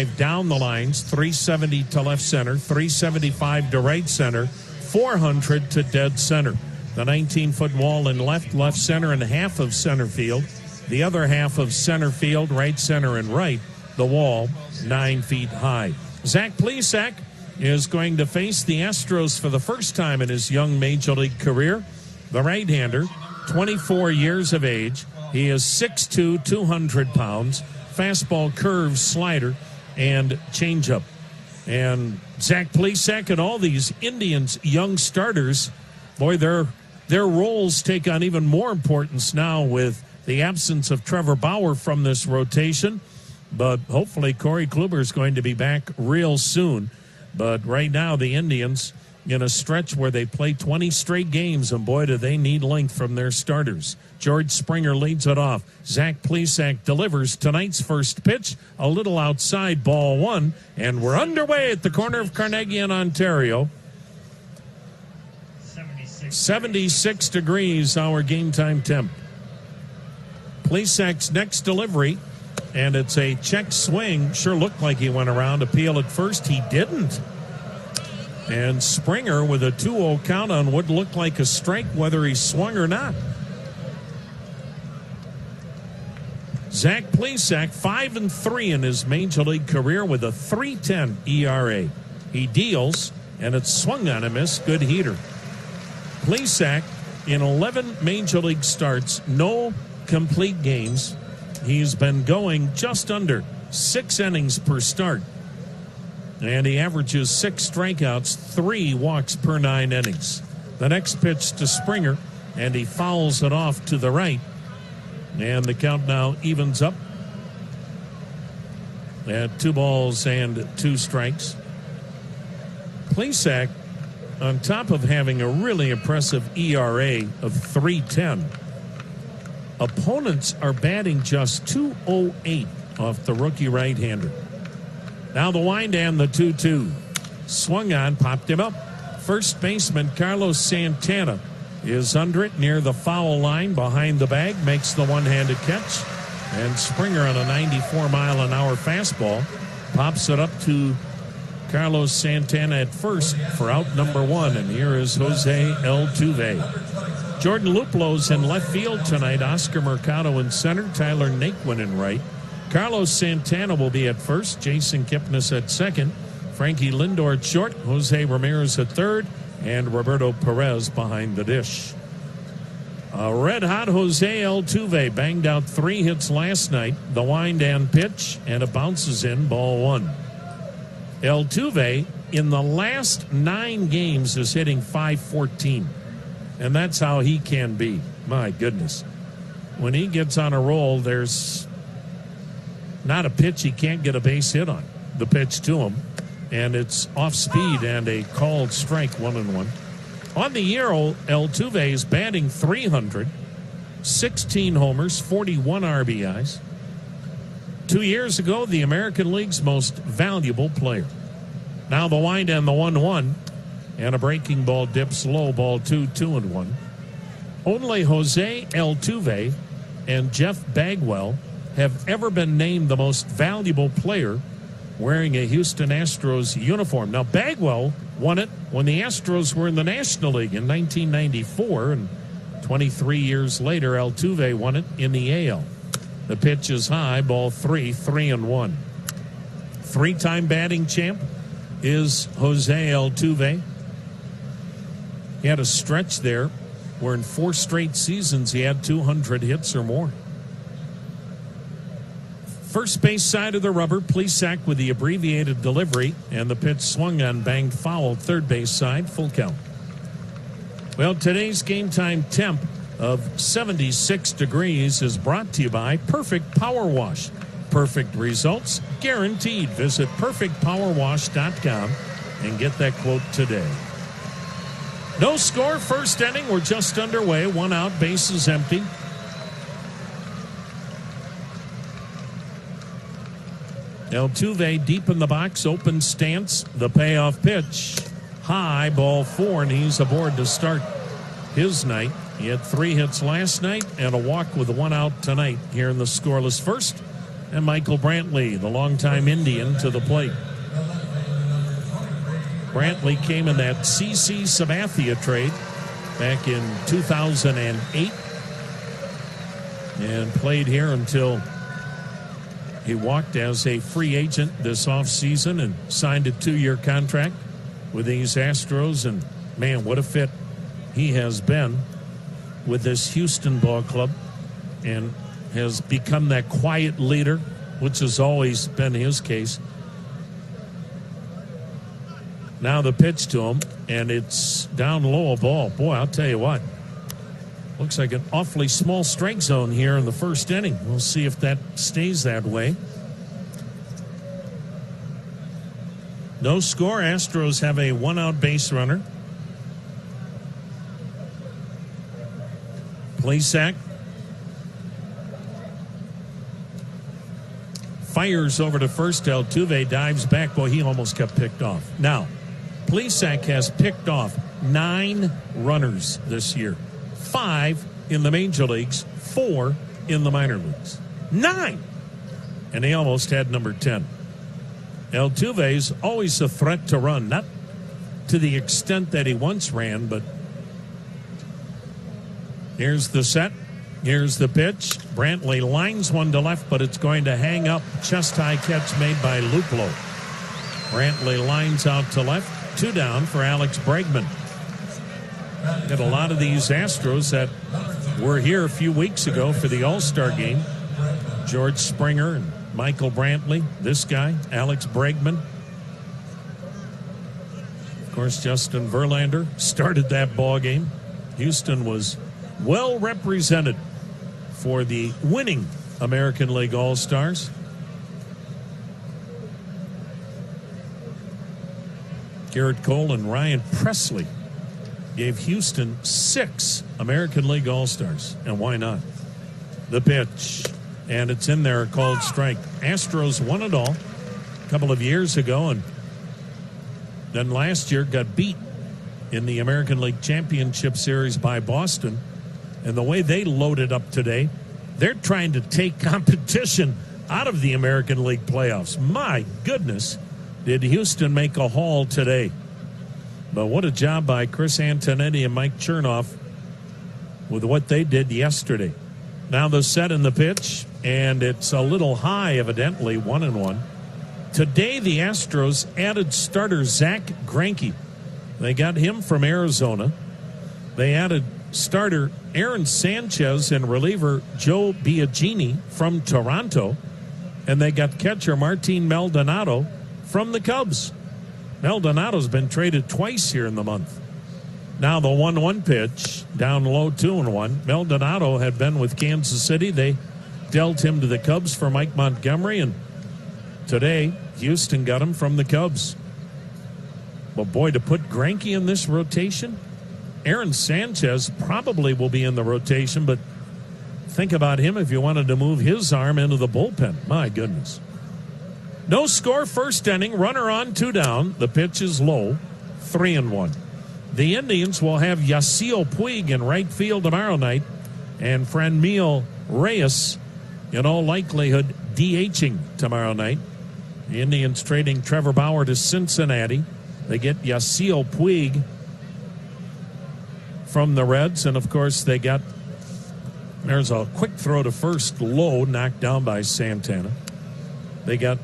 375 down the lines, 370 to left center, 375 to right center, 400 to dead center. The 19-foot wall in left center, and half of center field. The other half of center field, right center, and right, the wall 9 feet high. Zach Plesac is going to face the Astros for the first time in his young major league career. The right-hander, 24 years of age. He is 6'2", 200 pounds. Fastball, curve, slider, and changeup. And Zach Plesac and all these Indians young starters, boy, their roles take on even more importance now with the absence of Trevor Bauer from this rotation. But hopefully Corey Kluber is going to be back real soon. But right now the Indians in a stretch where they play 20 straight games, and boy, do they need length from their starters. George Springer leads it off. Zach Plesac delivers tonight's first pitch, a little outside, ball one, and we're underway at the corner of Carnegie and Ontario. 76 degrees, our game time temp. Plesac's next delivery, and it's a check swing. Sure looked like he went around. Appeal at first. He didn't. And Springer with a 2-0 count on what looked like a strike, whether he swung or not. Zach Plesac, 5-3 in his major league career with a 3.10 ERA. He deals, and it's swung on and missed. Good heater. Plesac, in 11 major league starts, no complete games. He's been going just under 6 innings per start. And he averages 6 strikeouts, 3 walks per 9 innings. The next pitch to Springer, and he fouls it off to the right. And the count now evens up at 2 balls and 2 strikes. Plesac, on top of having a really impressive ERA of 3.10, opponents are batting just .208 off the rookie right-hander. Now the wind and the 2-2. Swung on, popped him up. First baseman Carlos Santana is under it near the foul line behind the bag, makes the one-handed catch. And Springer on a 94-mile-an-hour fastball pops it up to Carlos Santana at first for out number 1. And here is Jose Altuve. Jordan Luplo's in left field tonight. Oscar Mercado in center. Tyler Naquin in right. Carlos Santana will be at first. Jason Kipnis at second. Frankie Lindor at short. Jose Ramirez at third. And Roberto Perez behind the dish. Red-hot Jose Altuve banged out 3 hits last night. The wind and pitch, and it bounces in, ball 1. Altuve, in the last 9 games, is hitting .514. And that's how he can be. My goodness. When he gets on a roll, there's not a pitch he can't get a base hit on. The pitch to him. And it's off speed and a called strike, 1-1. On the year, Altuve is batting .300, 16 homers, 41 RBIs. 2 years ago, the American League's most valuable player. Now the wind and the 1-1, and a breaking ball dips low, ball 2, 2-1. Only Jose Altuve and Jeff Bagwell have ever been named the most valuable player wearing a Houston Astros uniform. Now, Bagwell won it when the Astros were in the National League in 1994, and 23 years later, Altuve won it in the AL. The pitch is high, ball 3, 3-1. 3-time batting champ is Jose Altuve. He had a stretch there where in 4 straight seasons he had 200 hits or more. First base side of the rubber, Plesac with the abbreviated delivery, and the pitch swung on, banged foul. Third base side, full count. Well, today's game time temp of 76 degrees is brought to you by Perfect Power Wash. Perfect results guaranteed. Visit perfectpowerwash.com and get that quote today. No score, first inning. We're just underway. 1 out, bases empty. Altuve deep in the box, open stance, the payoff pitch. High, ball 4, and he's aboard to start his night. He had 3 hits last night and a walk with 1 out tonight here in the scoreless first. And Michael Brantley, the longtime Indian, to the plate. Brantley came in that CC Sabathia trade back in 2008 and played here until he walked as a free agent this offseason and signed a 2-year contract with these Astros. And, man, what a fit he has been with this Houston ball club and has become that quiet leader, which has always been his case. Now the pitch to him, and it's down low a ball. Boy, I'll tell you what. Looks like an awfully small strike zone here in the first inning. We'll see if that stays that way. No score. Astros have a 1-out base runner. Plesac fires over to first. Altuve dives back. Boy, he almost got picked off. Now, Plesac has picked off 9 runners this year. 5 in the major leagues, 4 in the minor leagues. 9! And he almost had number 10. Altuve's always a threat to run, not to the extent that he once ran, but here's the set. Here's the pitch. Brantley lines one to left, but it's going to hang up. Chest-high catch made by Luplow. Brantley lines out to left. 2 down for Alex Bregman. Got a lot of these Astros that were here a few weeks ago for the All-Star game. George Springer and Michael Brantley. This guy, Alex Bregman. Of course, Justin Verlander started that ball game. Houston was well represented for the winning American League All-Stars. Garrett Cole and Ryan Presley gave Houston 6 American League All-Stars. And why not? The pitch. And it's in there, called strike. Astros won it all a couple of years ago, and then last year got beat in the American League Championship Series by Boston. And the way they loaded up today, they're trying to take competition out of the American League playoffs. My goodness, did Houston make a haul today. But what a job by Chris Antonetti and Mike Chernoff with what they did yesterday. Now the set and the pitch, and it's a little high, evidently, 1-1. Today the Astros added starter Zach Greinke. They got him from Arizona. They added starter Aaron Sanchez and reliever Joe Biagini from Toronto. And they got catcher Martin Maldonado from the Cubs. Maldonado's been traded twice here in the month. Now the 1-1 pitch, down low, 2-1. Maldonado had been with Kansas City. They dealt him to the Cubs for Mike Montgomery, and today Houston got him from the Cubs. But boy, to put Greinke in this rotation, Aaron Sanchez probably will be in the rotation, but think about him if you wanted to move his arm into the bullpen. My goodness. No score, first inning, runner on, 2 down. The pitch is low, 3-1. The Indians will have Yasiel Puig in right field tomorrow night, and Franmil Reyes, in all likelihood, DHing tomorrow night. The Indians trading Trevor Bauer to Cincinnati. They get Yasiel Puig from the Reds, and of course they got, there's a quick throw to first, low, knocked down by Santana. They got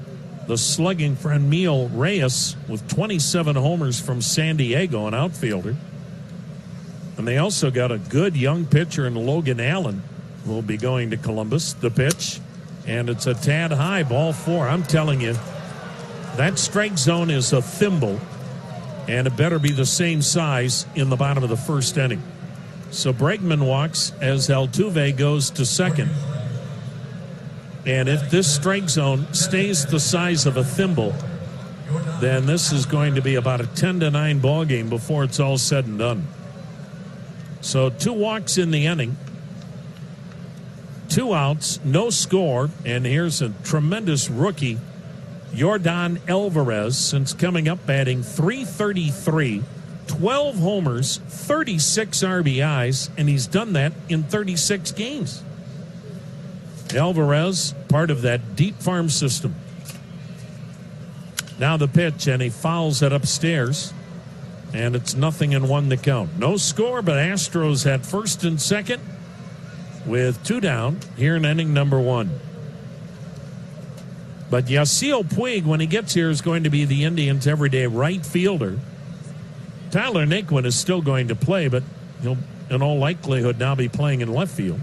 the slugging Franmil Reyes with 27 homers from San Diego, an outfielder. And they also got a good young pitcher in Logan Allen, who will be going to Columbus. The pitch, and it's a tad high, ball 4. I'm telling you, that strike zone is a thimble, and it better be the same size in the bottom of the first inning. So Bregman walks as Altuve goes to second. And if this strike zone stays the size of a thimble, then this is going to be about a 10-9 ball game before it's all said and done. So 2 walks in the inning, 2 outs, no score, and here's a tremendous rookie, Yordan Alvarez, since coming up batting .333, 12 homers, 36 RBIs, and he's done that in 36 games. Alvarez, part of that deep farm system. Now the pitch, and he fouls it upstairs. And it's 0-1 to count. No score, but Astros at first and second with 2 down here in inning number 1. But Yasiel Puig, when he gets here, is going to be the Indians' everyday right fielder. Tyler Naquin is still going to play, but he'll in all likelihood now be playing in left field.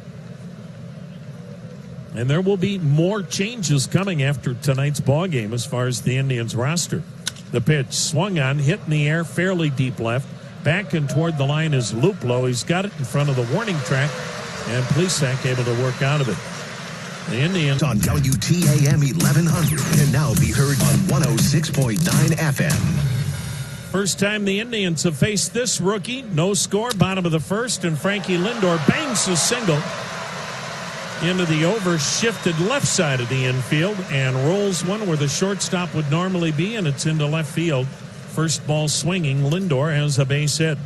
And there will be more changes coming after tonight's ball game as far as the Indians roster. The pitch swung on, hit in the air, fairly deep left. Back and toward the line is Luplow. He's got it in front of the warning track, and Plesac able to work out of it. The Indians on WTAM 1100 can now be heard on 106.9 FM. First time the Indians have faced this rookie. No score, bottom of the first, and Frankie Lindor bangs a single into the over-shifted left side of the infield and rolls one where the shortstop would normally be, and it's into left field. First ball swinging, Lindor has a base hit.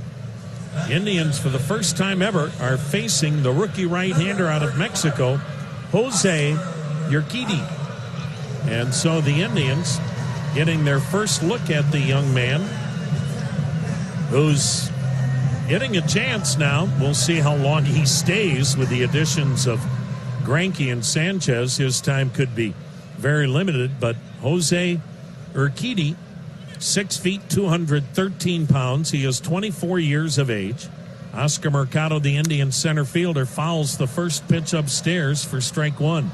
Indians, for the first time ever, are facing the rookie right-hander out of Mexico, Jose Urquidy. And so the Indians getting their first look at the young man who's getting a chance now. We'll see how long he stays with the additions of Greinke and Sanchez. His time could be very limited, but Jose Urquidy, 6 feet, 213 pounds. He is 24 years of age. Oscar Mercado, the Indian center fielder, fouls the first pitch upstairs for strike 1.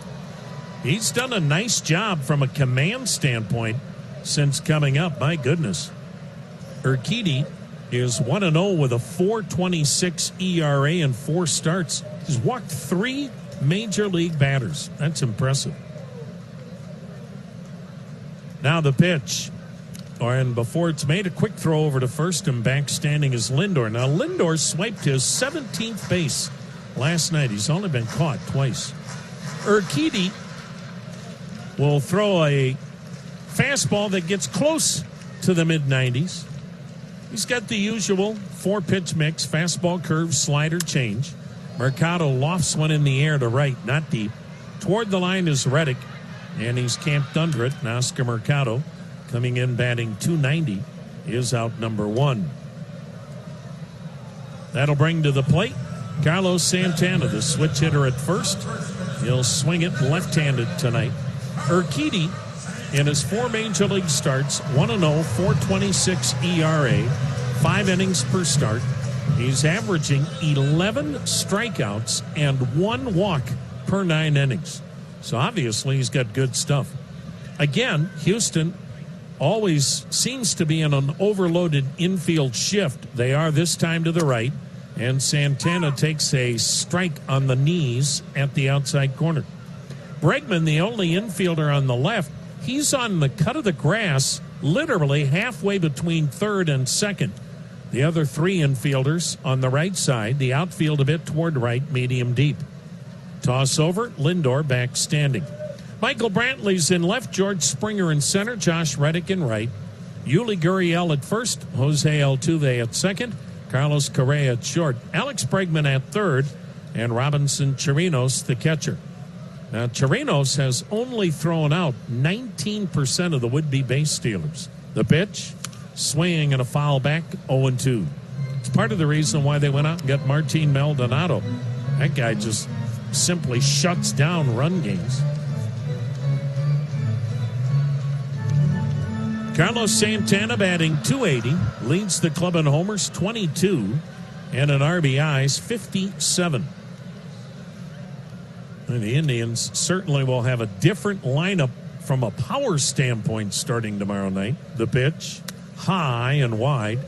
He's done a nice job from a command standpoint since coming up. My goodness. Urquidy is 1-0 with a 4.26 ERA in 4 starts. He's walked 3 major league batters. That's impressive. Now the pitch. And before it's made, a quick throw over to first, and back standing is Lindor. Now Lindor swiped his 17th base last night. He's only been caught twice. Urquidy will throw a fastball that gets close to the mid-90s. He's got the usual 4-pitch mix, fastball, curve, slider, change. Mercado lofts one in the air to right, not deep. Toward the line is Reddick, and he's camped under it. And Oscar Mercado, coming in batting .290, is out number 1. That'll bring to the plate Carlos Santana, the switch hitter at first. He'll swing it left-handed tonight. Urquidy, in his 4 major league starts, 1-0, 4.26 ERA, 5 innings per start. He's averaging 11 strikeouts and 1 walk per 9 innings. So obviously he's got good stuff. Again, Houston always seems to be in an overloaded infield shift. They are this time to the right, and Santana takes a strike on the knees at the outside corner. Bregman, the only infielder on the left, he's on the cut of the grass, literally halfway between third and second. The other 3 infielders on the right side, the outfield a bit toward right, medium deep. Toss over, Lindor back standing. Michael Brantley's in left, George Springer in center, Josh Reddick in right. Yuli Gurriel at first, Jose Altuve at second, Carlos Correa at short, Alex Bregman at third, and Robinson Chirinos, the catcher. Now, Chirinos has only thrown out 19% of the would-be base stealers. The pitch, swinging and a foul back, 0-2. It's part of the reason why they went out and got Martin Maldonado. That guy just simply shuts down run games. Carlos Santana batting .280, leads the club in homers 22 and in RBIs 57. And the Indians certainly will have a different lineup from a power standpoint starting tomorrow night. The pitch, high and wide,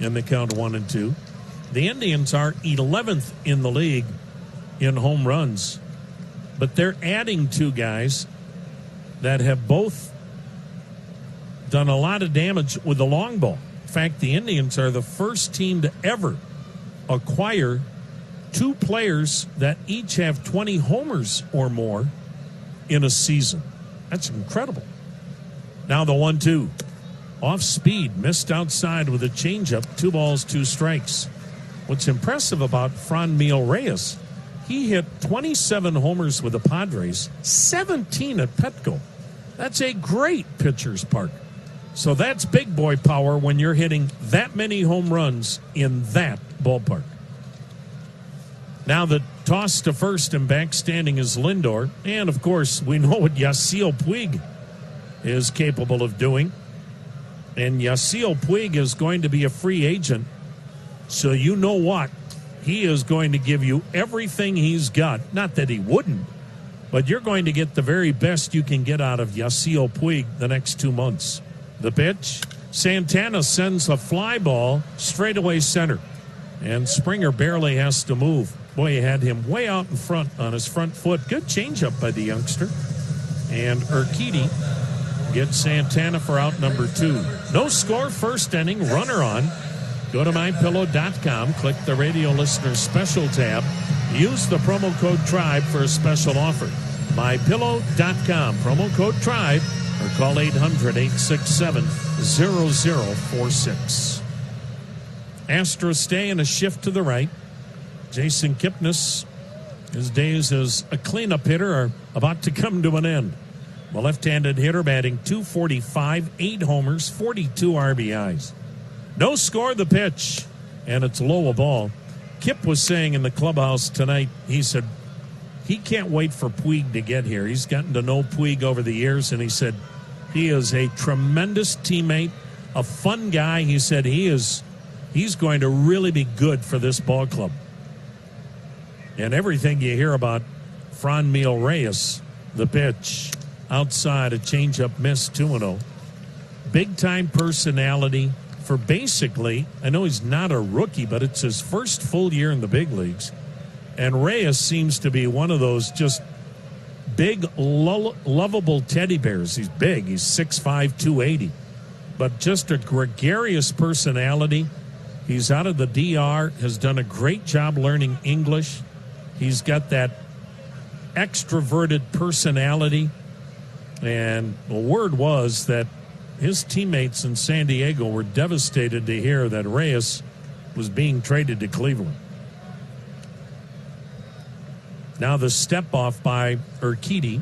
in the count 1-2. The Indians are 11th in the league in home runs, but they're adding 2 guys that have both done a lot of damage with the long ball. In fact, the Indians are the first team to ever acquire 2 players that each have 20 homers or more in a season. That's incredible. Now the 1-2. Off speed, missed outside with a changeup, 2 balls, 2 strikes. What's impressive about Franmil Reyes, He hit 27 homers with the Padres, 17 at Petco. That's a great pitcher's park. So that's big boy power when you're hitting that many home runs in that ballpark. Now the toss to first and back standing is Lindor. And, of course, we know what Yasiel Puig is capable of doing. And Yasiel Puig is going to be a free agent. So you know what? He is going to give you everything he's got. Not that he wouldn't, but you're going to get the very best you can get out of Yasiel Puig the next 2 months. The pitch, Santana sends a fly ball straight away center. And Springer barely has to move. Boy, he had him way out in front on his front foot. Good changeup by the youngster. And Urquidy gets Santana for out number 2. No score, first inning, runner on. Go to mypillow.com, click the radio listener special tab. Use the promo code TRIBE for a special offer. mypillow.com, promo code TRIBE, or call 800-867-0046. Astros stay in a shift to the right. Jason Kipnis, his days as a cleanup hitter are about to come to an end. The left-handed hitter batting .245, 8 homers, 42 RBIs. No score, the pitch, and it's low a ball. Kip was saying in the clubhouse tonight, he said he can't wait for Puig to get here. He's gotten to know Puig over the years, and he said he is a tremendous teammate, a fun guy. He said he's going to really be good for this ball club. And everything you hear about Franmil Reyes, the pitch, outside, a changeup miss, 2-0. Big-time personality for basically, I know he's not a rookie, but it's his first full year in the big leagues. And Reyes seems to be one of those just big, lovable teddy bears. He's big. He's 6'5", 280. But just a gregarious personality. He's out of the DR, has done a great job learning English. He's got that extroverted personality. And the word was that his teammates in San Diego were devastated to hear that Reyes was being traded to Cleveland. Now the step off by Urquidy.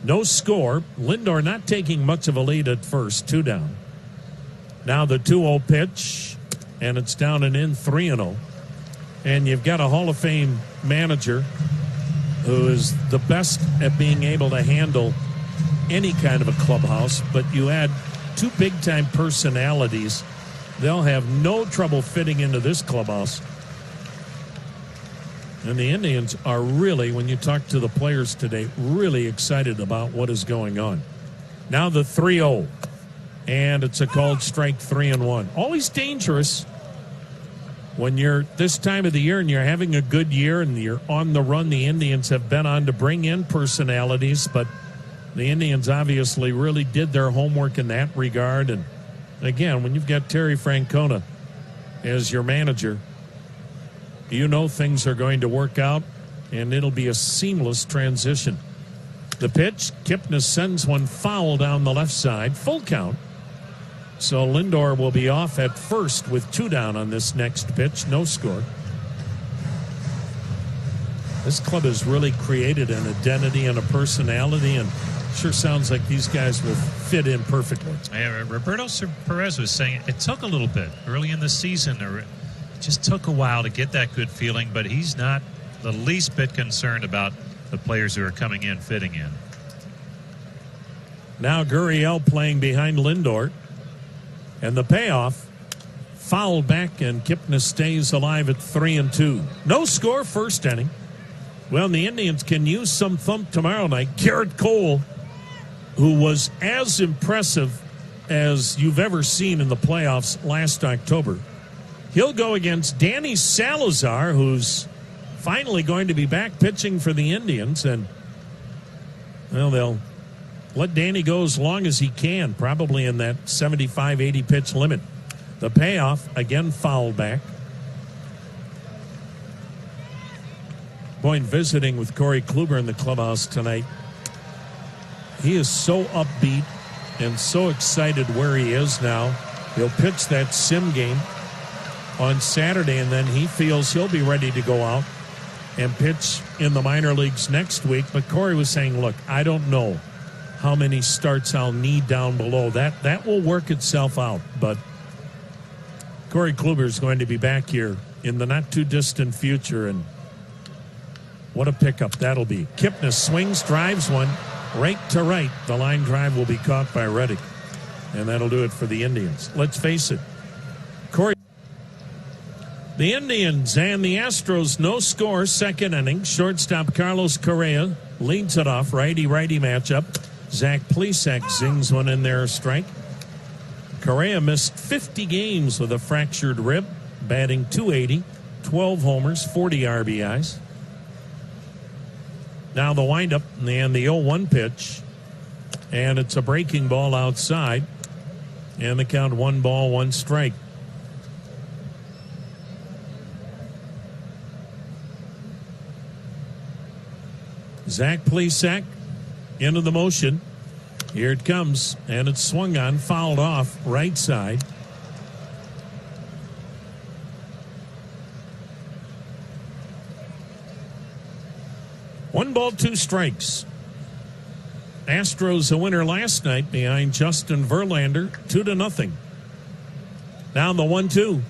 No score. Lindor not taking much of a lead at first. 2 down. Now the 2-0 pitch, and it's down and in, 3-0. And you've got a Hall of Fame manager who is the best at being able to handle any kind of a clubhouse, but you add 2 big-time personalities, they'll have no trouble fitting into this clubhouse. And the Indians are really, when you talk to the players today, really excited about what is going on. Now the 3-0, and it's a called strike, 3-1. Always dangerous when you're this time of the year and you're having a good year and you're on the run. The Indians have been on to bring in personalities, but the Indians obviously really did their homework in that regard. And again, when you've got Terry Francona as your manager, you know things are going to work out, and it'll be a seamless transition. The pitch, Kipnis sends one foul down the left side, full count. So Lindor will be off at first with 2 down on this next pitch, no score. This club has really created an identity and a personality, and sure sounds like these guys will fit in perfectly. Yeah, Roberto Perez was saying it took a little bit early in the season. It just took a while to get that good feeling, but he's not the least bit concerned about the players who are coming in, fitting in. Now Gurriel playing behind Lindor. And the payoff, fouled back, and Kipnis stays alive at 3-2. No score, first inning. Well, the Indians can use some thump tomorrow night. Garrett Cole, who was as impressive as you've ever seen in the playoffs last October. He'll go against Danny Salazar, who's finally going to be back pitching for the Indians. And, well, they'll let Danny go as long as he can, probably in that 75, 80 pitch limit. The payoff, again fouled back. Boyd visiting with Corey Kluber in the clubhouse tonight. He is so upbeat and so excited where he is now. He'll pitch that sim game on Saturday, and then he feels he'll be ready to go out and pitch in the minor leagues next week. But Corey was saying, look, I don't know how many starts I'll need down below. That will work itself out. But Corey Kluber is going to be back here in the not-too-distant future, and what a pickup that'll be. Kipnis swings, drives one right to right. The line drive will be caught by Reddick, and that'll do it for the Indians. Let's face it, Corey. The Indians and the Astros, no score, second inning. Shortstop Carlos Correa leads it off. Righty-righty matchup. Zach Plesac zings one in there, strike. Correa missed 50 games with a fractured rib, batting .280, 12 homers, 40 RBIs. Now the windup and the 0-1 pitch, and it's a breaking ball outside, and the count 1 ball, 1 strike. Zach Plesac into the motion. Here it comes, and it's swung on, fouled off, right side. One ball, 2 strikes. Astros a winner last night behind Justin Verlander, 2-0. Down the 1-2.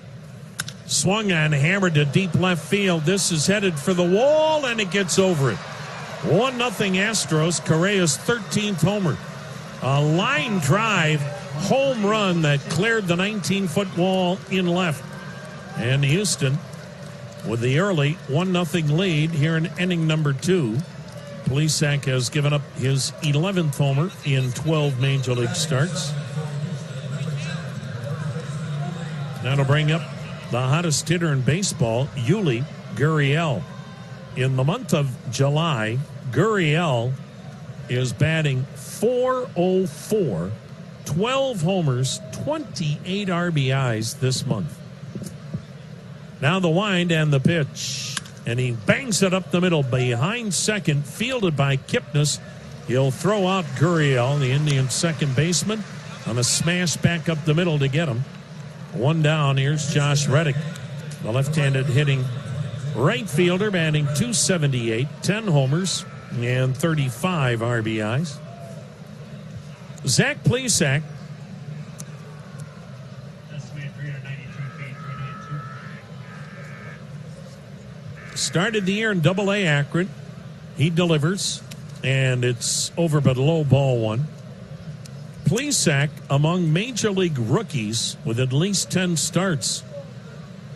Swung on, hammered to deep left field. This is headed for the wall, and it gets over it. 1-0 Astros, Correa's 13th homer. A line drive home run that cleared the 19-foot wall in left. And Houston with the early 1-0 lead here in inning number 2. Plesac has given up his 11th homer in 12 Major League starts. That'll bring up the hottest hitter in baseball, Yuli Gurriel. In the month of July, Gurriel is batting .404, 12 homers, 28 RBIs this month. Now the wind and the pitch, and he bangs it up the middle behind second, fielded by Kipnis. He'll throw out Gurriel, the Indian second baseman, on a smash back up the middle to get him. 1 down. Here's Josh Reddick, the left-handed hitting right fielder, batting .278, 10 homers, and 35 RBIs. Zach Plesac started the year in Double-A Akron. He delivers, and it's over but low, ball 1. Plesac, among Major League rookies with at least 10 starts,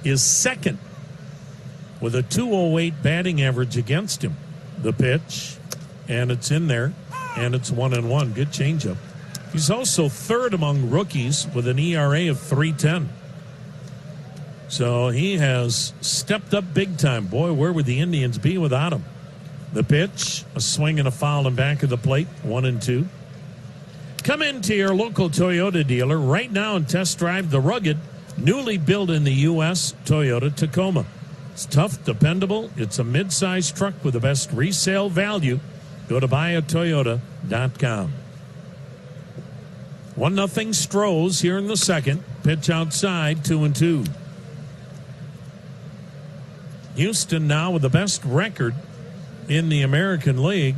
is second with a .208 batting average against him. The pitch, and it's in there, and it's 1-1. Good changeup. He's also third among rookies with an ERA of .310. So he has stepped up big time. Boy, where would the Indians be without him? The pitch, a swing and a foul in back of the plate, 1-2. Come into your local Toyota dealer right now and test drive the rugged, newly built in the U.S. Toyota Tacoma. It's tough, dependable. It's a mid-size truck with the best resale value. Go to buyatoyota.com. 1-0 Stros here in the second. Pitch outside, 2-2. Houston now with the best record in the American League.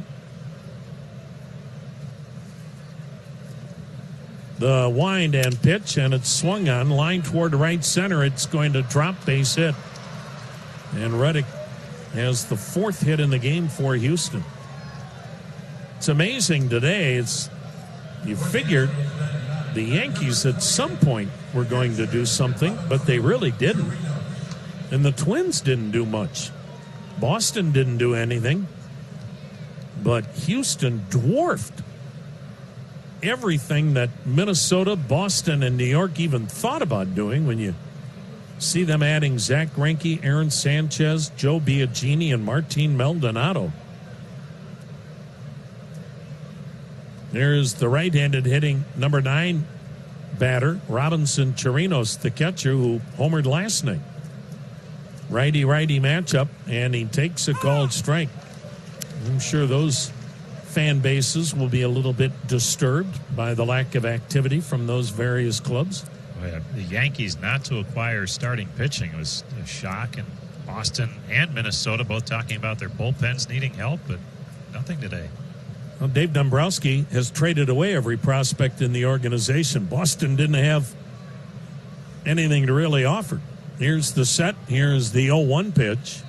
The wind and pitch, and it's swung on, line toward right center. It's going to drop, base hit. And Reddick has the 4th hit in the game for Houston. It's amazing today. You figured the Yankees at some point were going to do something, but they really didn't. And the Twins didn't do much. Boston didn't do anything. But Houston dwarfed everything that Minnesota, Boston, and New York even thought about doing when you see them adding Zach Greinke, Aaron Sanchez, Joe Biagini, and Martin Maldonado. There's the right-handed hitting number 9 batter, Robinson Chirinos, the catcher who homered last night. Righty-righty matchup, and he takes a called strike. I'm sure those fan bases will be a little bit disturbed by the lack of activity from those various clubs. The Yankees not to acquire starting pitching was a shock and Boston and Minnesota both talking about their bullpens needing help, but nothing today. Well, Dave Dombrowski has traded away every prospect in the organization. Boston didn't have anything to really offer. Here's the set. Here's the 0-1 pitch.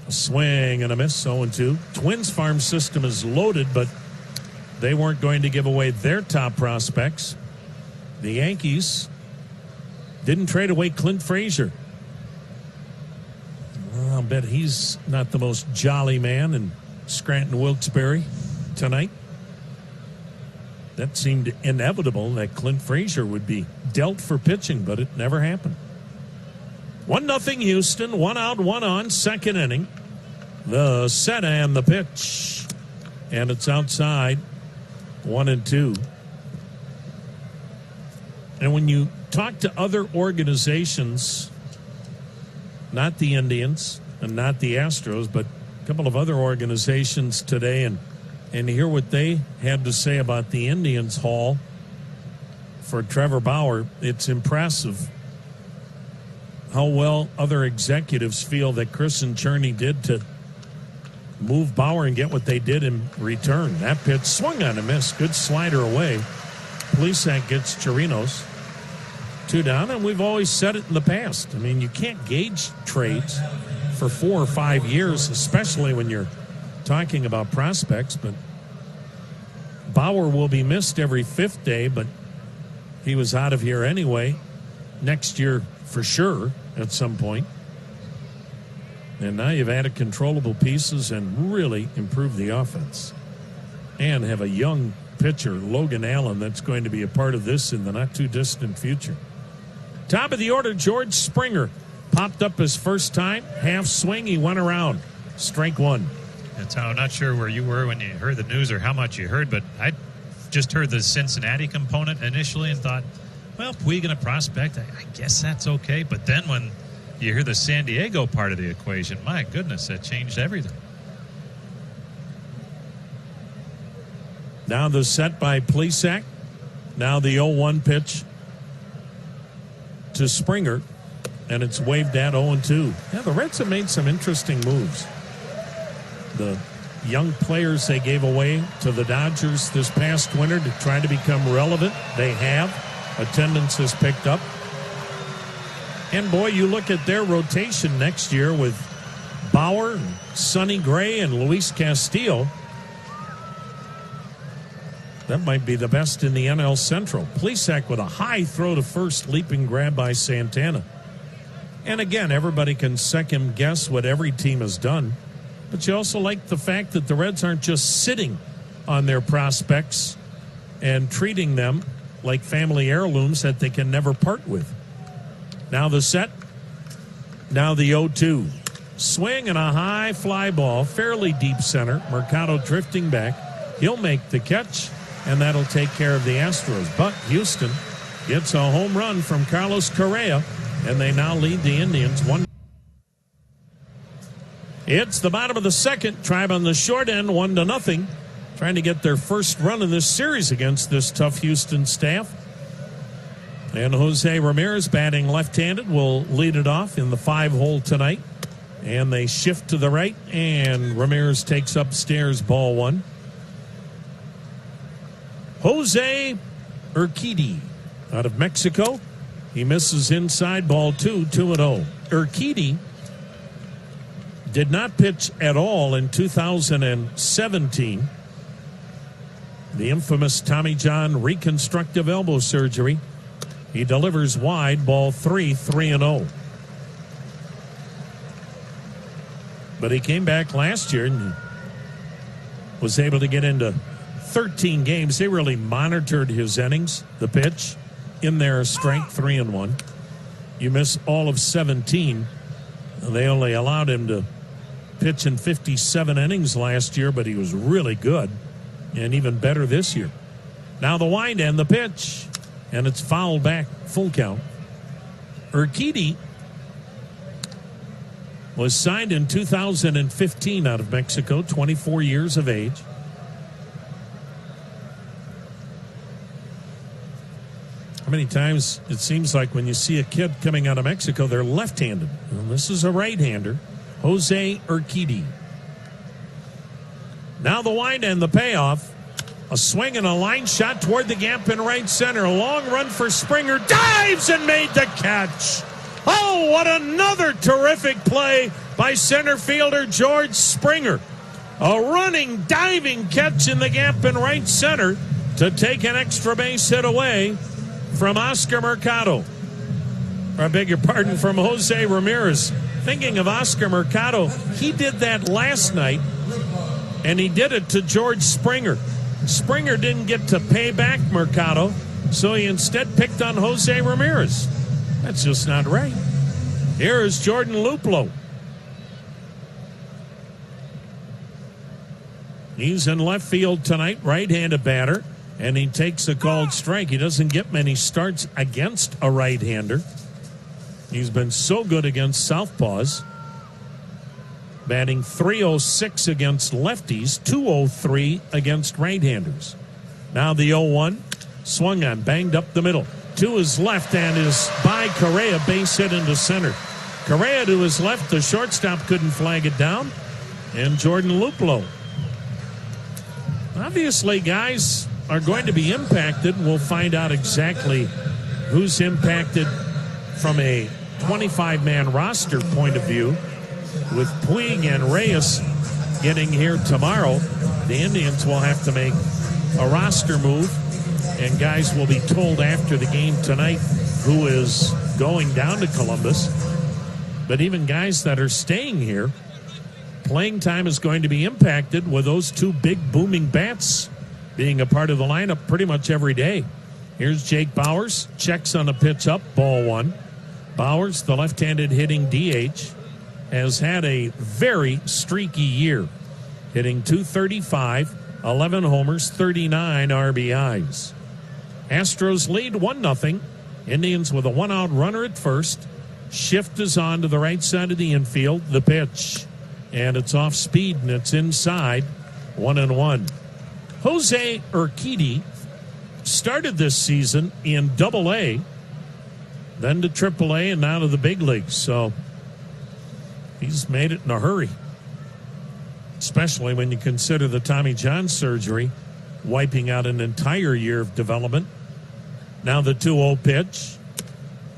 A swing and a miss, 0-2. Twins farm system is loaded, but they weren't going to give away their top prospects. The Yankees didn't trade away Clint Frazier. Well, I'll bet he's not the most jolly man in Scranton Wilkes-Barre tonight. That seemed inevitable that Clint Frazier would be dealt for pitching, but it never happened. 1-0 Houston, 1 out, 1 on, second inning. The set and the pitch. And it's outside, 1-2. And when you talk to other organizations, not the Indians and not the Astros, but a couple of other organizations today, and hear what they had to say about the Indians haul for Trevor Bauer, it's impressive how well other executives feel that Chris and Cherney did to move Bauer and get what they did in return. That pitch swung on a miss. Good slider away. Plesac gets Chirinos. 2 down, and we've always said it in the past. I mean, you can't gauge trades for 4 or 5 years, especially when you're talking about prospects, but Bauer will be missed every 5th day, but he was out of here anyway. Next year, for sure, at some point. And now you've added controllable pieces and really improved the offense. And have a young pitcher, Logan Allen, that's going to be a part of this in the not-too-distant future. Top of the order, George Springer. Popped up his first time. Half swing, he went around. Strike 1. That's how I'm not sure where you were when you heard the news or how much you heard, but I just heard the Cincinnati component initially and thought, well, Puig and a prospect, I guess that's okay. But then when you hear the San Diego part of the equation, my goodness, that changed everything. Now the set by Plesac. Now the 0-1 pitch to Springer, and it's waved at 0-2. Yeah, the Reds have made some interesting moves. The young players they gave away to the Dodgers this past winter to try to become relevant, they have. Attendance has picked up. And boy, you look at their rotation next year with Bauer, Sonny Gray, and Luis Castillo. That might be the best in the NL Central. Plesac with a high throw to first, leaping grab by Santana. And again, everybody can second guess what every team has done. But you also like the fact that the Reds aren't just sitting on their prospects and treating them like family heirlooms that they can never part with. Now the set. Now the 0-2. Swing and a high fly ball, fairly deep center. Mercado drifting back. He'll make the catch, and that'll take care of the Astros. But Houston gets a home run from Carlos Correa, and they now lead the Indians 1. It's the bottom of the second. Tribe on the short end, 1-0. Trying to get their first run in this series against this tough Houston staff. And Jose Ramirez, batting left-handed, will lead it off in the 5-hole tonight. And they shift to the right, and Ramirez takes upstairs, ball 1. Jose Urquidy out of Mexico. He misses inside, ball 2, 2-0. Urquidy did not pitch at all in 2017. The infamous Tommy John reconstructive elbow surgery. He delivers wide, ball 3, 3-0. But he came back last year and was able to get into 13 games. They really monitored his innings, the pitch, in their strength 3-1. You miss all of 17. They only allowed him to pitch in 57 innings last year, but he was really good and even better this year. Now the wind and the pitch, and it's fouled back, full count. Urquidy was signed in 2015 out of Mexico, 24 years of age. many times it seems like when you see a kid coming out of Mexico, they're left-handed. And this is a right-hander, Jose Urquidy. Now the wind and the payoff. A swing and a line shot toward the gap in right center. A long run for Springer. Dives and made the catch. Oh, what another terrific play by center fielder George Springer. A running, diving catch in the gap in right center to take an extra base hit away from Oscar Mercado. I beg your pardon, from Jose Ramirez. Thinking of Oscar Mercado, he did that last night, and he did it to George Springer. Springer didn't get to pay back Mercado, so he instead picked on Jose Ramirez. That's just not right. Here is Jordan Luplow. He's in left field tonight, right-handed batter, and he takes a called strike. He doesn't get many starts against a right-hander. He's been so good against southpaws. Batting .306 against lefties, .203 against right-handers. Now the 0-1, swung on, banged up the middle. To his left and is by Correa, base hit into center. Correa to his left, the shortstop couldn't flag it down. And Jordan Luplow. Obviously, guys are going to be impacted. We'll find out exactly who's impacted from a 25-man roster point of view. With Puig and Reyes getting here tomorrow, the Indians will have to make a roster move, and guys will be told after the game tonight who is going down to Columbus. But even guys that are staying here, playing time is going to be impacted with those two big booming bats being a part of the lineup pretty much every day. Here's Jake Bauers, checks on the pitch up, ball one. Bauers, the left-handed hitting DH, has had a very streaky year, hitting .235, 11 homers, 39 RBIs. Astros lead 1-0. Indians with a one-out runner at first. Shift is on to the right side of the infield. The pitch, and it's off speed, and it's inside. 1-1. Jose Urquidy started this season in Double-A, then to Triple-A, and now to the big leagues. So he's made it in a hurry, especially when you consider the Tommy John surgery, wiping out an entire year of development. Now the 2-0 pitch,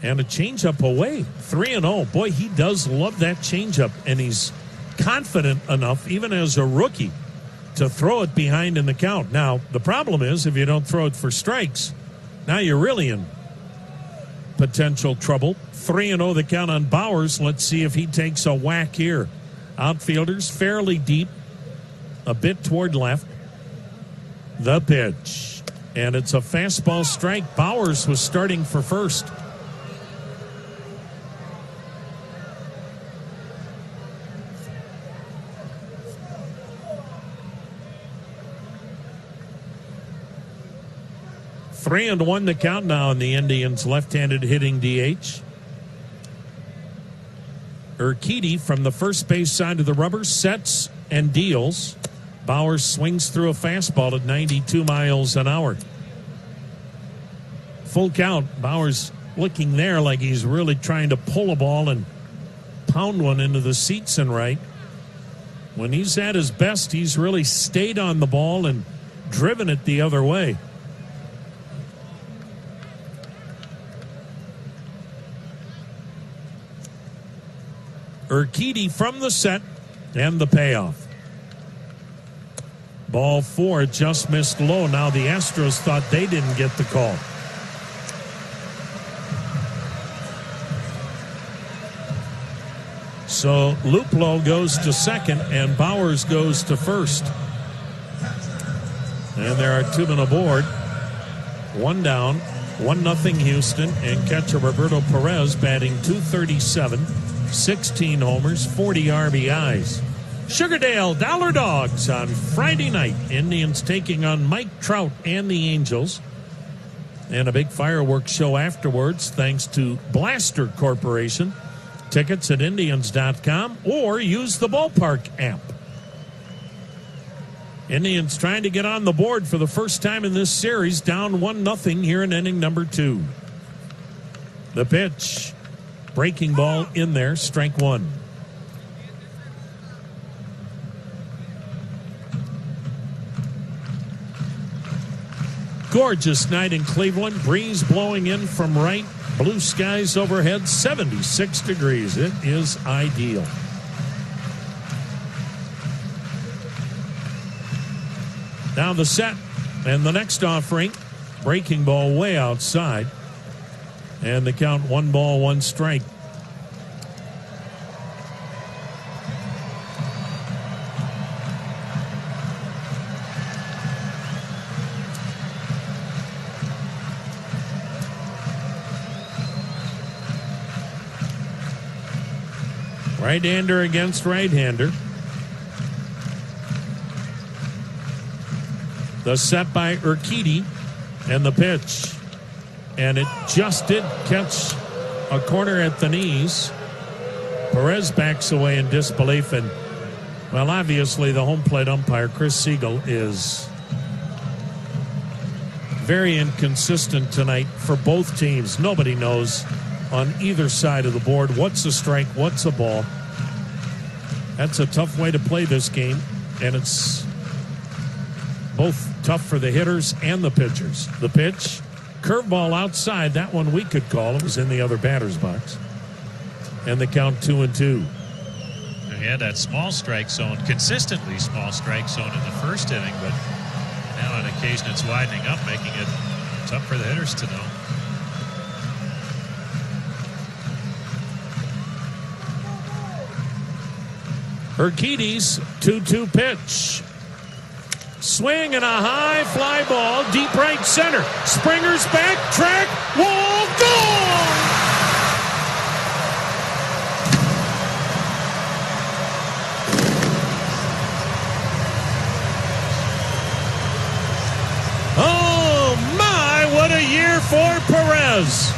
and a changeup away. 3-0. Boy, he does love that changeup, and he's confident enough, even as a rookie, to throw it behind in the count. Now, the problem is if you don't throw it for strikes, now you're really in potential trouble. 3-0 the count on Bauers. Let's see if he takes a whack here. Outfielders fairly deep, a bit toward left. The pitch, and it's a fastball strike. Bauers was starting for first. Three and one the count now in the Indians' left-handed hitting DH. Urquidy from the first base side of the rubber sets and deals. Bauers swings through a fastball at 92 miles an hour. Full count. Bauers looking there like he's really trying to pull a ball and pound one into the seats and right. When he's at his best, he's really stayed on the ball and driven it the other way. Urquidy from the set and the payoff. Ball four, just missed low. Now the Astros thought they didn't get the call. So Luplow goes to second and Bauers goes to first. And there are two men aboard. One down, 1-0 Houston, and catcher Roberto Perez batting .237. 16 homers, 40 RBIs. Sugardale Dollar Dogs on Friday night. Indians taking on Mike Trout and the Angels. And a big fireworks show afterwards thanks to Blaster Corporation. Tickets at Indians.com or use the Ballpark app. Indians trying to get on the board for the first time in this series, down 1-0 here in inning number 2. The pitch. Breaking ball in there, strike one. Gorgeous night in Cleveland. Breeze blowing in from right. Blue skies overhead, 76 degrees. It is ideal. Now the set and the next offering. Breaking ball way outside. And the count 1 ball, 1 strike. Right-hander against right-hander. The set by Urquidy and the pitch. And it just did catch a corner at the knees. Perez backs away in disbelief. And, well, obviously the home plate umpire, Chris Siegel, is very inconsistent tonight for both teams. Nobody knows on either side of the board what's a strike, what's a ball. That's a tough way to play this game, and it's both tough for the hitters and the pitchers. The pitch, curveball outside, that one we could call. It was in the other batter's box. And the count 2-2. He had that small strike zone, consistently small strike zone in the first inning, but now on occasion it's widening up, making it tough for the hitters to know. Urquidy's 2-2 pitch. Swing and a high fly ball, deep right center. Springer's back, track, wall, gone! Oh my, what a year for Perez.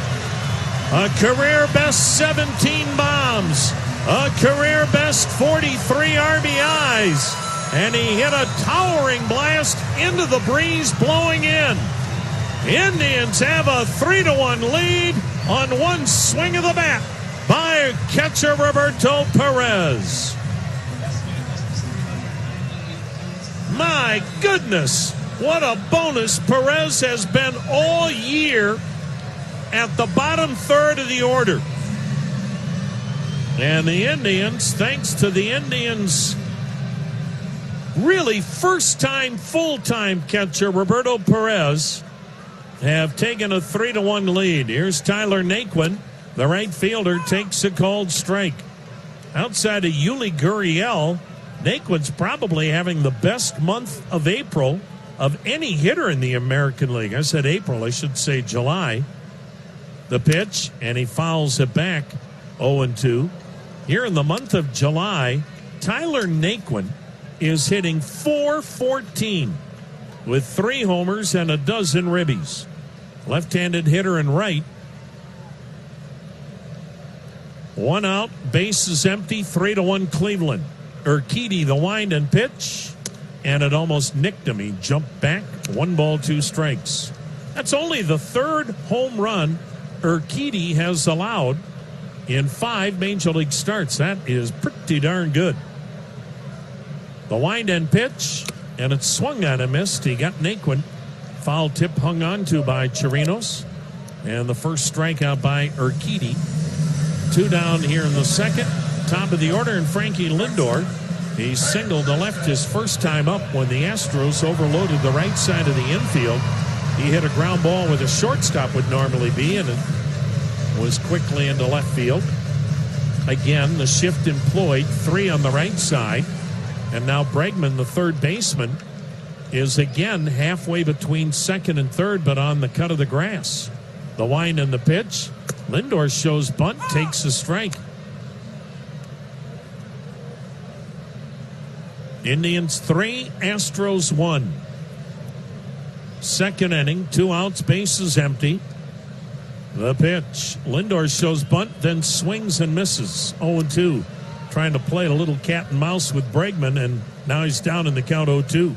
A career best 17 bombs. A career best 43 RBIs. And he hit a towering blast into the breeze blowing in. Indians have a 3-1 lead on one swing of the bat by catcher Roberto Perez. My goodness, what a bonus Perez has been all year at the bottom third of the order. And the Indians, thanks to the Indians' really first-time, full-time catcher, Roberto Perez, have taken a 3-1 lead. Here's Tyler Naquin. The right fielder takes a called strike. Outside of Yuli Gurriel, Naquin's probably having the best month of April of any hitter in the American League. I said April, I should say July. The pitch, and he fouls it back, 0-2. Here in the month of July, Tyler Naquin is hitting .414 with 3 homers and a dozen ribbies. Left-handed hitter and right. 1 out, bases empty, 3-1 Cleveland. Urquidy, the wind and pitch, and it almost nicked him. He jumped back, 1 ball, 2 strikes. That's only the 3rd home run Urquidy has allowed in 5 Major League starts. That is pretty darn good. The wind and pitch, and it swung on and missed. He got Naquin. Foul tip hung on to by Chirinos. And the first strikeout by Urquidy. 2 down here in the second. Top of the order, and Frankie Lindor. He singled to left his first time up when the Astros overloaded the right side of the infield. He hit a ground ball where the shortstop would normally be, and it was quickly into left field. Again, the shift employed, 3 on the right side. And now Bregman, the third baseman, is again halfway between second and third, but on the cut of the grass. The wind and the pitch. Lindor shows bunt, takes a strike. Indians 3, Astros 1. Second inning, 2 outs, bases empty. The pitch. Lindor shows bunt, then swings and misses. 0-2. Trying to play a little cat and mouse with Bregman, and now he's down in the count 0-2.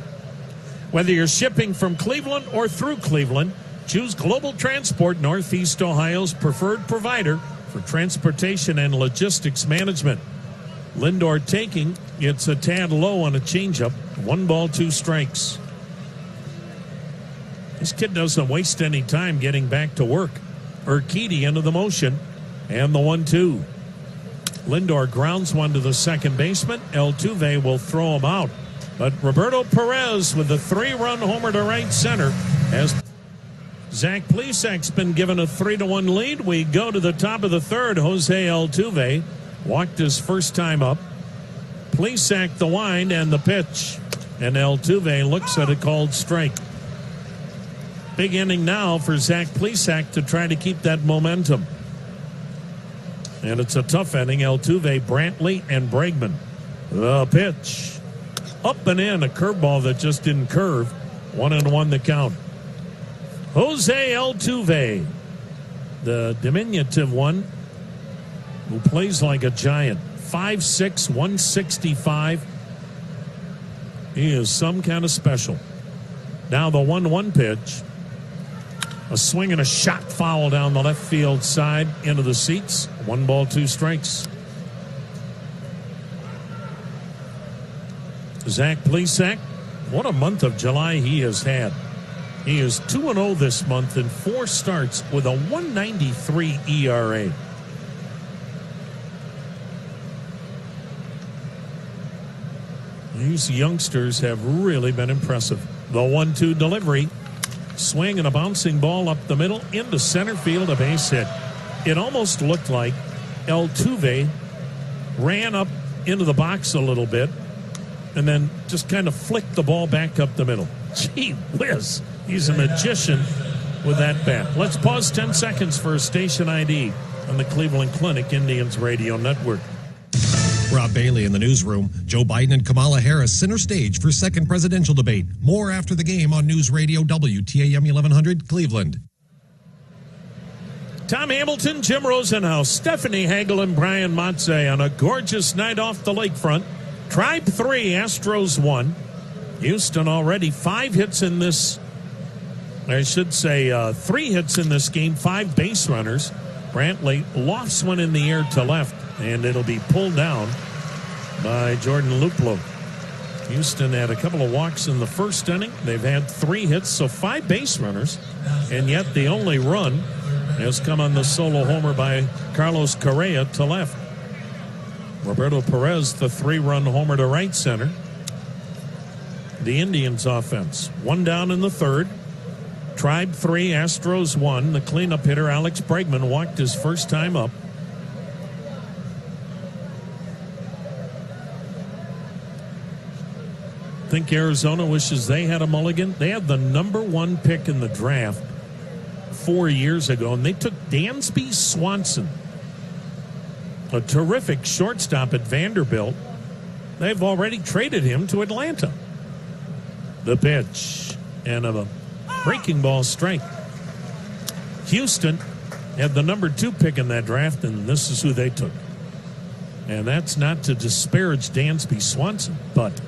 Whether you're shipping from Cleveland or through Cleveland, Choose Global Transport, Northeast Ohio's preferred provider for transportation and logistics management. Lindor taking, it's a tad low on a changeup. 1 ball, 2 strikes. This kid doesn't waste any time getting back to work. Urquidy into the motion, and the 1-2. Lindor grounds one to the second baseman. Altuve will throw him out. But Roberto Perez with the 3-run homer to right center as Zach Plesac's been given a 3-1 lead. We go to the top of the third. Jose Altuve walked his first time up. Plesac the wind and the pitch. And Altuve looks at a called strike. Big inning now for Zach Plesac to try to keep that momentum. And it's a tough inning. Altuve, Brantley, and Bregman. The pitch. Up and in, a curveball that just didn't curve. 1-1 the count. Jose Altuve, the diminutive one, who plays like a giant. 5'6", 165. He is some kind of special. Now the 1-1 pitch. A swing and a shot foul down the left field side into the seats. 1 ball, 2 strikes. Zach Plesac, what a month of July he has had. He is 2-0 this month in 4 starts with a 1.93 ERA. These youngsters have really been impressive. The 1-2 delivery. Swing and a bouncing ball up the middle into center field, a base hit. It almost looked like Altuve ran up into the box a little bit and then just kind of flicked the ball back up the middle. Gee whiz, he's a magician with that bat. Let's pause 10 seconds for a station ID on the Cleveland Clinic Indians Radio Network. Rob Bailey in the newsroom. Joe Biden and Kamala Harris center stage for second presidential debate. More after the game on News Radio WTAM 1100 Cleveland. Tom Hamilton, Jim Rosenhaus, Stephanie Hagel, and Brian Matze on a gorgeous night off the lakefront. Tribe 3, Astros 1. Houston already 5 hits in this, I should say 3 hits in this game, 5 base runners. Brantley lofts one in the air to left, and it'll be pulled down by Jordan Luplow. Houston had a couple of walks in the first inning. They've had 3 hits, so 5 base runners, and yet the only run has come on the solo homer by Carlos Correa to left. Roberto Perez, the 3-run homer to right center. The Indians offense, 1 down in the third. Tribe 3, Astros 1. The cleanup hitter, Alex Bregman, walked his first time up. Think Arizona wishes they had a mulligan? They had the number 1 pick in the draft 4 years ago, and they took Dansby Swanson, a terrific shortstop at Vanderbilt. They've already traded him to Atlanta. The pitch, and a breaking ball strike. Houston had the number 2 pick in that draft, and this is who they took. And that's not to disparage Dansby Swanson, but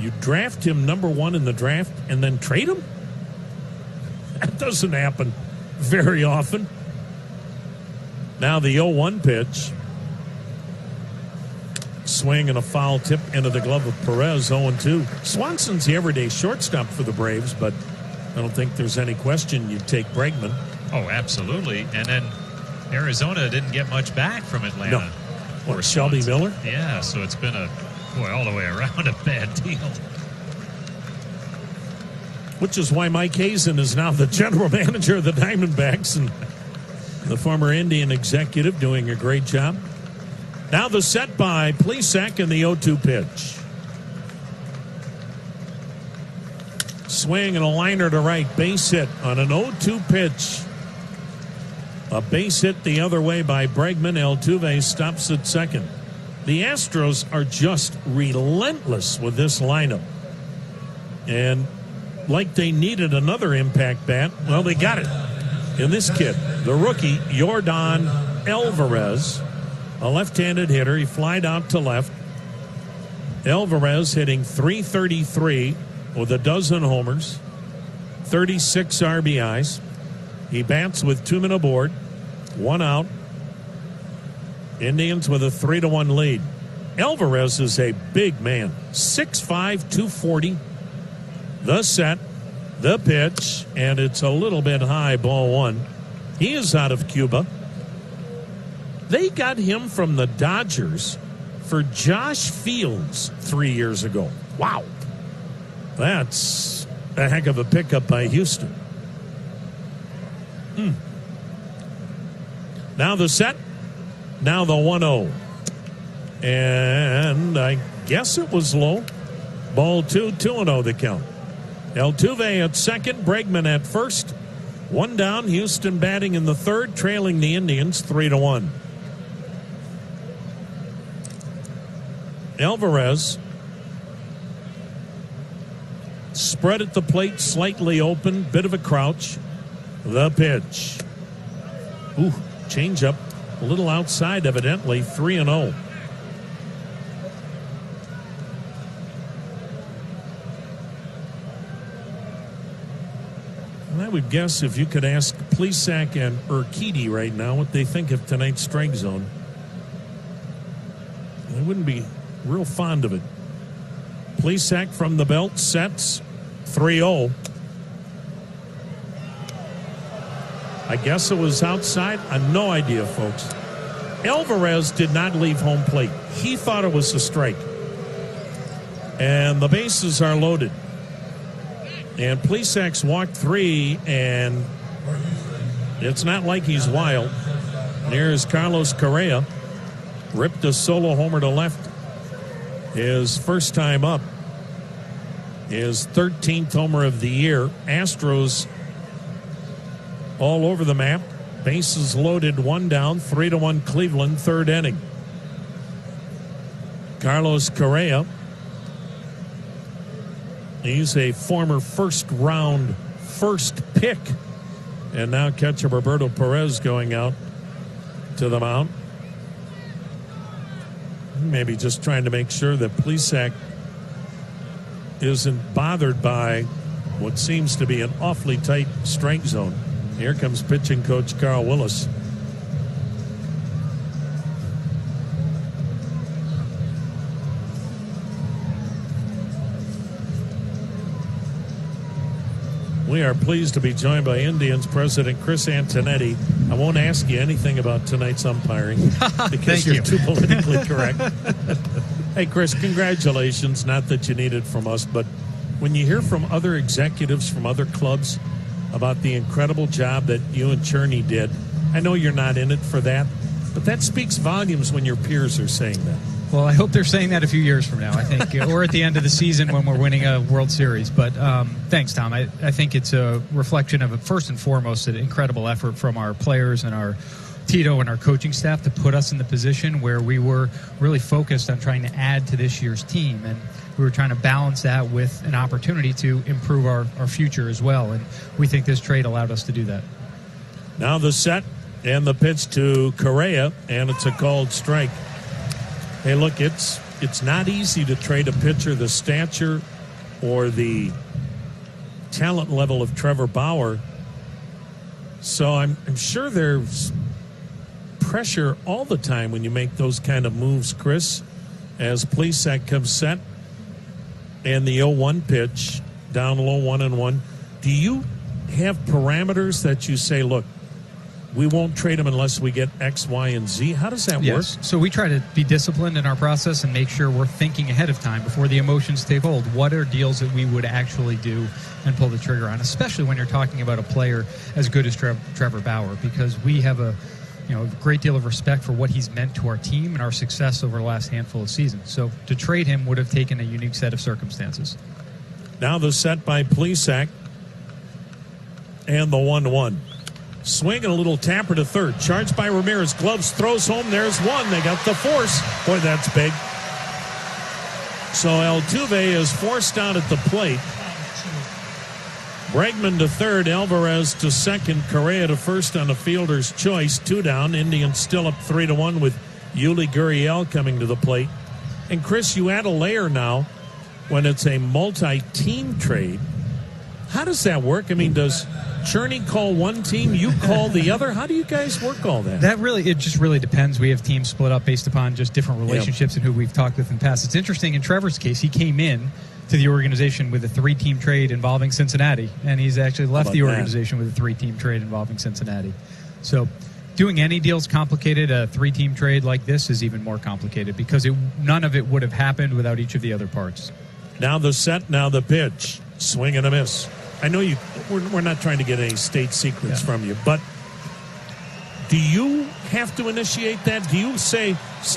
you draft him number 1 in the draft and then trade him? That doesn't happen very often. Now the 0-1 pitch. Swing and a foul tip into the glove of Perez, 0-2. Swanson's the everyday shortstop for the Braves, but I don't think there's any question you'd take Bregman. Oh, absolutely. And then Arizona didn't get much back from Atlanta. No. Or Shelby Miller? Yeah, so it's been all the way around a bad deal. Which is why Mike Hazen is now the general manager of the Diamondbacks and the former Indian executive doing a great job. Now the set by Plesac in the 0-2 pitch. Swing and a liner to right, base hit on an 0-2 pitch. A base hit the other way by Bregman. Altuve stops at second. The Astros are just relentless with this lineup. And like they needed another impact bat, well, they got it in this kid, the rookie, Yordan Alvarez, a left-handed hitter. He flied out to left. Alvarez hitting .333 with a dozen homers, 36 RBIs. He bats with 2 men aboard, 1 out. Indians with a 3-1 lead. Alvarez is a big man, 6'5", 240. The set, the pitch, and it's a little bit high, ball 1. He is out of Cuba. They got him from the Dodgers for Josh Fields 3 years ago. Wow. That's a heck of a pickup by Houston. Now the set. Now the 1-0. And I guess it was low. Ball 2, 2-0 the count. Altuve at second, Bregman at first. 1 down, Houston batting in the third, trailing the Indians 3-1. Alvarez spread at the plate, slightly open, bit of a crouch. The pitch. Ooh, change up. A little outside, evidently. 3-0. And I would guess if you could ask Plesac and Urquidy right now what they think of tonight's strike zone, they wouldn't be real fond of it. Plesac from the belt sets 3-0. I guess it was outside. I have no idea, folks. Alvarez did not leave home plate. He thought it was a strike. And the bases are loaded. And Plesac's walked 3, and it's not like he's wild. Here's Carlos Correa. Ripped a solo homer to left. His first time up. His 13th homer of the year. Astros all over the map. Bases loaded, 1 down, 3-1 Cleveland, third inning. Carlos Correa. He's a former first-round first pick. And now catcher Roberto Perez going out to the mound. Maybe just trying to make sure that Plesac isn't bothered by what seems to be an awfully tight strike zone. Here comes pitching coach Carl Willis. We are pleased to be joined by Indians President Chris Antonetti. I won't ask you anything about tonight's umpiring because you're too politically correct. Hey, Chris, congratulations. Not that you need it from us, but when you hear from other executives from other clubs about the incredible job that you and Cherney did, I know you're not in it for that, but that speaks volumes when your peers are saying that. Well, I hope they're saying that a few years from now, I think, or at the end of the season when we're winning a World Series. But thanks, Tom. I think it's a reflection of, first and foremost, an incredible effort from our players and our Tito and our coaching staff to put us in the position where we were really focused on trying to add to this year's team. And we were trying to balance that with an opportunity to improve our future as well. And we think this trade allowed us to do that. Now the set and the pitch to Correa, and it's a called strike. Hey, look, it's not easy to trade a pitcher the stature or the talent level of Trevor Bauer. So I'm sure there's pressure all the time when you make those kind of moves, Chris, as Plesac comes set and the 0-1 pitch, down low 1-1. Do you have parameters that you say, look, we won't trade him unless we get X, Y, and Z? How does that work? So we try to be disciplined in our process and make sure we're thinking ahead of time before the emotions take hold. What are deals that we would actually do and pull the trigger on, especially when you're talking about a player as good as Trevor Bauer, because we have a great deal of respect for what he's meant to our team and our success over the last handful of seasons. So to trade him would have taken a unique set of circumstances. Now the set by Plesac and the 1-1. Swing and a little tapper to third. Charged by Ramirez. Gloves, throws home. There's one. They got the force. Boy, that's big. So Altuve is forced out at the plate. Bregman to third. Alvarez to second. Correa to first on a fielder's choice. 2 down. Indians still up 3-1 with Yuli Gurriel coming to the plate. And Chris, you add a layer now when it's a multi-team trade. How does that work? I mean, does Cherney call one team, you call the other? How do you guys work all that? It just really depends. We have teams split up based upon just different relationships and who we've talked with in the past. It's interesting, in Trevor's case, he came in to the organization with a 3-team trade involving Cincinnati, and he's actually left the organization with a 3-team trade involving Cincinnati. So doing any deal is complicated. A 3-team trade like this is even more complicated because none of it would have happened without each of the other parts. Now the set, now the pitch. Swing and a miss. I know we're not trying to get any state secrets from you, but do you have to initiate that? Do you say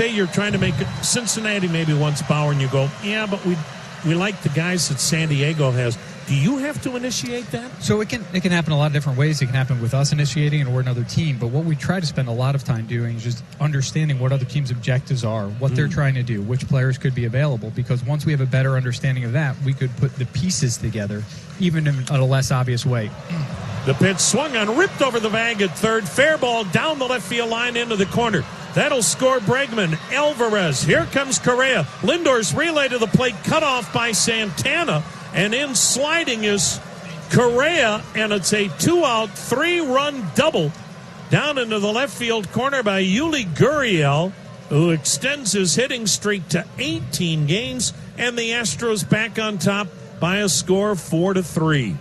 you're trying to make Cincinnati maybe wants Bauer, and you go, yeah, but we like the guys that San Diego has. Do you have to initiate that? So it can happen a lot of different ways. It can happen with us initiating and or another team. But what we try to spend a lot of time doing is just understanding what other teams' objectives are, what they're trying to do, which players could be available. Because once we have a better understanding of that, we could put the pieces together, even in a less obvious way. The pitch swung on, ripped over the bag at third. Fair ball down the left field line into the corner. That'll score Bregman. Alvarez. Here comes Correa. Lindor's relay to the plate, cut off by Santana. And in sliding is Correa, and it's a 2-out, 3-run double down into the left field corner by Yuli Gurriel, who extends his hitting streak to 18 games, and the Astros back on top by a score of 4-3.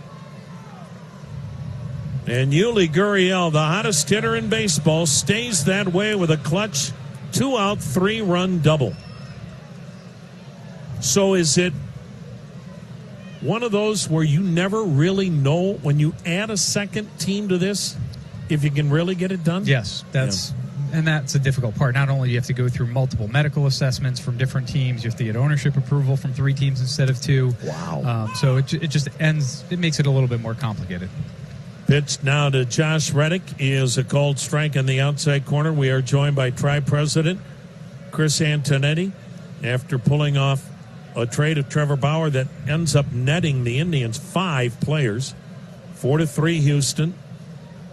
And Yuli Gurriel, the hottest hitter in baseball, stays that way with a clutch 2-out, 3-run double. So is it one of those where you never really know when you add a second team to this if you can really get it done? Yes, and that's a difficult part. Not only do you have to go through multiple medical assessments from different teams, you have to get ownership approval from 3 teams instead of 2. Wow. So it just makes it a little bit more complicated. Pitch now to Josh Reddick is a called strike in the outside corner. We are joined by Tri-President Chris Antonetti after pulling off a trade of Trevor Bauer that ends up netting the Indians 5 players. 4-3 Houston.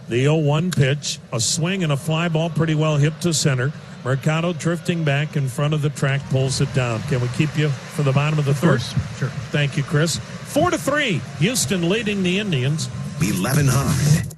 The 0-1 pitch, a swing and a fly ball pretty well hit to center. Mercado drifting back in front of the track, pulls it down. Can we keep you for the bottom of the third? Sure. Thank you, Chris. 4-3, Houston leading the Indians. 1100.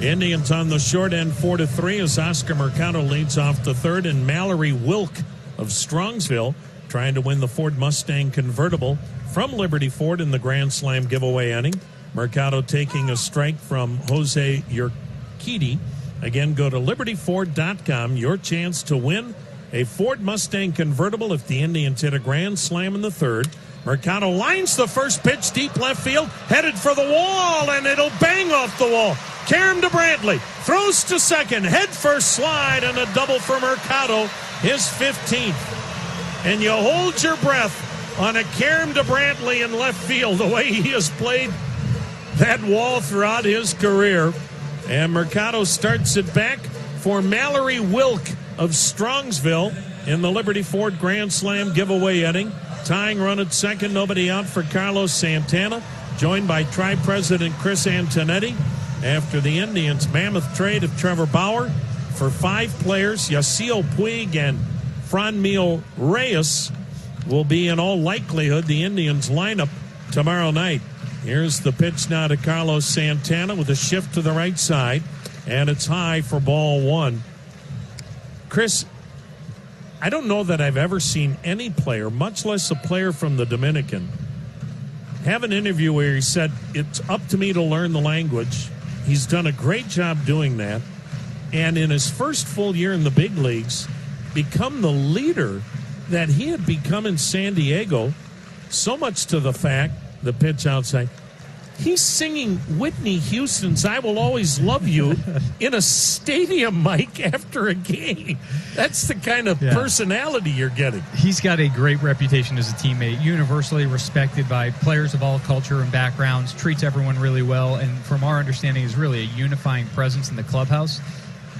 Indians on the short end, 4-3, as Oscar Mercado leads off the third, and Mallory Wilk of Strongsville trying to win the Ford Mustang convertible from Liberty Ford in the Grand Slam giveaway inning. Mercado taking a strike from Jose Urquidy. Again, go to libertyford.com. Your chance to win a Ford Mustang convertible if the Indians hit a grand slam in the third. Mercado lines the first pitch deep left field, headed for the wall, and it'll bang off the wall. Karam to Brantley, throws to second, head first slide, and a double for Mercado, his 15th. And you hold your breath on a Karam to Brantley in left field, the way he has played that wall throughout his career. And Mercado starts it back for Mallory Wilk of Strongsville in the Liberty Ford Grand Slam giveaway inning. Tying run at second, nobody out for Carlos Santana, joined by Tri-President Chris Antonetti. After the Indians' mammoth trade of Trevor Bauer for 5 players, Yasiel Puig and Franmil Reyes will be in all likelihood the Indians' lineup tomorrow night. Here's the pitch now to Carlos Santana with a shift to the right side, and it's high for ball 1. Chris, I don't know that I've ever seen any player, much less a player from the Dominican, have an interview where he said, it's up to me to learn the language. He's done a great job doing that. And in his first full year in the big leagues, become the leader that he had become in San Diego, so much to the fact, the pitch outside, he's singing Whitney Houston's I Will Always Love You in a stadium mic after a game. That's the kind of personality you're getting. He's got a great reputation as a teammate, universally respected by players of all culture and backgrounds, treats everyone really well, and from our understanding is really a unifying presence in the clubhouse.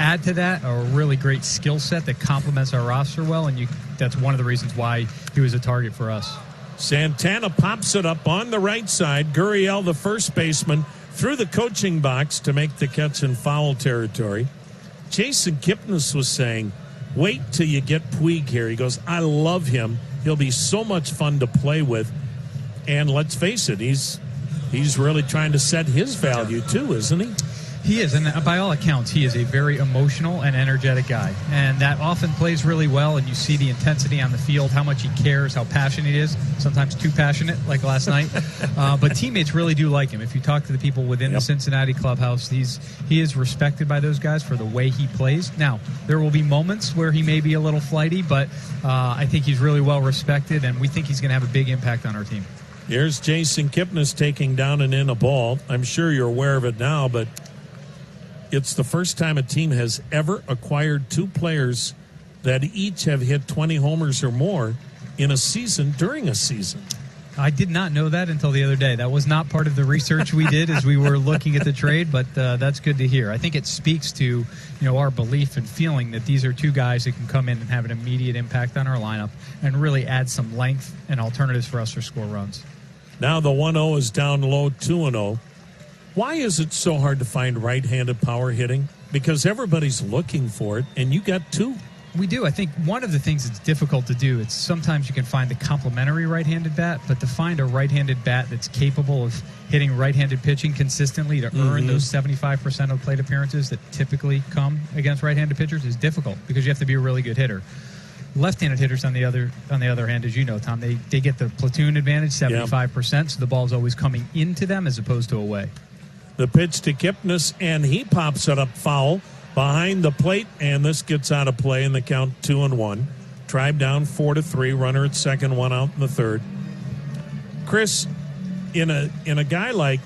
Add to that a really great skill set that complements our roster well, and that's one of the reasons why he was a target for us. Santana pops it up on the right side. Gurriel, the first baseman, through the coaching box to make the catch in foul territory. Jason Kipnis was saying, wait till you get Puig here. He goes, I love him. He'll be so much fun to play with. And let's face it, he's really trying to set his value too, isn't he? He is, and by all accounts, he is a very emotional and energetic guy. And that often plays really well, and you see the intensity on the field, how much he cares, how passionate he is, sometimes too passionate, like last night. But teammates really do like him. If you talk to the people within the Cincinnati clubhouse, he is respected by those guys for the way he plays. Now, there will be moments where he may be a little flighty, but I think he's really well respected, and we think he's going to have a big impact on our team. Here's Jason Kipnis taking down and in a ball. I'm sure you're aware of it now, but it's the first time a team has ever acquired two players that each have hit 20 homers or more in a season during a season. I did not know that until the other day. That was not part of the research we did as we were looking at the trade, but that's good to hear. I think it speaks to our belief and feeling that these are two guys that can come in and have an immediate impact on our lineup and really add some length and alternatives for us to score runs. Now the 1-0 is down low, 2-0. Why is it so hard to find right-handed power hitting? Because everybody's looking for it, and you got two. We do. I think one of the things that's difficult to do, it's sometimes you can find the complementary right-handed bat, but to find a right-handed bat that's capable of hitting right-handed pitching consistently to earn those 75% of plate appearances that typically come against right-handed pitchers is difficult because you have to be a really good hitter. Left-handed hitters, on the other hand, as you know, Tom, they get the platoon advantage, 75%, so the ball's always coming into them as opposed to away. The pitch to Kipnis, and he pops it up foul behind the plate, and this gets out of play in the count 2-1. Tribe down 4-3, runner at second, one out in the third. Chris, in a guy like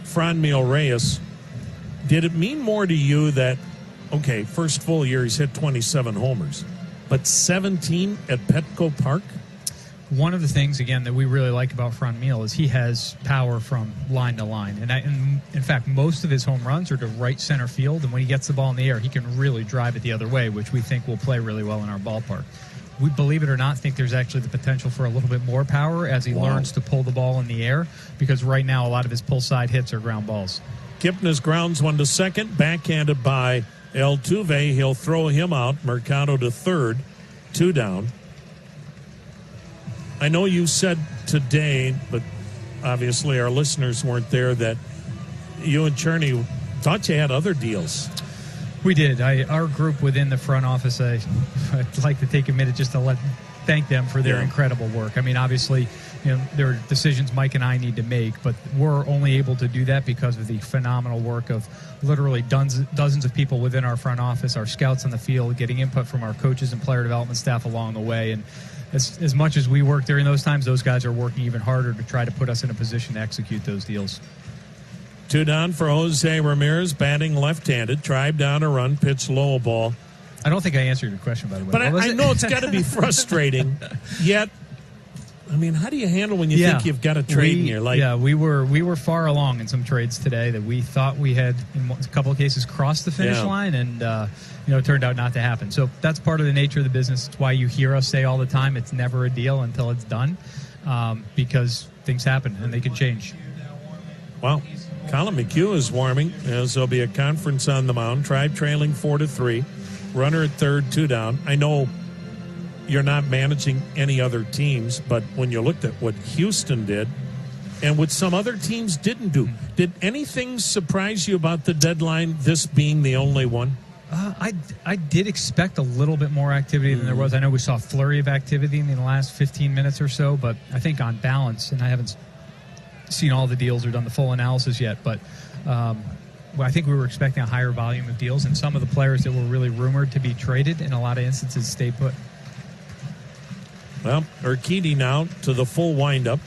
Franmil Reyes, did it mean more to you that, okay, first full year he's hit 27 homers, but 17 at Petco Park? One of the things, again, that we really like about Franmil is he has power from line to line. And in fact, most of his home runs are to right center field. And when he gets the ball in the air, he can really drive it the other way, which we think will play really well in our ballpark. We, believe it or not, think there's actually the potential for a little bit more power as he learns to pull the ball in the air, because right now a lot of his pull side hits are ground balls. Kipnis grounds one to second, backhanded by Altuve. He'll throw him out. Mercado to third, 2 down. I know you said today, but obviously our listeners weren't there, that you and Cherney thought you had other deals. We did. Our group within the front office, I'd like to take a minute just to thank them for their incredible work. I mean, obviously, there are decisions Mike and I need to make, but we're only able to do that because of the phenomenal work of literally dozens of people within our front office, our scouts on the field, getting input from our coaches and player development staff along the way. And as much as we work during those times, those guys are working even harder to try to put us in a position to execute those deals. 2 down for Jose Ramirez, batting left-handed. Tribe down a run, pitch low ball. I don't think I answered your question, by the way. But I know it's got to be frustrating. Yet, I mean, how do you handle when you think you've got a trade in your life? Yeah, we were far along in some trades today that we thought we had, in a couple of cases, crossed the finish line, and it turned out not to happen. So that's part of the nature of the business. It's why you hear us say all the time, it's never a deal until it's done, because things happen and they can change. Well, Colin McHugh is warming, as there'll be a conference on the mound. Tribe trailing 4-3. Runner at third, 2 down. I know you're not managing any other teams, but when you looked at what Houston did and what some other teams didn't do, did anything surprise you about the deadline, this being the only one? I did expect a little bit more activity than there was. I know we saw a flurry of activity in the last 15 minutes or so, but I think on balance, and I haven't seen all the deals or done the full analysis yet, but I think we were expecting a higher volume of deals, and some of the players that were really rumored to be traded in a lot of instances stayed put. Well, Urquidy now to the full windup.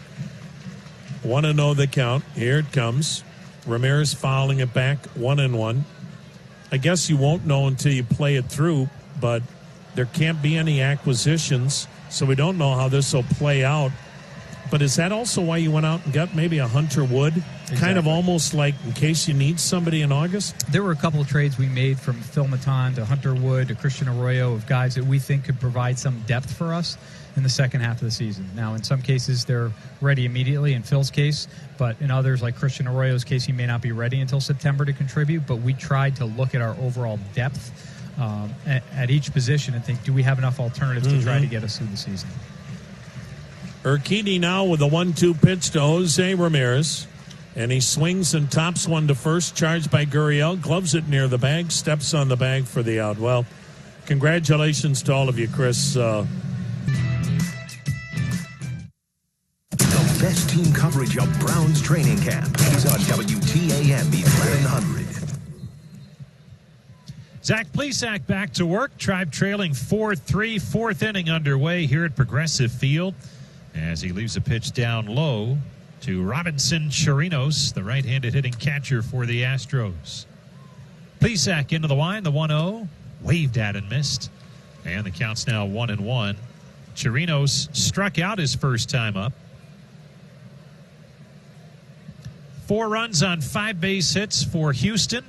1-0 the count. Here it comes. Ramirez fouling it back, 1-1. I guess you won't know until you play it through, but there can't be any acquisitions, so we don't know how this will play out. But is that also why you went out and got maybe a Hunter Wood? Exactly. Kind of almost like in case you need somebody in August? There were a couple of trades we made from Phil Maton to Hunter Wood to Christian Arroyo of guys that we think could provide some depth for us in the second half of the season. Now, in some cases, they're ready immediately in Phil's case, but in others, like Christian Arroyo's case, he may not be ready until September to contribute. But we tried to look at our overall depth at each position and think, do we have enough alternatives to try to get us through the season? Urquidy now with a 1-2 pitch to Jose Ramirez. And he swings and tops one to first, charged by Gurriel, gloves it near the bag, steps on the bag for the out. Well, congratulations to all of you, Chris. The best team coverage of Browns training camp is on WTAM 1100. Zach Plesac back to work. Tribe trailing 4-3, fourth inning underway here at Progressive Field as he leaves a pitch down low to Robinson Chirinos, the right-handed hitting catcher for the Astros. Plesac into the line, the 1-0, waved at and missed. And the count's now 1-1. Chirinos struck out his first time up. 4 runs on 5 base hits for Houston.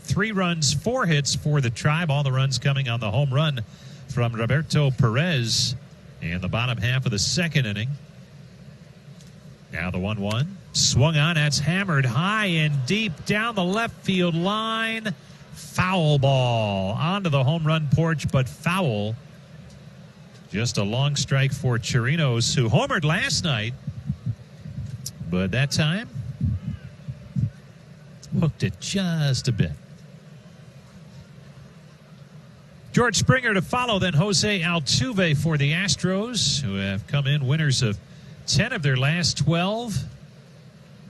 3 runs, 4 hits for the Tribe. All the runs coming on the home run from Roberto Perez in the bottom half of the second inning. Now the 1-1. Swung on. That's hammered high and deep down the left field line. Foul ball onto the home run porch, but foul. Just a long strike for Chirinos, who homered last night. But that time, hooked it just a bit. George Springer to follow, then Jose Altuve for the Astros, who have come in winners of 10 of their last 12.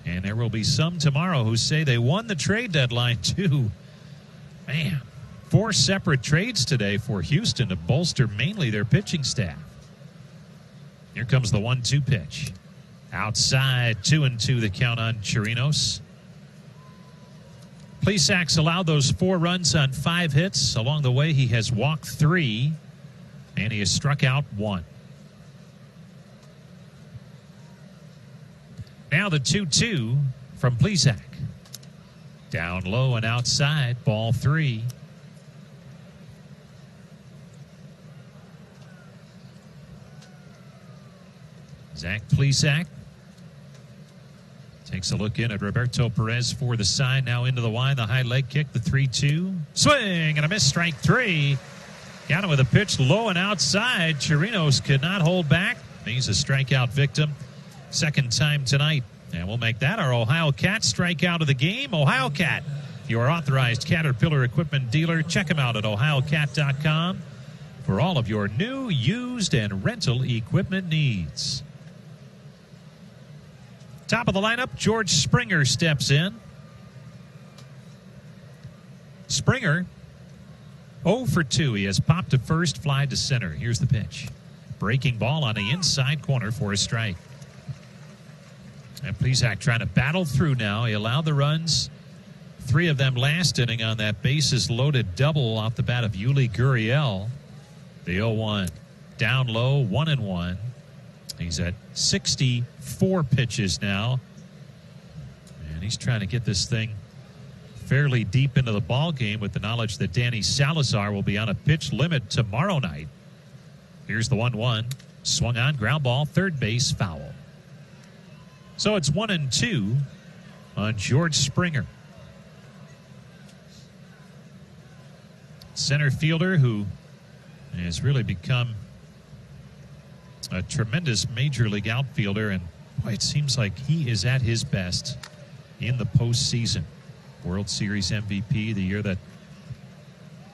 And there will be some tomorrow who say they won the trade deadline, too. Man, 4 separate trades today for Houston to bolster mainly their pitching staff. Here comes the 1-2 pitch. Outside, 2-2 the count on Chirinos. Plesac's allowed those 4 runs on 5 hits. Along the way, he has walked 3, and he has struck out 1. Now the 2-2 from Plesac. Down low and outside, ball 3. Zach Plesac takes a look in at Roberto Perez for the side. Now into the line, the high leg kick, the 3-2. Swing and a miss, strike 3. Got him with a pitch low and outside. Chirinos could not hold back. He's a strikeout victim. Second time tonight. And we'll make that our Ohio Cat strikeout of the game. Ohio Cat, your authorized Caterpillar equipment dealer. Check them out at ohiocat.com for all of your new, used, and rental equipment needs. Top of the lineup, George Springer steps in. Springer, 0 for 2. He has popped to first, fly to center. Here's the pitch. Breaking ball on the inside corner for a strike. And Plesac trying to battle through now. He allowed the runs, 3 of them last inning on that bases loaded double off the bat of Yuli Gurriel. The 0-1. Down low, 1-1. He's at 64 pitches now. And he's trying to get this thing fairly deep into the ball game with the knowledge that Danny Salazar will be on a pitch limit tomorrow night. Here's the 1-1. Swung on, ground ball, third base, foul. So it's 1-2 on George Springer. Center fielder who has really become a tremendous major league outfielder, and boy, it seems like he is at his best in the postseason. World Series MVP the year that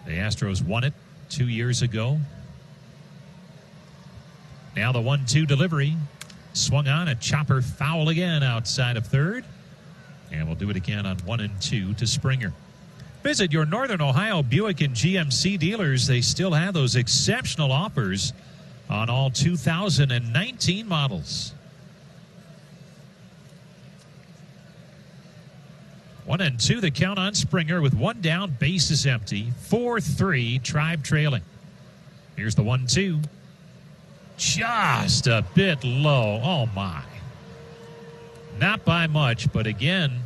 the Astros won it 2 years ago. Now the 1-2 delivery. Swung on, a chopper, foul again outside of third. And we'll do it again on 1-2 to Springer. Visit your Northern Ohio Buick and GMC dealers. They still have those exceptional offers on all 2019 models. 1-2 the count on Springer with 1 down, bases empty. 4-3, Tribe trailing. Here's the 1-2. Just a bit low. Oh, my. Not by much, but again,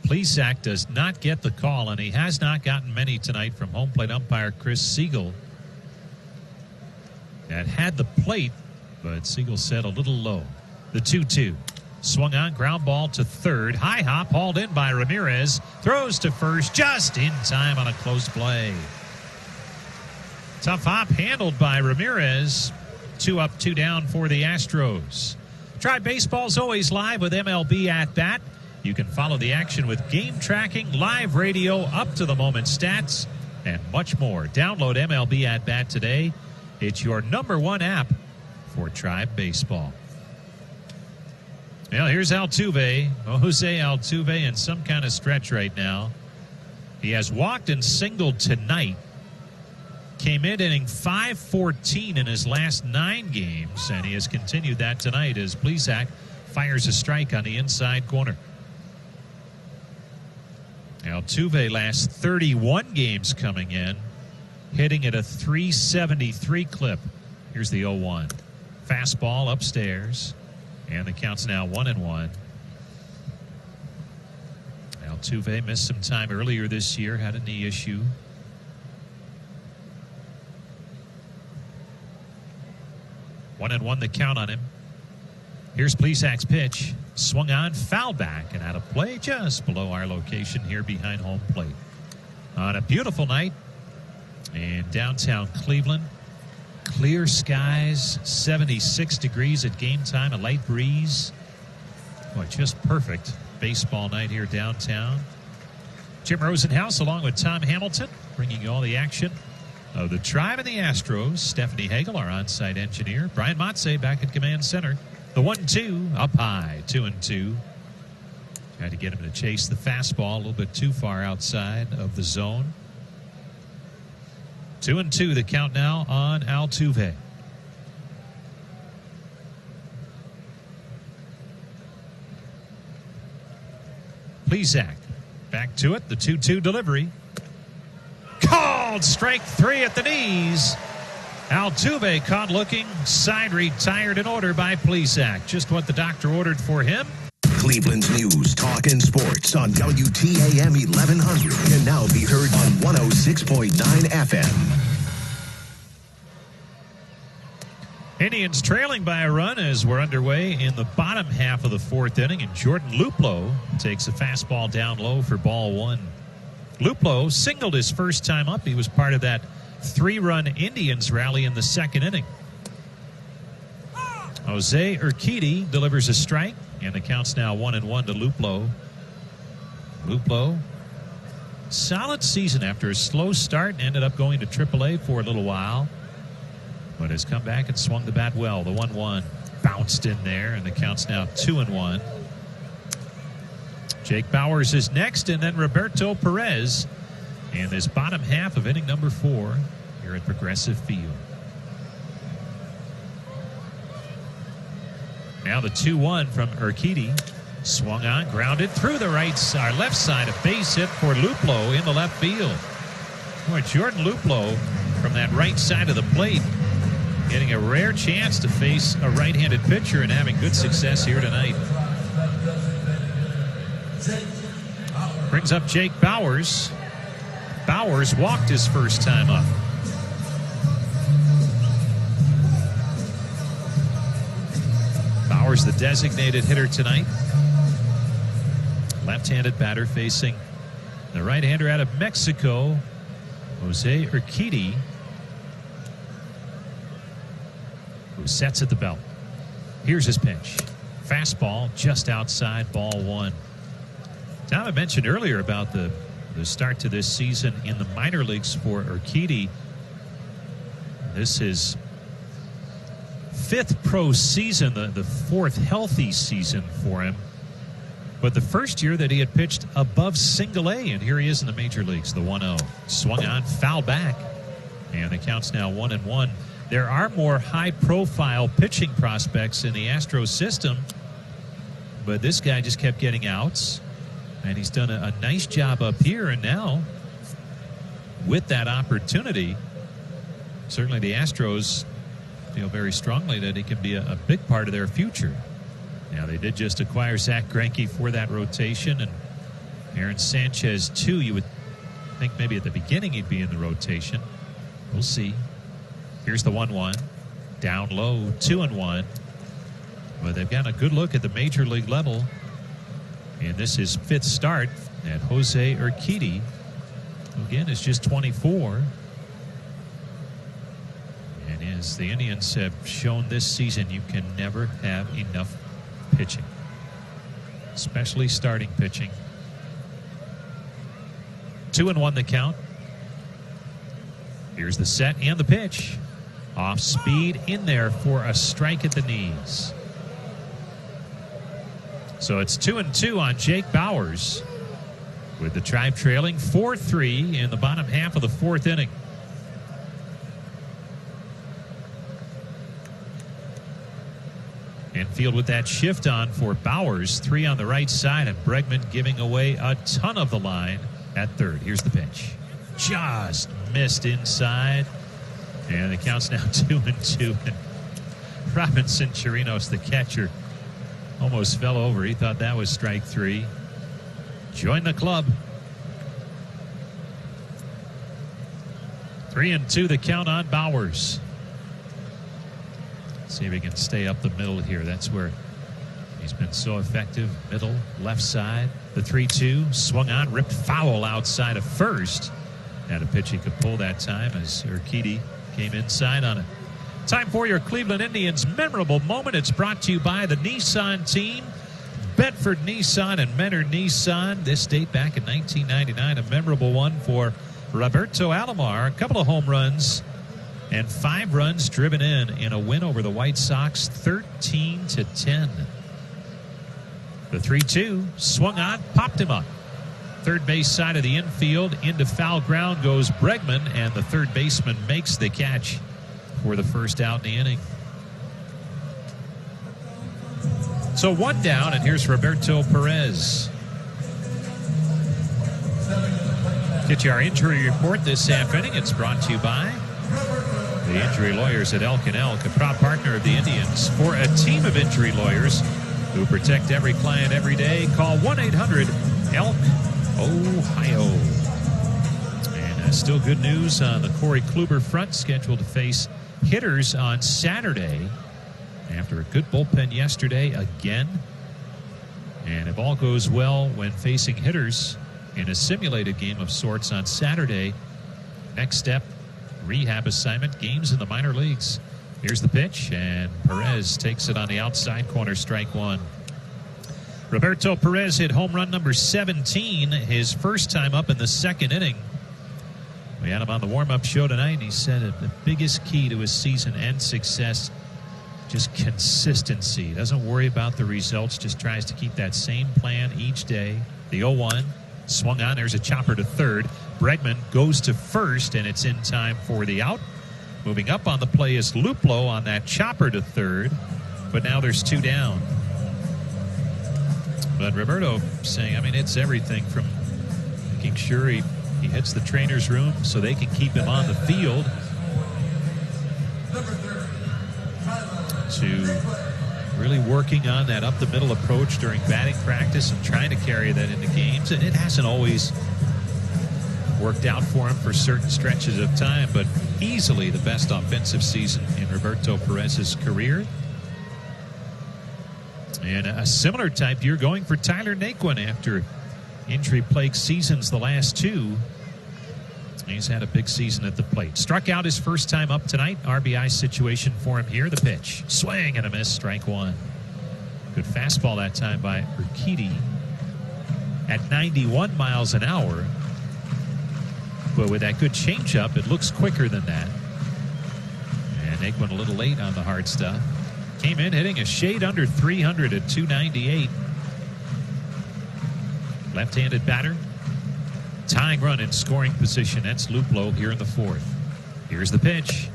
Plesac does not get the call, and he has not gotten many tonight from home plate umpire Chris Siegel. That had the plate, but Siegel said a little low. The 2-2. Swung on, ground ball to third. High hop, hauled in by Ramirez. Throws to first, just in time on a close play. Tough hop handled by Ramirez. 2 up, 2 down for the Astros. Tribe Baseball's always live with MLB At Bat. You can follow the action with game tracking, live radio, up-to-the-moment stats, and much more. Download MLB At Bat today. It's your #1 app for Tribe Baseball. Well, here's Altuve. Jose Altuve in some kind of stretch right now. He has walked and singled tonight. Came in inning 5-14 in his last 9 games, and he has continued that tonight as Plesac fires a strike on the inside corner. Altuve last 31 games coming in, hitting at a .373 clip. Here's the 0-1. Fastball upstairs, and the count's now 1-1. Altuve missed some time earlier this year, had a knee issue. One and one the count on him. Here's Plesac's pitch. Swung on, foul back, and out of play just below our location here behind home plate. On a beautiful night in downtown Cleveland. Clear skies, 76 degrees at game time, a light breeze. Boy, just perfect baseball night here downtown. Jim Rosenhaus along with Tom Hamilton bringing you all the action of the Tribe and the Astros. Stephanie Hagel, our on-site engineer. Brian Motze back at command center. The 1-2 up high, 2-2. Tried to get him to chase the fastball a little bit too far outside of the zone. 2-2 the count now on Altuve. Plesac back to it. The 2-2 delivery. Called strike 3 at the knees. Altuve caught looking, side retired in order by Plesac. Just what the doctor ordered for him. Cleveland's news, talk, and sports on WTAM 1100 can now be heard on 106.9 FM. Indians trailing by a run as we're underway in the bottom half of the 4th inning, and Jordan Luplow takes a fastball down low for ball 1. Luplow singled his first time up. He was part of that 3-run Indians rally in the 2nd inning. Jose Urquidy delivers a strike, and the count's now 1-1 to Luplow. Luplow, solid season after a slow start, ended up going to AAA for a little while, but has come back and swung the bat well. The 1-1 bounced in there, and the count's now 2-1. Jake Bauers is next, and then Roberto Perez in this bottom half of inning number 4 here at Progressive Field. Now the 2-1 from Urquidy. Swung on, grounded through the left side, a base hit for Luplow in the left field. Boy, Jordan Luplow from that right side of the plate getting a rare chance to face a right-handed pitcher and having good success here tonight. Brings up Jake Bauers. Bauers walked his first time up. Bauers, the designated hitter tonight. Left-handed batter facing the right-hander out of Mexico, Jose Urquidy, who sets at the belt. Here's his pitch. Fastball just outside, ball 1. Now, I mentioned earlier about the start to this season in the minor leagues for Urquidy. This is 5th pro season, the 4th healthy season for him. But the first year that he had pitched above single A, and here he is in the major leagues, the 1-0. Swung on, foul back, and the count's now 1-1. There are more high-profile pitching prospects in the Astros system, but this guy just kept getting outs. And he's done a nice job up here, and now with that opportunity, certainly the Astros feel very strongly that he can be a big part of their future. Now, they did just acquire Zach Greinke for that rotation, and Aaron Sanchez, too. You would think maybe at the beginning he'd be in the rotation. We'll see. Here's the 1-1. Down low, 2-1. But they've got a good look at the major league level. And this is 5th start at Jose Urquidy, who again is just 24. And as the Indians have shown this season, you can never have enough pitching, especially starting pitching. 2-1 the count. Here's the set and the pitch. Off speed in there for a strike at the knees. So it's 2-2 on Jake Bauers, with the Tribe trailing 4-3 in the bottom half of the fourth inning. Infield with that shift on for Bauers, 3 on the right side, and Bregman giving away a ton of the line at third. Here's the pitch. Just missed inside, and the count's now 2-2. And Robinson Chirinos, the catcher, almost fell over. He thought that was strike 3. Join the club. 3-2 the count on Bauers. See if he can stay up the middle here. That's where he's been so effective. Middle, left side. The 3-2 swung on, ripped foul outside of first. Had a pitch he could pull that time as Urquidy came inside on it. Time for your Cleveland Indians memorable moment. It's brought to you by the Nissan team. Bedford Nissan and Mentor Nissan. This date back in 1999, a memorable one for Roberto Alomar. A couple of home runs and 5 runs driven in a win over the White Sox, 13-10. The 3-2 swung on, popped him up. Third base side of the infield, into foul ground goes Bregman, and the third baseman makes the catch for the first out in the inning. So 1 down, and here's Roberto Perez. Get you our injury report this half inning. It's brought to you by the injury lawyers at Elk & Elk, a proud partner of the Indians. For a team of injury lawyers who protect every client every day, call 1-800-ELK, Ohio. And still good news on the Corey Kluber front, scheduled to face hitters on Saturday after a good bullpen yesterday again. And if all goes well when facing hitters in a simulated game of sorts on Saturday, next step, rehab assignment, games in the minor leagues. Here's the pitch, and Perez takes it on the outside corner, strike 1. Roberto Perez hit home run number 17, his first time up in the second inning. We had him on the warm-up show tonight, and he said the biggest key to his season and success, just consistency. Doesn't worry about the results, just tries to keep that same plan each day. The 0-1 swung on. There's a chopper to third. Bregman goes to first, and it's in time for the out. Moving up on the play is Luplow on that chopper to third, but now there's 2 down. But Roberto saying, it's everything from making sure he hits the trainer's room so they can keep him on the field to really working on that up-the-middle approach during batting practice and trying to carry that into games. And it hasn't always worked out for him for certain stretches of time, but easily the best offensive season in Roberto Perez's career. And a similar type year going for Tyler Naquin after injury-plagued seasons the last 2. He's had a big season at the plate. Struck out his first time up tonight. RBI situation for him here. The pitch. Swing and a miss. Strike 1. Good fastball that time by Urquidy at 91 miles an hour. But with that good changeup, it looks quicker than that. And Naquin a little late on the hard stuff. Came in hitting a shade under 300 at 298. Left-handed batter. Tying run in scoring position. That's Luplow here in the fourth. Here's the pitch.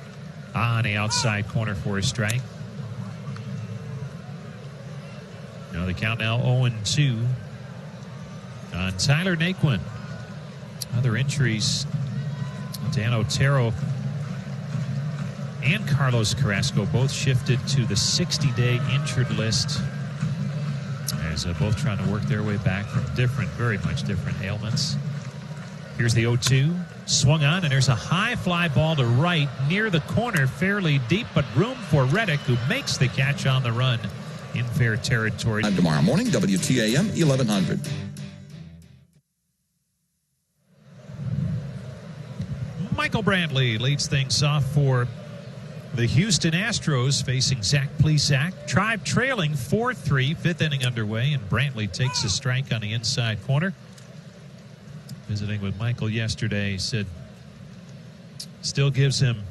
On the outside corner for a strike. Now the count now 0-2 on Tyler Naquin. Other injuries. Dan Otero and Carlos Carrasco both shifted to the 60-day injured list as both trying to work their way back from very much different ailments. Here's the 0-2. Swung on, and there's a high fly ball to right near the corner, fairly deep, but room for Reddick, who makes the catch on the run in fair territory. Tomorrow morning, WTAM 1100. Michael Brantley leads things off for The Houston Astros facing Zach Plesac. Tribe trailing 4-3. Fifth inning underway, and Brantley takes a strike on the inside corner. Visiting with Michael yesterday, said still gives him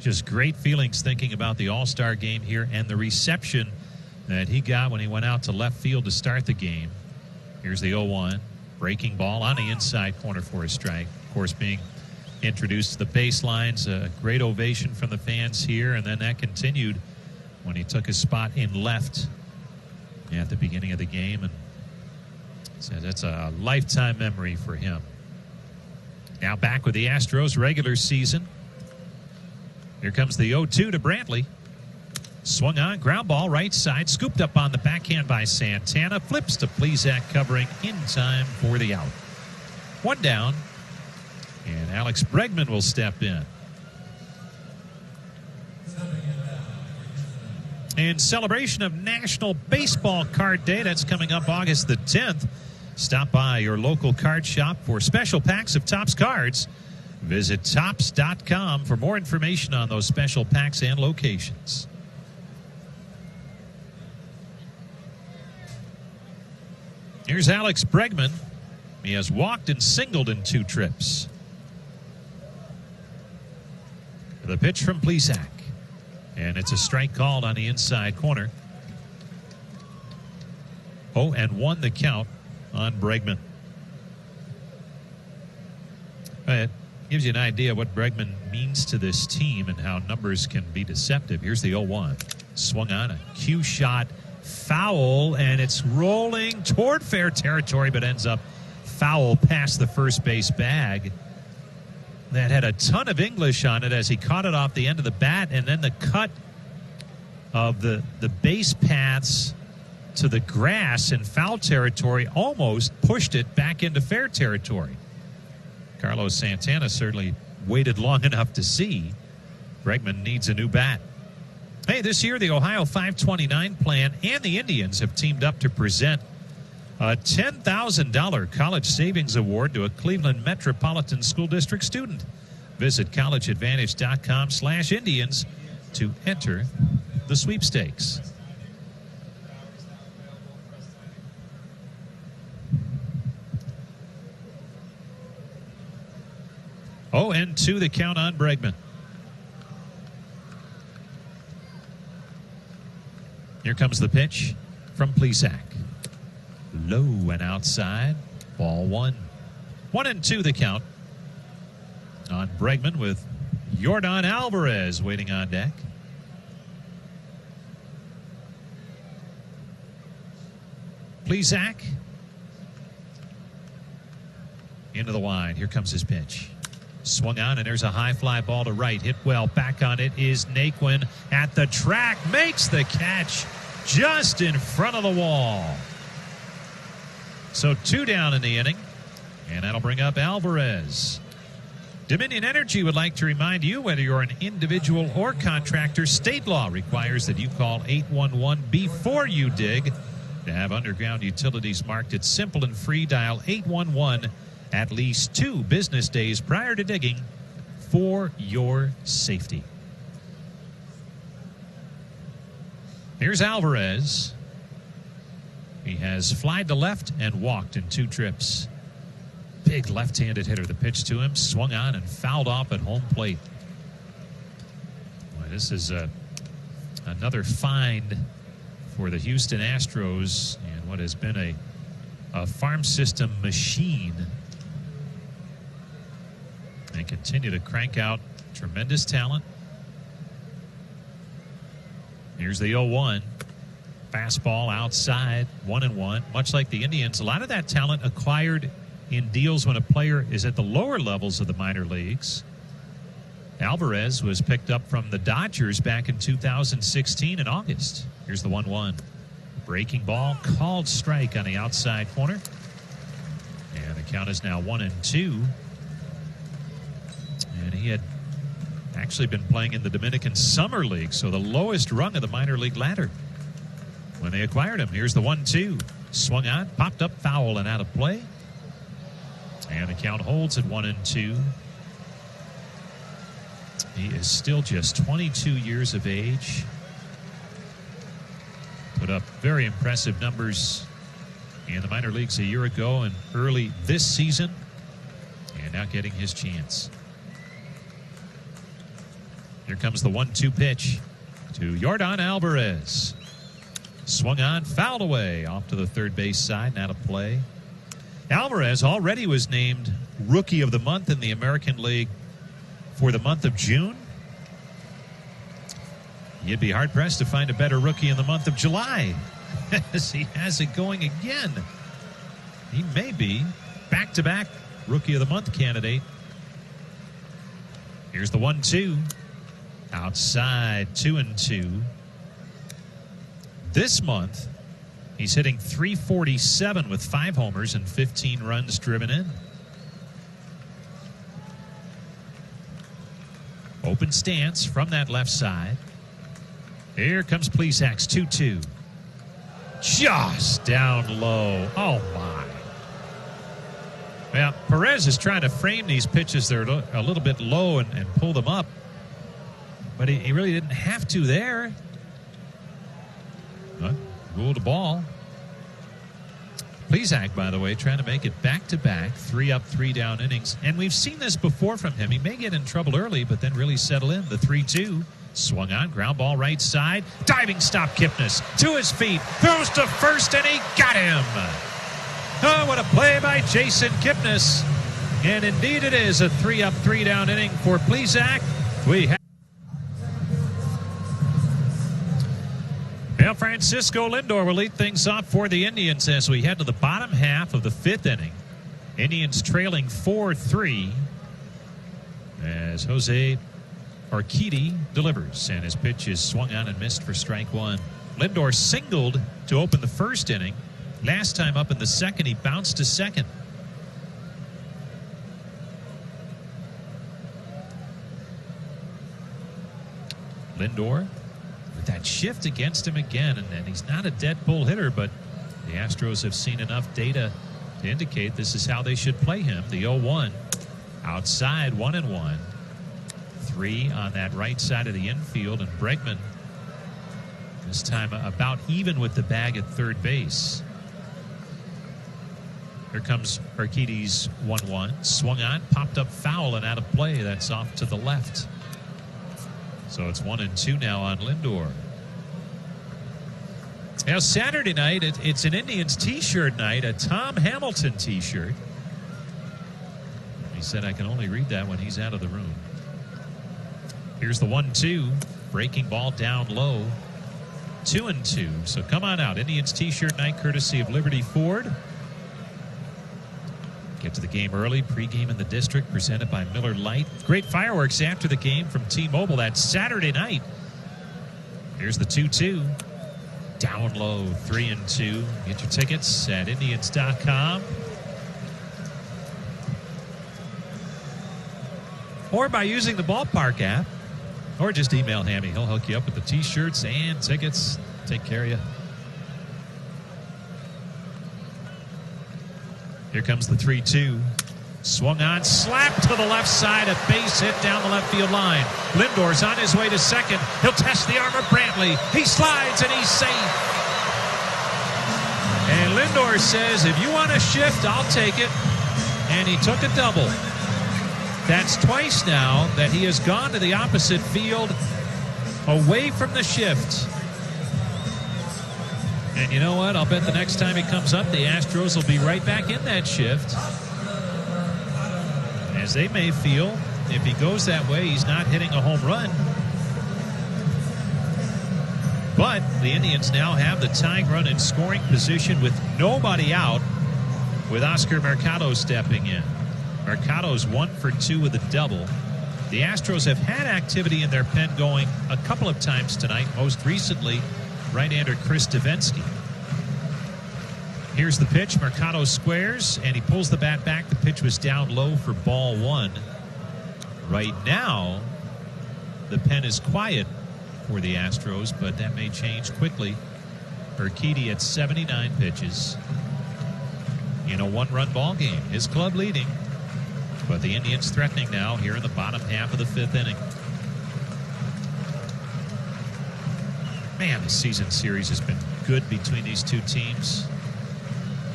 just great feelings thinking about the All-Star game here and the reception that he got when he went out to left field to start the game. Here's the 0-1. Breaking ball on the inside corner for a strike. Of course, being introduced to the baselines, a great ovation from the fans here, and then that continued when he took his spot in left at the beginning of the game, and said that's a lifetime memory for him. Now back with the Astros regular season. Here comes the 0-2 to Brantley. Swung on, ground ball, right side, scooped up on the backhand by Santana, flips to Plesac, covering in time for the out. One down, and Alex Bregman will step in. In celebration of National Baseball Card Day, that's coming up August the 10th, stop by your local card shop for special packs of Topps cards. Visit Topps.com for more information on those special packs and locations. Here's Alex Bregman. He has walked and singled in 2 trips. The pitch from Plesac. And it's a strike called on the inside corner. 0-1 the count on Bregman. It gives you an idea what Bregman means to this team and how numbers can be deceptive. Here's the 0-1. Swung on a cue shot. Foul, and it's rolling toward fair territory, but ends up foul past the first base bag. That had a ton of English on it as he caught it off the end of the bat, and then the cut of the base paths to the grass in foul territory almost pushed it back into fair territory. Carlos Santana certainly waited long enough to see. Bregman needs a new bat. Hey, this year the Ohio 529 plan and the Indians have teamed up to present a $10,000 college savings award to a Cleveland Metropolitan School District student. Visit collegeadvantage.com/Indians to enter the sweepstakes. Oh, and 2 the count on Bregman. Here comes the pitch from Plesac. Low and outside. Ball 1. 1-2 the count on Bregman with Yordan Alvarez waiting on deck. Plesac into the line. Here comes his pitch. Swung on, and there's a high fly ball to right. Hit well. Back on it is Naquin at the track. Makes the catch just in front of the wall. So 2 down in the inning, and that'll bring up Alvarez. Dominion Energy would like to remind you, whether you're an individual or contractor, state law requires that you call 811 before you dig. To have underground utilities marked as simple and free, dial 811 at least 2 business days prior to digging for your safety. Here's Alvarez. He has flied to left and walked in 2 trips. Big left-handed hitter. The pitch to him, swung on and fouled off at home plate. Boy, this is another find for the Houston Astros and what has been a farm system machine. They continue to crank out tremendous talent. Here's the 0-1. Fastball outside, 1-1. Much like the Indians, a lot of that talent acquired in deals when a player is at the lower levels of the minor leagues. Alvarez was picked up from the Dodgers back in 2016 in August. Here's the 1-1. Breaking ball, called strike on the outside corner. And the count is now 1-2. And he had actually been playing in the Dominican Summer League, so the lowest rung of the minor league ladder when they acquired him. Here's the 1-2. Swung on, popped up, foul, and out of play. And the count holds at 1-2. He is still just 22 years of age. Put up very impressive numbers in the minor leagues a year ago and early this season. And now getting his chance. Here comes the 1-2 pitch to Yordan Alvarez. Swung on, fouled away off to the third base side, and out of play. Alvarez already was named Rookie of the Month in the American League for the month of June. You'd be hard-pressed to find a better rookie in the month of July, as he has it going again. He may be back-to-back Rookie of the Month candidate. Here's the 1-2. Outside, 2-2. This month, he's hitting .347 with 5 homers and 15 runs driven in. Open stance from that left side. Here comes Plesac's 2-2. Just down low. Oh, my. Well, Perez is trying to frame these pitches. They're a little bit low and pull them up. But he really didn't have to there. Ruled a ball. Plesac, by the way, trying to make it back-to-back, 3 up, 3 down innings. And we've seen this before from him. He may get in trouble early, but then really settle in. The 3-2. Swung on, ground ball right side. Diving stop, Kipnis. To his feet. Throws to first, and he got him. Oh, what a play by Jason Kipnis. And indeed it is a 3 up, 3 down inning for Plesac. We have Francisco Lindor will lead things off for the Indians as we head to the bottom half of the 5th inning. Indians trailing 4-3 as Jose Urquidy delivers, and his pitch is swung on and missed for strike 1. Lindor singled to open the 1st inning. Last time up in the 2nd, he bounced to 2nd. Lindor with that shift against him again, and he's not a dead pull hitter, but the Astros have seen enough data to indicate this is how they should play him. The 0-1 outside, 1-1. 3 on that right side of the infield, and Bregman this time about even with the bag at third base. Here comes Urquidy's 1-1. Swung on, popped up foul and out of play. That's off to the left. So it's 1-2 now on Lindor. Now Saturday night, it's an Indians t-shirt night, a Tom Hamilton t-shirt. He said I can only read that when he's out of the room. Here's the 1-2. Breaking ball down low. 2-2. So come on out. Indians t-shirt night courtesy of Liberty Ford. Get to the game early. Pre-game in the district presented by Miller Lite. Great fireworks after the game from T-Mobile. That's Saturday Here's the 2-2. Down low, 3-2. Get your tickets at Indians.com. Or by using the ballpark app. Or just email Hammy. He'll hook you up with the t-shirts and tickets. Take care of you. Here comes the 3-2. Swung on, slapped to the left side, a base hit down the left field line. Lindor's on his way to second. He'll test the arm of Brantley. He slides and he's safe. And Lindor says, if you want a shift, I'll take it. And he took a double. That's twice now that he has gone to the opposite field away from the shift. And you know what? I'll bet the next time he comes up, the Astros will be right back in that shift. As they may feel, if he goes that way, he's not hitting a home run. But the Indians now have the tying run in scoring position with nobody out, with Oscar Mercado stepping in. Mercado's 1 for 2 with a double. The Astros have had activity in their pen going a couple of times tonight, most recently right-hander Chris Davinsky. Here's the pitch. Mercado squares, and he pulls the bat back. The pitch was down low for ball 1. Right now, the pen is quiet for the Astros, but that may change quickly. Urquidy at 79 pitches in a 1-run ball game. His club leading, but the Indians threatening now here in the bottom half of the 5th inning. Man, the season series has been good between these two teams.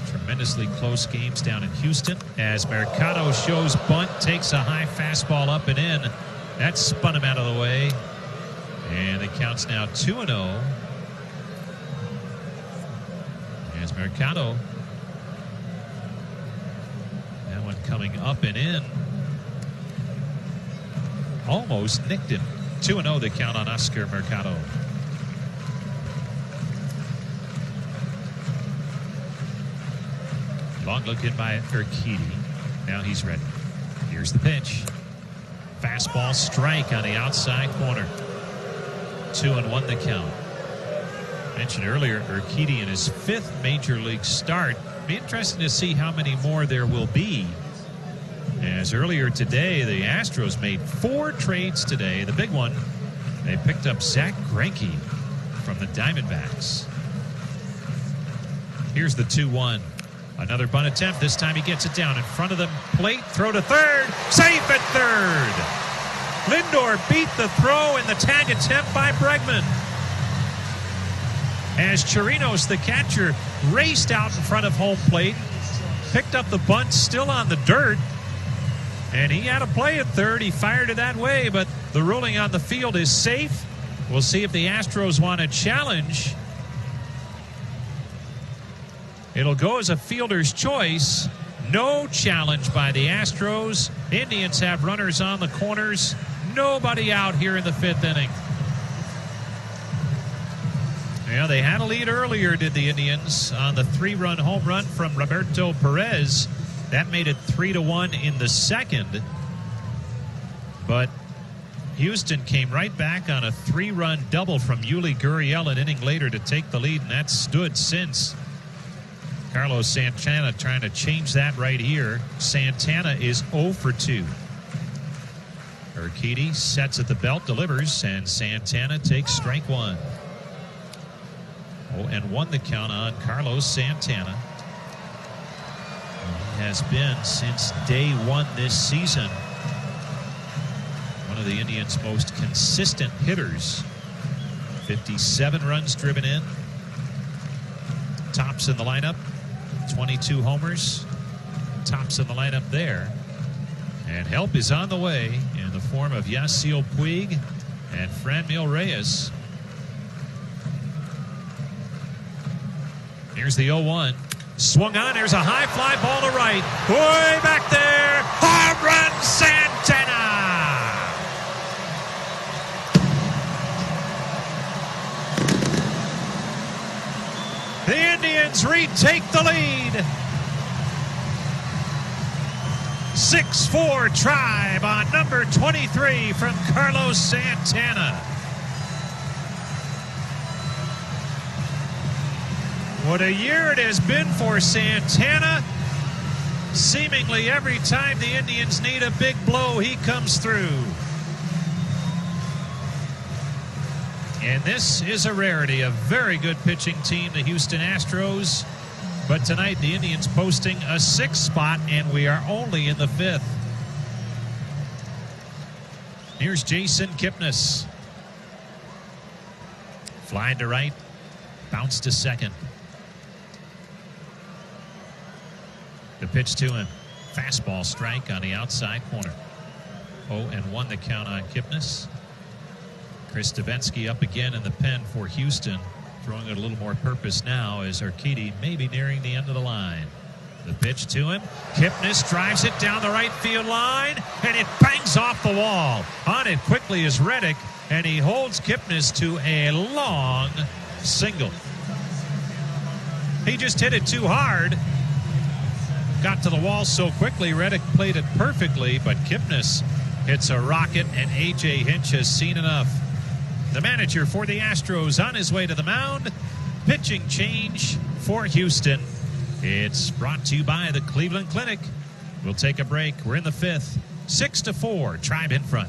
Tremendously close games down in Houston. As Mercado shows bunt, takes a high fastball up and in. That spun him out of the way. And the count's now 2-0. As Mercado, that one coming up and in, almost nicked him. 2-0 the count on Oscar Mercado. Long look in by Urquidy. Now he's ready. Here's the pitch. Fastball strike on the outside corner. 2-1 the count. Mentioned earlier, Urquidy in his 5th major league start. Be interesting to see how many more there will be. As earlier today, the Astros made 4 trades today. The big one, they picked up Zach Greinke from the Diamondbacks. Here's the 2-1. Another bunt attempt. This time he gets it down in front of the plate. Throw to third. Safe at third. Lindor beat the throw in the tag attempt by Bregman. As Chirinos, the catcher, raced out in front of home plate, picked up the bunt still on the dirt, and he had a play at third. He fired it that way, but the ruling on the field is safe. We'll see if the Astros want to challenge. It'll go as a fielder's choice. No challenge by the Astros. Indians have runners on the corners. Nobody out here in the 5th inning. Yeah, they had a lead earlier, did the Indians, on the 3-run home run from Roberto Perez. That made it 3-1 in the 2nd. But Houston came right back on a 3-run double from Yuli Gurriel an inning later to take the lead, and that's stood since. Carlos Santana trying to change that right here. Santana is 0 for 2. Urquidy sets at the belt, delivers, and Santana takes strike 1. 0-1 the count on Carlos Santana. He has been since day 1 this season one of the Indians' most consistent hitters. 57 runs driven in. Tops in the lineup. 22 homers. Tops in the lineup there. And help is on the way in the form of Yasiel Puig and Franmil Reyes. Here's the 0-1. Swung on. There's a high fly ball to right. Way back there. Home run, Santana. The Indians retake the lead. 6-4 Tribe on number 23 from Carlos Santana. What a year it has been for Santana. Seemingly every time the Indians need a big blow, he comes through. And this is a rarity. A very good pitching team, the Houston Astros. But tonight, the Indians posting a 6th spot, and we are only in the 5th. Here's Jason Kipnis. Flying to right, bounce to second. The pitch to him. Fastball strike on the outside corner. 0-1 the count on Kipnis. Chris Davinsky up again in the pen for Houston. Throwing it a little more purpose now as Urquidy may be nearing the end of the line. The pitch to him. Kipnis drives it down the right field line, and it bangs off the wall. On it quickly is Reddick, and he holds Kipnis to a long single. He just hit it too hard. Got to the wall so quickly, Reddick played it perfectly, but Kipnis hits a rocket, and A.J. Hinch has seen enough. The manager for the Astros on his way to the mound. Pitching change for Houston. It's brought to you by the Cleveland Clinic. We'll take a break. We're in the 5th. 6-4, Tribe in front.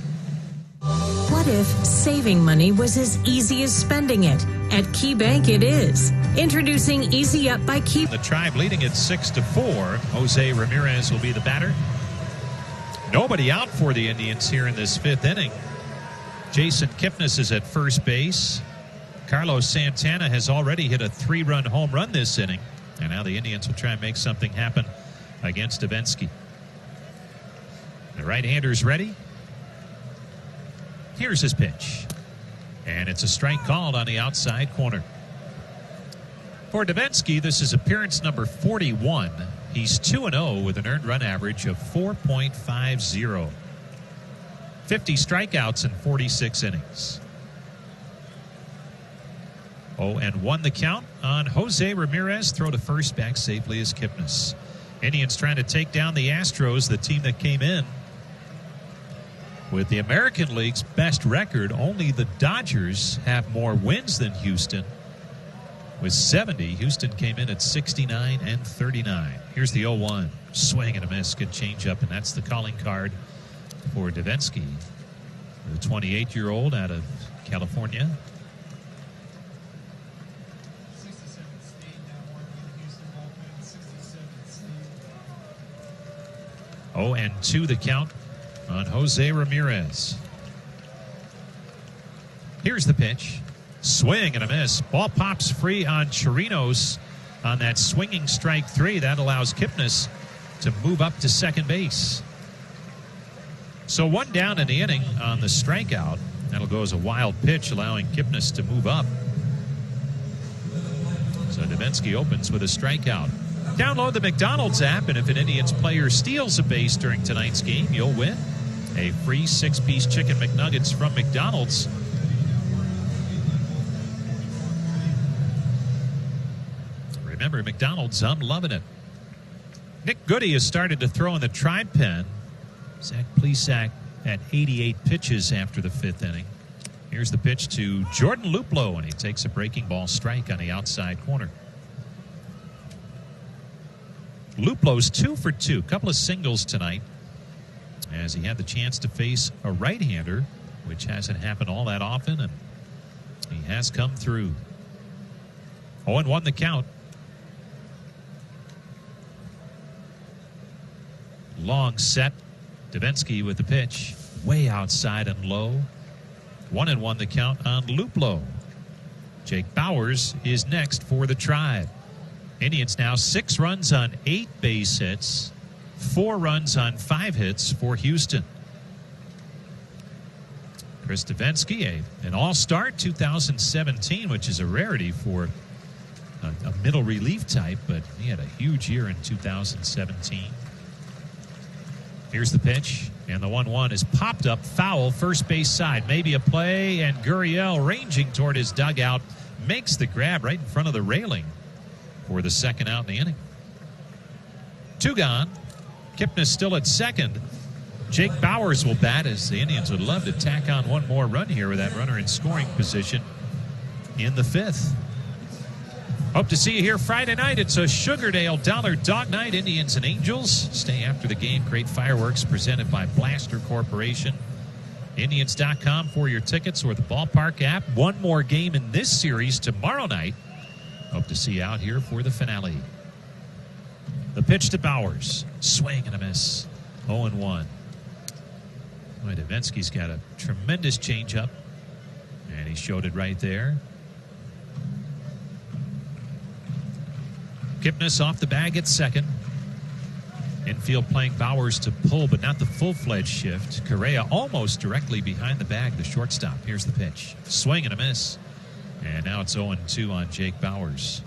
What if saving money was as easy as spending it? At KeyBank, it is. Introducing Easy Up by KeyBank. The Tribe leading at 6-4. Jose Ramirez will be the batter. Nobody out for the Indians here in this 5th inning. Jason Kipnis is at first base. Carlos Santana has already hit a 3-run home run this inning. And now the Indians will try and make something happen against Davinsky. The right-hander's ready. Here's his pitch. And it's a strike called on the outside corner. For Davinsky, this is appearance number 41. He's 2-0 with an earned run average of 4.50. 50 strikeouts in 46 innings. 0-1 the count on Jose Ramirez. Throw to first, back safely is Kipnis. Indians trying to take down the Astros, the team that came in with the American League's best record. Only the Dodgers have more wins than Houston with 70. Houston came in at 69 and 39. Here's the 0-1. Swing and a miss. Good changeup, and that's the calling card for Davinsky, the 28-year-old out of California. 0-2 the count on Jose Ramirez. Here's the pitch. Swing and a miss. Ball pops free on Chirinos on that swinging strike 3. That allows Kipnis to move up to second base. So 1 down in the inning on the strikeout. That'll go as a wild pitch, allowing Kipnis to move up. So Davinsky opens with a strikeout. Download the McDonald's app, and if an Indians player steals a base during tonight's game, you'll win a free 6-piece chicken McNuggets from McDonald's. Remember, McDonald's, I'm loving it. Nick Goody has started to throw in the Tribe pen. Zach Plesac at 88 pitches after the 5th inning. Here's the pitch to Jordan Luplow, and he takes a breaking ball strike on the outside corner. Luplow's 2 for 2, couple of singles tonight, as he had the chance to face a right-hander, which hasn't happened all that often, and he has come through. 0-1 the count. Long set. Davinsky with the pitch, way outside and low. 1-1 the count on Luplow. Jake Bauers is next for the Tribe. Indians now 6 runs on 8 base hits, 4 runs on 5 hits for Houston. Chris Davinsky, an all-star 2017, which is a rarity for a middle relief type, but he had a huge year in 2017. Here's the pitch, and the 1-1 is popped up foul, first base side. Maybe a play, and Gurriel, ranging toward his dugout, makes the grab right in front of the railing for the second out in the inning. 2 gone. Kipnis still at second. Jake Bauers will bat, as the Indians would love to tack on 1 more run here with that runner in scoring position in the 5th. Hope to see you here Friday night. It's a Sugardale Dollar Dog Night, Indians and Angels. Stay after the game. Great fireworks presented by Blaster Corporation. Indians.com for your tickets or the ballpark app. 1 more game in this series tomorrow night. Hope to see you out here for the finale. The pitch to Bauers. Swing and a miss. 0-1. Boy, Davinsky's got a tremendous changeup, and he showed it right there. Kipnis off the bag at second. Infield playing Bauers to pull, but not the full-fledged shift. Correa almost directly behind the bag, the shortstop. Here's the pitch. Swing and a miss. And now it's 0-2 on Jake Bauers.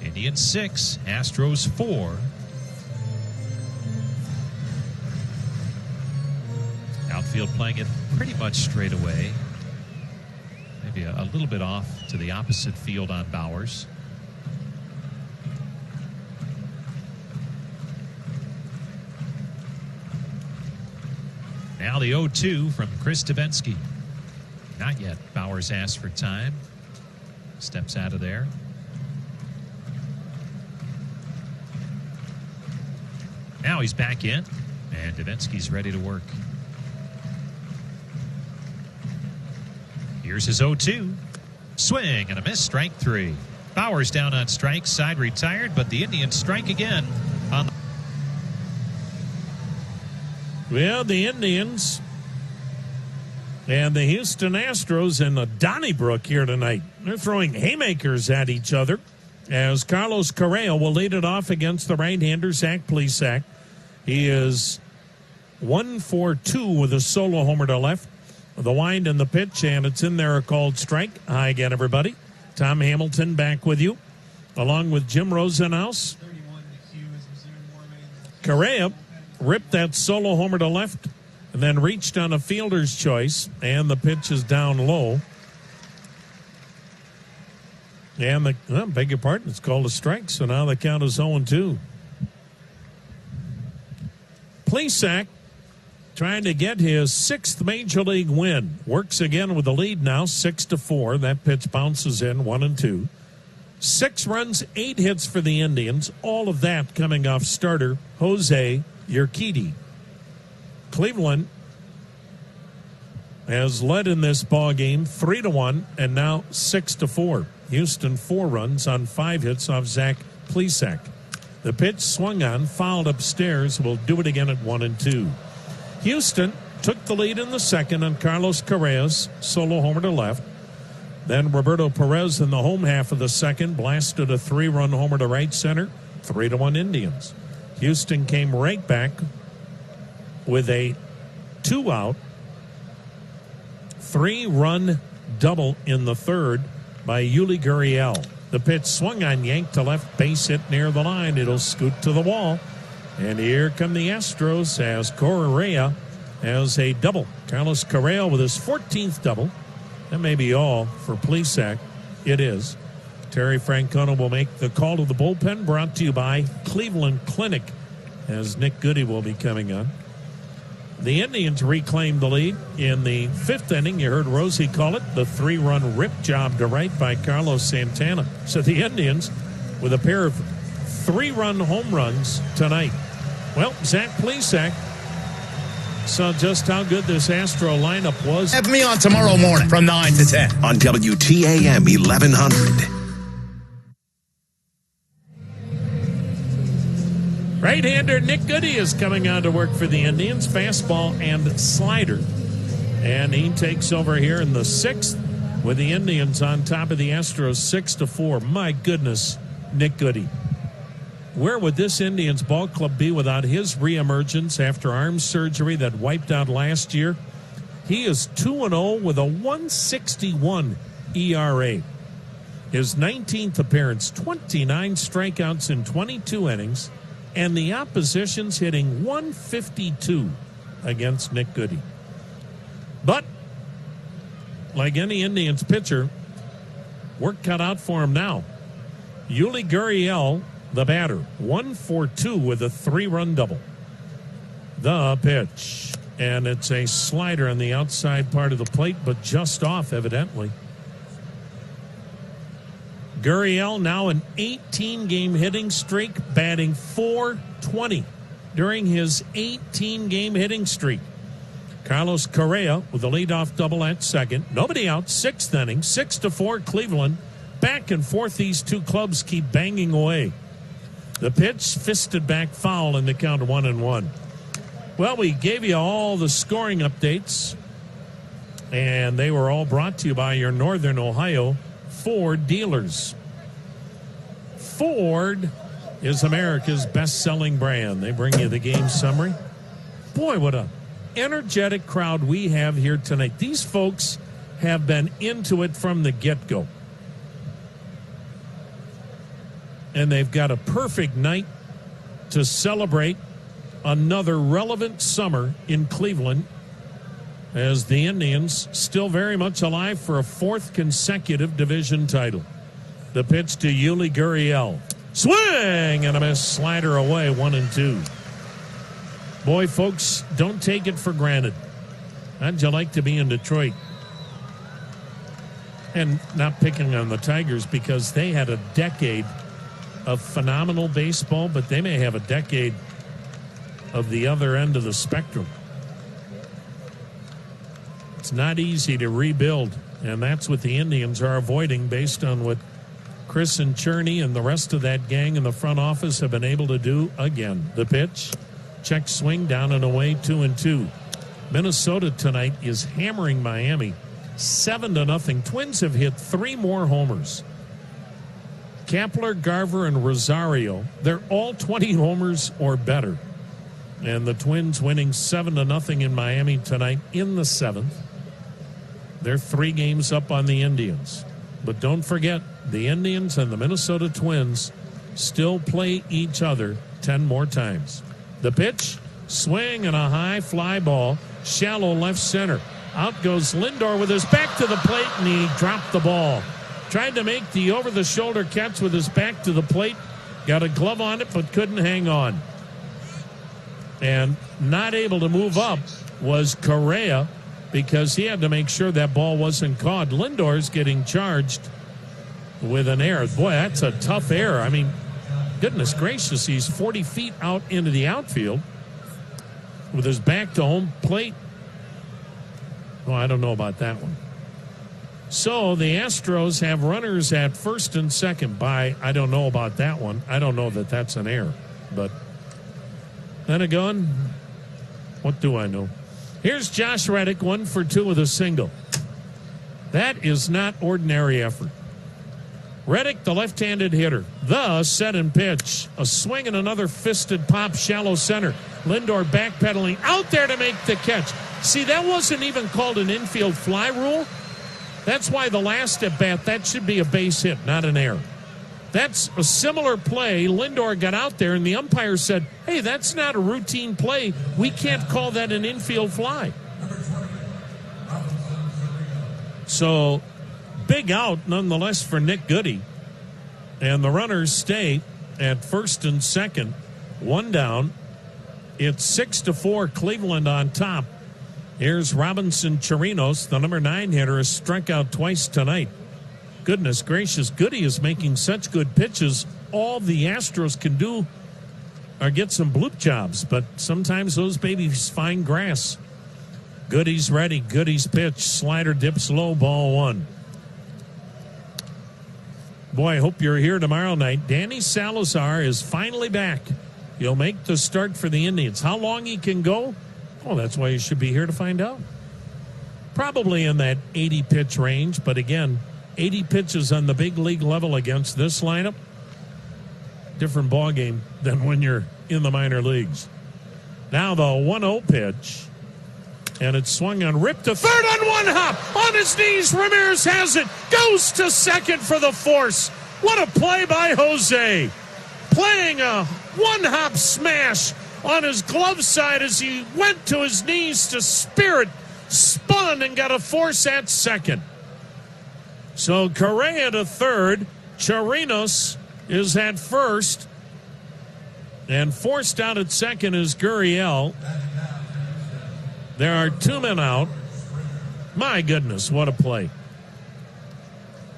Indians 6, Astros 4. Outfield playing it pretty much straight away. Maybe a little bit off to the opposite field on Bauers. Now the 0-2 from Chris Davinsky. Not yet. Bauers asks for time. Steps out of there. Now he's back in, and Davinsky's ready to work. Here's his 0-2. Swing and a miss, strike 3. Bauers down on strikes, side retired, but the Indians strike again on the... Well, the Indians And the Houston Astros in Donnybrook here tonight. They're throwing haymakers at each other as Carlos Correa will lead it off against the right-hander, Zach Plesac. He is 1 for 2 with a solo homer to left. The wind and the pitch, and it's in there, a called strike. Hi again, everybody. Tom Hamilton back with you, along with Jim Rosenhaus. Correa ripped that solo homer to left and then reached on a fielder's choice, and the pitch is down low. And beg your pardon, it's called a strike, so now the count is 0-2. Plesac trying to get his 6th major league win. Works again with the lead now, 6-4. That pitch bounces in, 1-2. 6 runs, 8 hits for the Indians. All of that coming off starter Jose Urquidy. Cleveland has led in this ball game 3-1 and now 6-4. Houston 4 runs on 5 hits off Zach Plesac. The pitch swung on, fouled upstairs. Will do it again at 1-2. Houston took the lead in the second on Carlos Correa's solo homer to left. Then Roberto Perez in the home half of the second blasted a 3-run homer to right center. 3-1 Indians. Houston came right back with a 2-out, 3-run double in the third by Yuli Gurriel. The pitch swung on, yanked to left, base hit near the line. It'll scoot to the wall. And here come the Astros as Correa has a double. Carlos Correa with his 14th double. That may be all for Plesac. It is. Terry Francona will make the call to the bullpen, brought to you by Cleveland Clinic, as Nick Goody will be coming on. The Indians reclaimed the lead in the 5th inning. You heard Rosie call it the 3-run rip job to right by Carlos Santana. So the Indians with a pair of 3-run home runs tonight. Well, Zach Plesac saw just how good this Astro lineup was. Have me on tomorrow morning from 9 to 10 on WTAM 1100. Right-hander Nick Goody is coming on to work for the Indians. Fastball and slider. And he takes over here in the 6th with the Indians on top of the Astros 6-4. My goodness, Nick Goody. Where would this Indians ball club be without his reemergence after arm surgery that wiped out last year? He is 2-0 with a 1.61 ERA. His 19th appearance, 29 strikeouts in 22 innings. And the opposition's hitting 152 against Nick Goody. But, like any Indians pitcher, work cut out for him now. Yuli Gurriel, the batter, 1 for 2 with a 3-run double. The pitch. And it's a slider on the outside part of the plate, but just off, evidently. Gurriel now an 18-game hitting streak, batting .420 during his 18-game hitting streak. Carlos Correa with a leadoff double at second. Nobody out, 6th inning, 6-4 Cleveland. Back and forth, these two clubs keep banging away. The pitch fisted back foul in the count of 1-1. Well, we gave you all the scoring updates, and they were all brought to you by your Northern Ohio Ford dealers. Ford is America's best-selling brand. They bring you the game summary. Boy, what a energetic crowd we have here tonight. These folks have been into it from the get-go. And they've got a perfect night to celebrate another relevant summer in Cleveland, as the Indians still very much alive for a 4th consecutive division title. The pitch to Yuli Gurriel. Swing and a miss. Slider away, 1-2. Boy, folks, don't take it for granted. How'd you like to be in Detroit? And not picking on the Tigers, because they had a decade of phenomenal baseball, but they may have a decade of the other end of the spectrum. It's not easy to rebuild, and that's what the Indians are avoiding based on what Chris and Cherney and the rest of that gang in the front office have been able to do again. The pitch, check swing, down and away, 2-2. Minnesota tonight is hammering Miami 7-0. Twins have hit 3 more homers. Kepler, Garver, and Rosario, they're all 20 homers or better. And the Twins winning 7-0 in Miami tonight in the 7th. They're 3 games up on the Indians. But don't forget, the Indians and the Minnesota Twins still play each other 10 more times. The pitch, swing and a high fly ball, shallow left center. Out goes Lindor with his back to the plate, and he dropped the ball. Tried to make the over-the-shoulder catch with his back to the plate. Got a glove on it, but couldn't hang on. And not able to move up was Correa because he had to make sure that ball wasn't caught. Lindor's getting charged with an error. Boy, that's a tough error. I mean, goodness gracious, he's 40 feet out into the outfield with his back to home plate. Well, I don't know about that one. So the Astros have runners at first and second by, I don't know about that one. I don't know that that's an error. But then again, what do I know? Here's Josh Reddick, 1 for 2 with a single. That is not ordinary effort. Reddick, the left-handed hitter. The set and pitch. A swing and another fisted pop, shallow center. Lindor backpedaling out there to make the catch. See, that wasn't even called an infield fly rule. That's why the last at bat, that should be a base hit, not an error. That's a similar play. Lindor got out there, and the umpire said, hey, that's not a routine play. We can't call that an infield fly. So, big out, nonetheless, for Nick Goody. And the runners stay at first and second, 1 down. It's 6-4, Cleveland on top. Here's Robinson Chirinos, the number 9 hitter, has struck out twice tonight. Goodness gracious, Goody is making such good pitches. All the Astros can do are get some bloop jobs, but sometimes those babies find grass. Goody's ready. Goody's pitch. Slider dips low, ball 1. Boy, I hope you're here tomorrow night. Danny Salazar is finally back. He'll make the start for the Indians. How long he can go? Well, that's why you should be here to find out. Probably in that 80-pitch range, but again, 80 pitches on the big league level against this lineup, different ball game than when you're in the minor leagues. Now the 1-0 pitch, and it's swung on, ripped to third on 1 hop. On his knees, Ramirez has it, goes to second for the force. What a play by Jose. Playing a 1-hop smash on his glove side as he went to his knees to spear it, spun and got a force at second. So Correa to third, Chirinos is at first, and forced out at second is Gurriel. There are 2 men out. My goodness, what a play.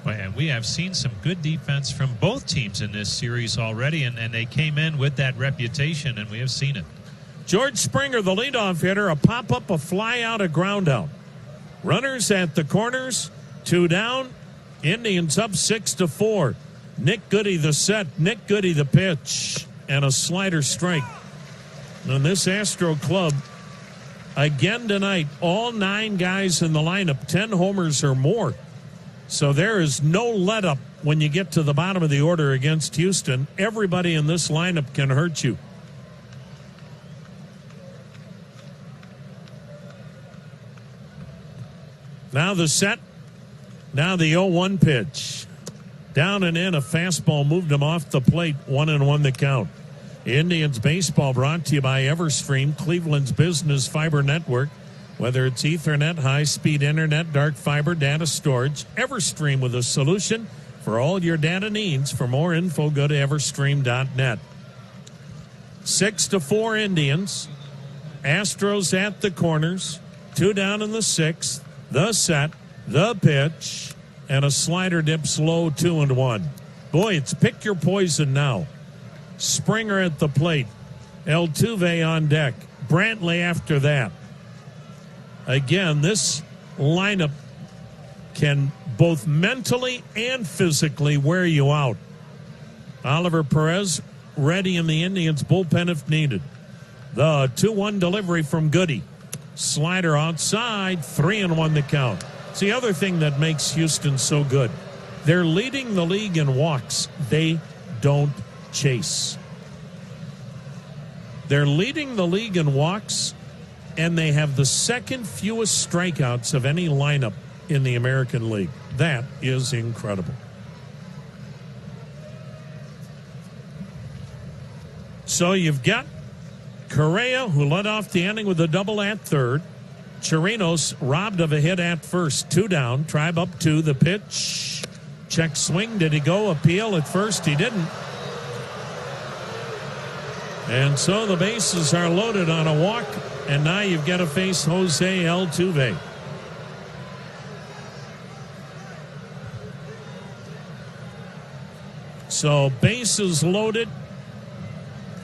And we have seen some good defense from both teams in this series already, and they came in with that reputation, and we have seen it. George Springer, the leadoff hitter, a pop-up, a fly-out, a ground-out. Runners at the corners, 2 down. Indians up 6-4. Nick Goody the set, Nick Goody the pitch, and a slider strike. And this Astro club, again tonight, all 9 guys in the lineup, 10 homers or more. So there is no let-up when you get to the bottom of the order against Houston. Everybody in this lineup can hurt you. Now the set. Now the 0-1 pitch. Down and in, a fastball moved him off the plate. 1-1 the count. Indians baseball brought to you by Everstream, Cleveland's business fiber network. Whether it's Ethernet, high-speed internet, dark fiber, data storage, Everstream with a solution for all your data needs. For more info, go to everstream.net. 6-4 Indians. Astros at the corners. 2 down in the 6th. The set, the pitch, and a slider dips low, 2-1. Boy, it's pick your poison now. Springer at the plate. Altuve on deck. Brantley after that. Again, this lineup can both mentally and physically wear you out. Oliver Perez ready in the Indians bullpen if needed. The 2-1 delivery from Goody. Slider outside, 3-1 the count. It's the other thing that makes Houston so good. They're leading the league in walks. They don't chase. They're leading the league in walks, and they have the second fewest strikeouts of any lineup in the American League. That is incredible. So you've got Correa, who led off the inning with a double at third. Chirinos robbed of a hit at first. 2 down. Tribe up 2. The pitch. Check swing. Did he go? Appeal at first. He didn't. And so the bases are loaded on a walk. And now you've got to face Jose Altuve. So bases loaded.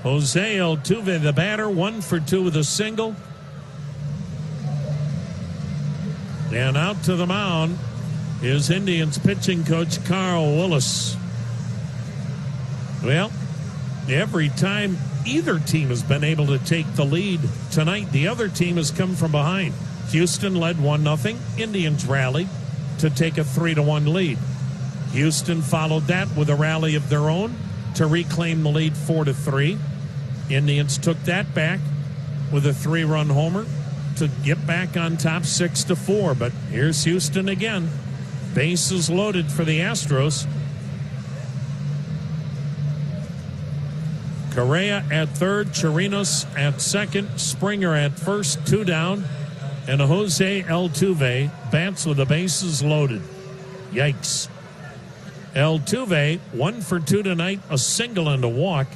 Jose Altuve, the batter, 1 for 2 with a single. And out to the mound is Indians pitching coach Carl Willis. Well, every time either team has been able to take the lead tonight, the other team has come from behind. Houston led 1-0. Indians rallied to take a 3-1 lead. Houston followed that with a rally of their own to reclaim the lead 4-3. Indians took that back with a 3-run homer to get back on top 6-4. But here's Houston again. Bases loaded for the Astros. Correa at third, Chirinos at second, Springer at first, 2 down, and Jose Altuve bats with the bases loaded. Yikes. Altuve, 1 for 2 tonight, a single and a walk.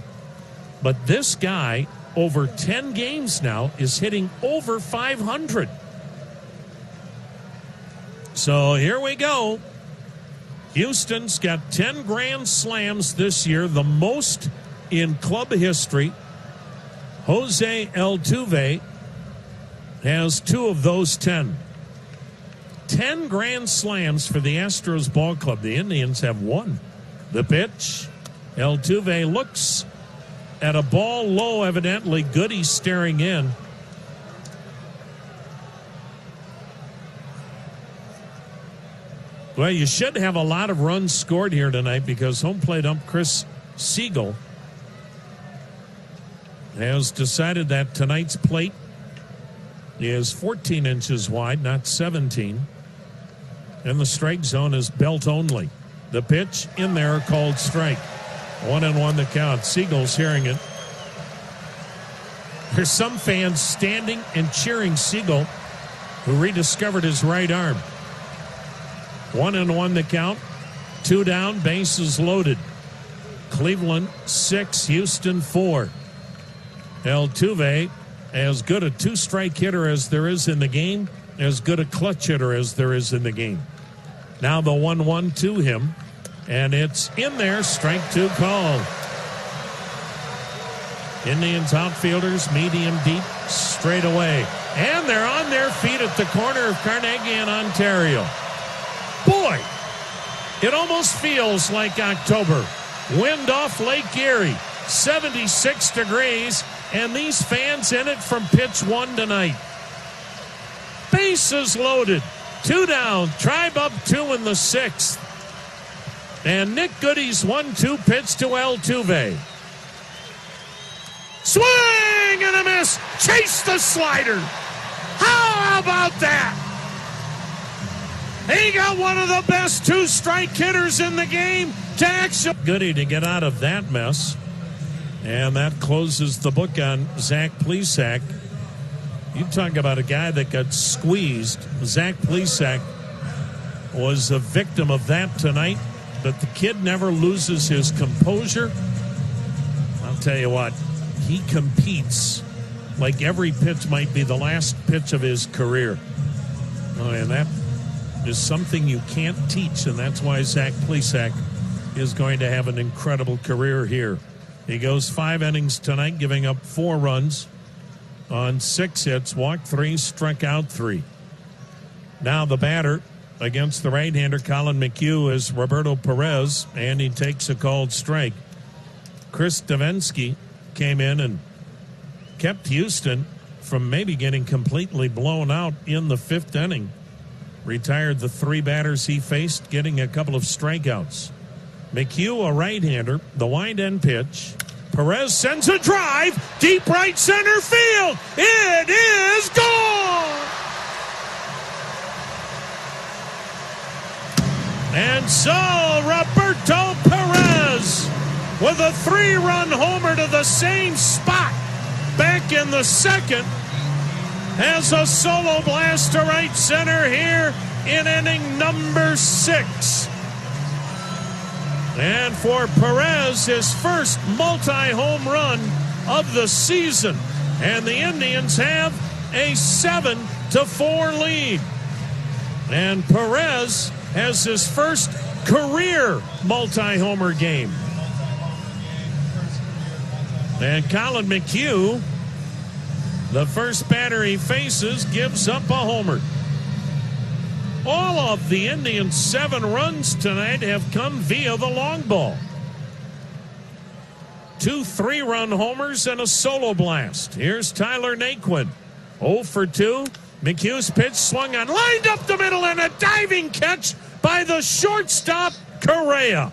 But this guy, over 10 games now, is hitting over 500. So here we go. Houston's got 10 grand slams this year, the most in club history. Jose Altuve has 2 of those 10. 10 grand slams for the Astros ball club. The Indians have 1. The pitch. Altuve looks at a ball low, evidently. Goody's staring in. Well, you should have a lot of runs scored here tonight because home plate ump Chris Siegel has decided that tonight's plate is 14 inches wide, not 17. And the strike zone is belt only. The pitch in there called strike. 1-1 the count. Siegel's hearing it. There's some fans standing and cheering Siegel, who rediscovered his right arm. 1-1 the count. 2 down, bases loaded. Cleveland 6, Houston 4. Altuve, as good a 2-strike hitter as there is in the game, as good a clutch hitter as there is in the game. Now the 1-1 to him, and it's in there, strike 2 called. Indians outfielders, medium deep, straight away. And they're on their feet at the corner of Carnegie and Ontario. Boy, it almost feels like October. Wind off Lake Erie, 76 degrees, and these fans in it from pitch 1 tonight. Bases loaded, 2 down, Tribe up 2 in the 6th. And Nick Goody's 1-2 pitch to Altuve. Swing and a miss. Chase the slider. How about that? He got one of the best 2-strike hitters in the game to actually Goody to get out of that mess. And that closes the book on Zach Plesac. You talk about a guy that got squeezed. Zach Plesac was a victim of that tonight. But the kid never loses his composure. I'll tell you what, he competes like every pitch might be the last pitch of his career. Oh, and that is something you can't teach, and that's why Zach Plesac is going to have an incredible career here. He goes 5 innings tonight, giving up 4 runs on 6 hits, walked 3, struck out 3. Now the batter against the right-hander Colin McHugh is Roberto Perez, and he takes a called strike. Chris Davinsky came in and kept Houston from maybe getting completely blown out in the 5th inning. Retired the 3 batters he faced, getting a couple of strikeouts. McHugh, a right-hander, the wind-end pitch. Perez sends a drive, deep right center field. It is gone! And so Roberto Perez with a 3-run homer to the same spot back in the 2nd has a solo blast to right center here in inning number 6. And for Perez, his first multi-home run of the season. And the Indians have a 7-4 lead. And Perez has his first career multi-homer game. And Colin McHugh, the first batter he faces, gives up a homer. All of the Indians' 7 runs tonight have come via the long ball. 2 3-run homers and a solo blast. Here's Tyler Naquin. 0 for 2. McHugh's pitch swung on, lined up the middle, and a diving catch by the shortstop, Correa.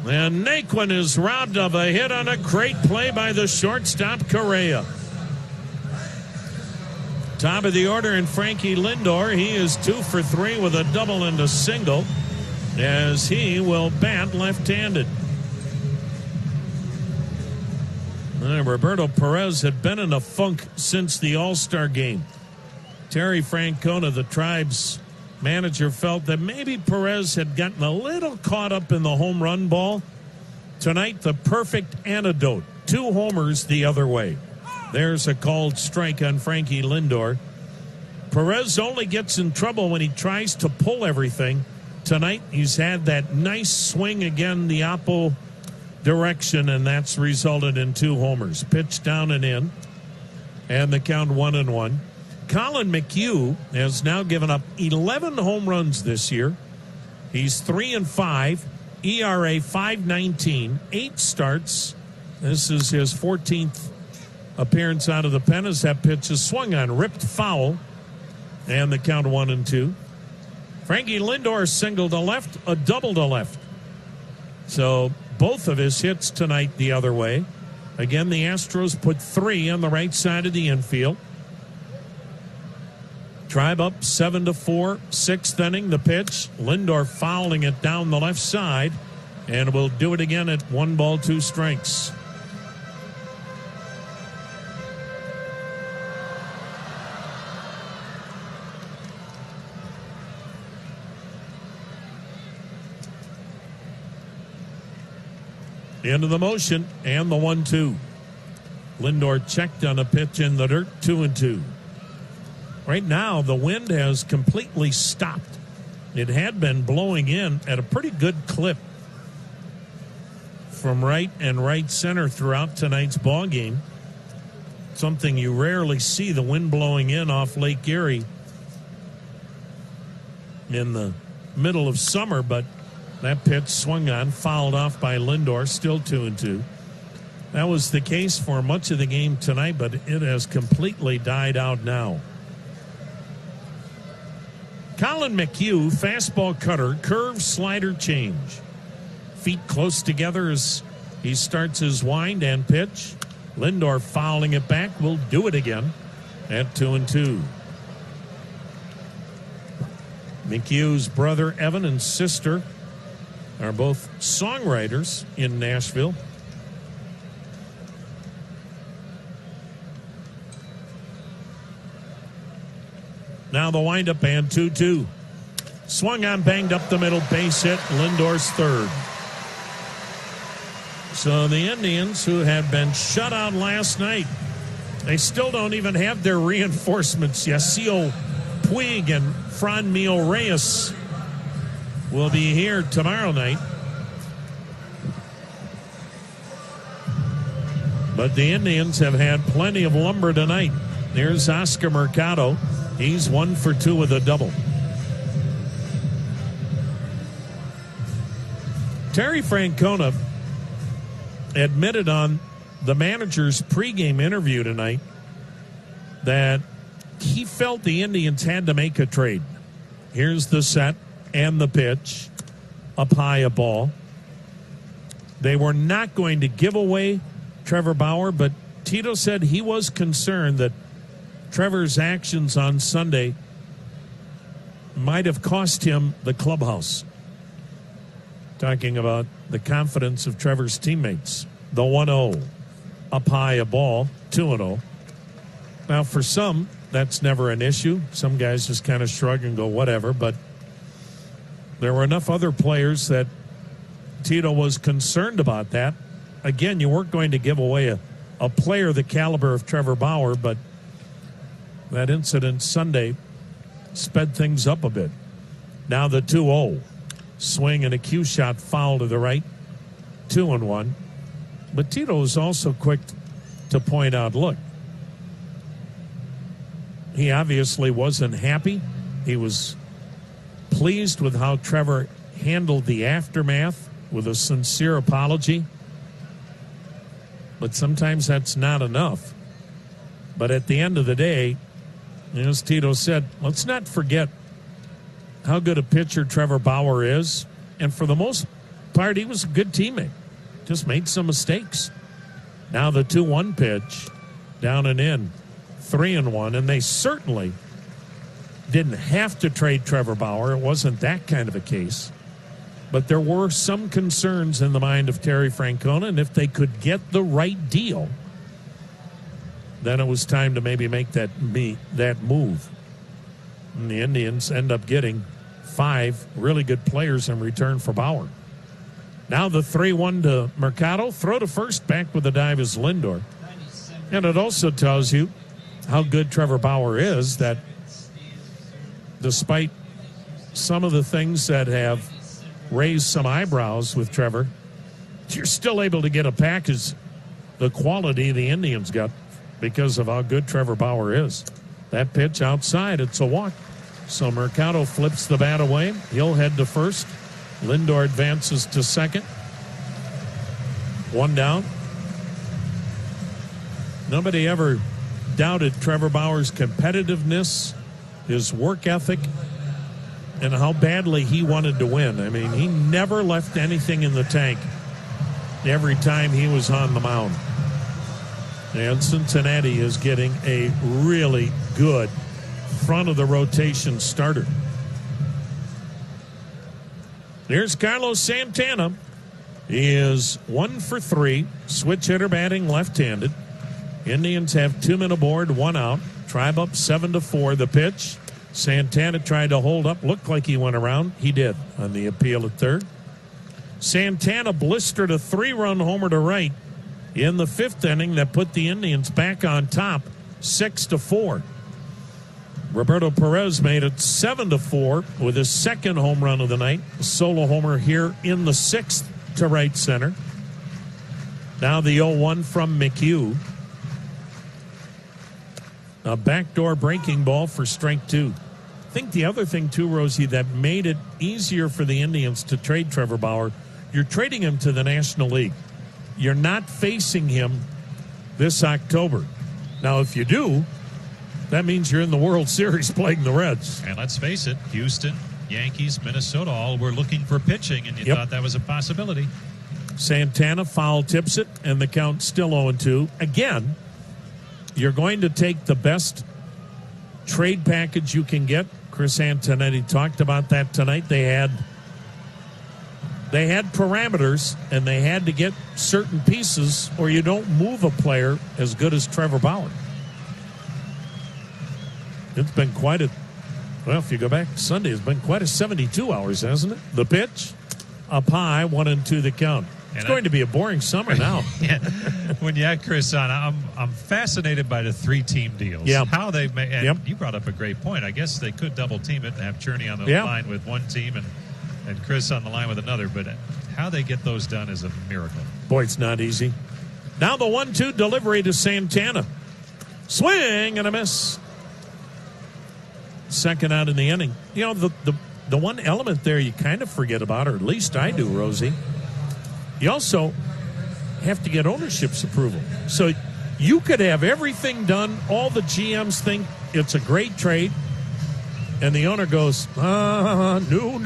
And Naquin is robbed of a hit on a great play by the shortstop, Correa. Top of the order in Frankie Lindor. He is 2 for 3 with a double and a single, as he will bat left-handed. Roberto Perez had been in a funk since the All-Star game. Terry Francona, the Tribe's manager, felt that maybe Perez had gotten a little caught up in the home run ball. Tonight, the perfect antidote. 2 homers the other way. There's a called strike on Frankie Lindor. Perez only gets in trouble when he tries to pull everything. Tonight, he's had that nice swing again, the oppo direction, and that's resulted in 2 homers. Pitch down and in, and the count 1-1. Colin McHugh has now given up 11 home runs this year. He's 3-5, ERA 5.19, 8 starts. This is his 14th appearance out of the pen as that pitch is swung on, ripped foul, and the count 1-2. Frankie Lindor single to left, a double to left. So both of his hits tonight the other way. Again, the Astros put 3 on the right side of the infield. Tribe up 7-4, 6th inning, the pitch. Lindor fouling it down the left side, and will do it again at 1 ball, 2 strikes. Into the motion and the 1-2. Lindor checked on a pitch in the dirt, 2-2. Right now, the wind has completely stopped. It had been blowing in at a pretty good clip from right and right center throughout tonight's ball game. Something you rarely see, the wind blowing in off Lake Erie in the middle of summer, but that pitch swung on, fouled off by Lindor, still 2-2. That was the case for much of the game tonight, but it has completely died out now. Colin McHugh, fastball cutter, curve, slider, change. Feet close together as he starts his wind and pitch. Lindor fouling it back, will do it again at 2-2. McHugh's brother Evan and sister are both songwriters in Nashville. Now the windup and 2-2. Swung on, banged up the middle, base hit, Lindor's third. So the Indians, who had been shut out last night, they still don't even have their reinforcements. Yasiel Puig and Franmil Reyes will be here tomorrow night. But the Indians have had plenty of lumber tonight. There's Oscar Mercado. He's 1 for 2 with a double. Terry Francona admitted on the manager's pregame interview tonight that he felt the Indians had to make a trade. Here's the set and the pitch. Up high a ball. They were not going to give away Trevor Bauer, but Tito said he was concerned that Trevor's actions on Sunday might have cost him the clubhouse. Talking about the confidence of Trevor's teammates. The 1-0. Up high a ball. 2-0. Now, for some, that's never an issue. Some guys just kind of shrug and go, whatever. But there were enough other players that Tito was concerned about that. Again, you weren't going to give away a player the caliber of Trevor Bauer, but that incident Sunday sped things up a bit. Now the 2-0. Swing and a cue shot foul to the right. 2-1. But Tito was also quick to point out, look, he obviously wasn't happy. He was pleased with how Trevor handled the aftermath with a sincere apology. But sometimes that's not enough. But at the end of the day, as Tito said, let's not forget how good a pitcher Trevor Bauer is. And for the most part, he was a good teammate. Just made some mistakes. Now the 2-1 pitch, down and in, 3-1. And they certainly didn't have to trade Trevor Bauer. It wasn't that kind of a case. But there were some concerns in the mind of Terry Francona, and if they could get the right deal, then it was time to maybe make that move. And the Indians end up getting 5 really good players in return for Bauer. Now the 3-1 to Mercado. Throw to first, back with the dive is Lindor. And it also tells you how good Trevor Bauer is, that despite some of the things that have raised some eyebrows with Trevor, you're still able to get a package the quality the Indians got because of how good Trevor Bauer is. That pitch outside, it's a walk. So Mercado flips the bat away. He'll head to first. Lindor advances to second. 1 down. Nobody ever doubted Trevor Bauer's competitiveness, his work ethic, and how badly he wanted to win. I mean, he never left anything in the tank every time he was on the mound. And Cincinnati is getting a really good front of the rotation starter. Here's Carlos Santana. He is 1 for 3. Switch hitter batting left-handed. Indians have 2 men aboard, 1 out. Tribe up 7-4. The pitch. Santana tried to hold up. Looked like he went around. He did on the appeal at third. Santana blistered a 3-run homer to right in the 5th inning that put the Indians back on top, 6-4. Roberto Perez made it 7-4 with his 2nd home run of the night. A solo homer here in the 6th to right center. Now the 0-1 from McHugh. A backdoor breaking ball for strike 2. I think the other thing too, Rosie, that made it easier for the Indians to trade Trevor Bauer, you're trading him to the National League. You're not facing him this October. Now, if you do, that means you're in the World Series playing the Reds. And let's face it, Houston, Yankees, Minnesota, all were looking for pitching, and you thought that was a possibility. Santana foul tips it, and the count still 0-2. Again, you're going to take the best trade package you can get. Chris Antonetti talked about that tonight. They had parameters, and they had to get certain pieces, or you don't move a player as good as Trevor Bauer. It's been quite a, well, if you go back to Sunday, it's been quite a 72 hours, hasn't it? The pitch, up high, 1-2 the count. It's going to be a boring summer now. Yeah. When you had Chris on, I'm fascinated by the 3-team deals. Yeah. How they make, and you brought up a great point. I guess they could double team it and have Cherney on the line with one team and Chris on the line with another, but how they get those done is a miracle. Boy, it's not easy. Now the 1-2 delivery to Santana. Swing and a miss. Second out in the inning. You know, the one element there you kind of forget about, or at least I do, Rosie. You also have to get ownership's approval. So you could have everything done. All the GMs think it's a great trade. And the owner goes, no.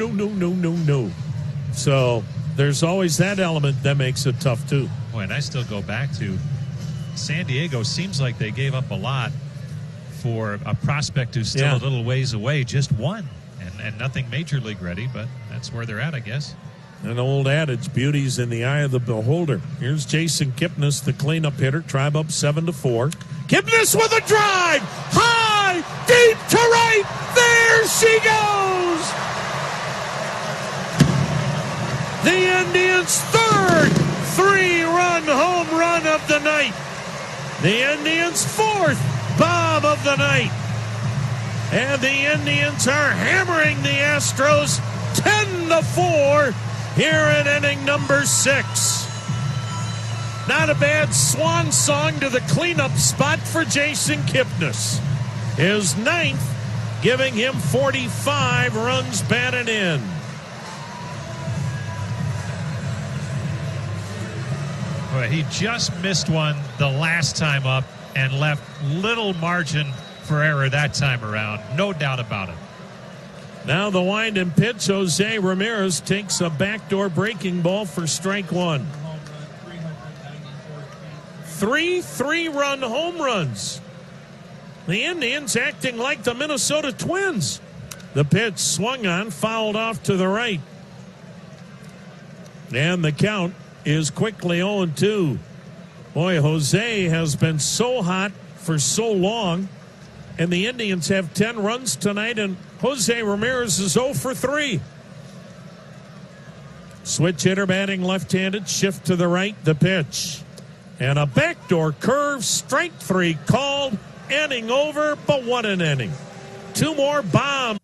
So there's always that element that makes it tough, too. Boy, and I still go back to San Diego. Seems like they gave up a lot for a prospect who's still a little ways away, just one. And nothing major league ready, but that's where they're at, I guess. An old adage, beauty's in the eye of the beholder. Here's Jason Kipnis, the cleanup hitter. Tribe up 7-4. Kipnis with a drive! High! Deep to right! There she goes! The Indians' third three-run home run of the night. The Indians' fourth bomb of the night. And the Indians are hammering the Astros 10-4 here in inning number 6. Not a bad swan song to the cleanup spot for Jason Kipnis. His 9th, giving him 45 runs batted in. Well, he just missed one the last time up and left little margin for error that time around. No doubt about it. Now the wind and pitch. Jose Ramirez takes a backdoor breaking ball for strike one. 3 3-run home runs. The Indians acting like the Minnesota Twins. The pitch swung on, fouled off to the right. And the count is quickly 0-2. Boy, Jose has been so hot for so long. And the Indians have 10 runs tonight, and Jose Ramirez is 0 for 3. Switch hitter batting left-handed, shift to the right, the pitch. And a backdoor curve, strike 3 called, inning over, but what an inning. 2 more bombs.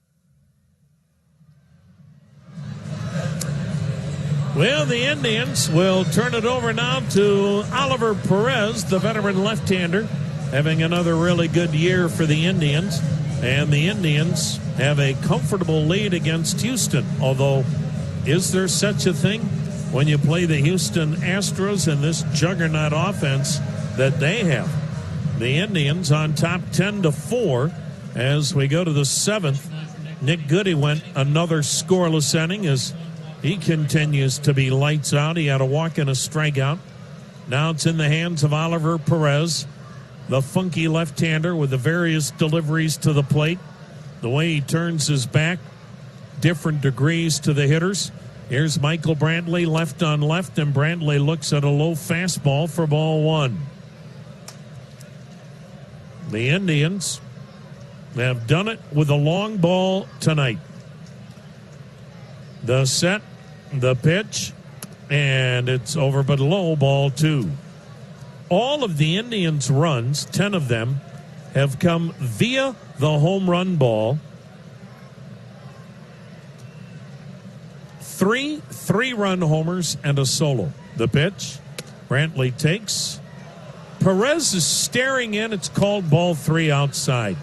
Well, the Indians will turn it over now to Oliver Perez, the veteran left-hander, having another really good year for the Indians. And the Indians have a comfortable lead against Houston. Although, is there such a thing when you play the Houston Astros and this juggernaut offense that they have? The Indians on top 10-4 as we go to the 7th. Nick Goody went another scoreless inning as he continues to be lights out. He had a walk and a strikeout. Now it's in the hands of Oliver Perez, the funky left-hander with the various deliveries to the plate. The way he turns his back, different degrees to the hitters. Here's Michael Brantley left on left, and Brantley looks at a low fastball for ball 1. The Indians have done it with a long ball tonight. The set, the pitch, and it's over but low, ball 2. All of the Indians' runs, 10 of them, have come via the home run ball. 3 3-run homers and a solo. The pitch, Brantley takes. Perez is staring in. It's called ball 3 outside.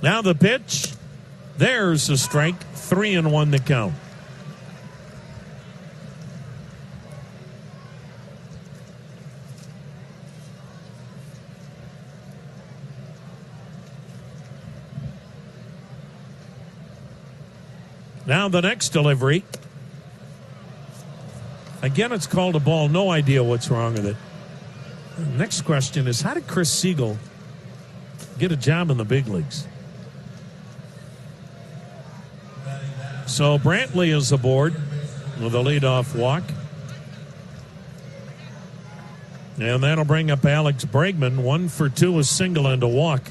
Now the pitch. There's a strike. 3-1 the count. Now the next delivery. Again, it's called a ball. No idea what's wrong with it. The next question is, how did Chris Siegel get a job in the big leagues? So Brantley is aboard with a leadoff walk. And that'll bring up Alex Bregman. 1 for 2, a single and a walk.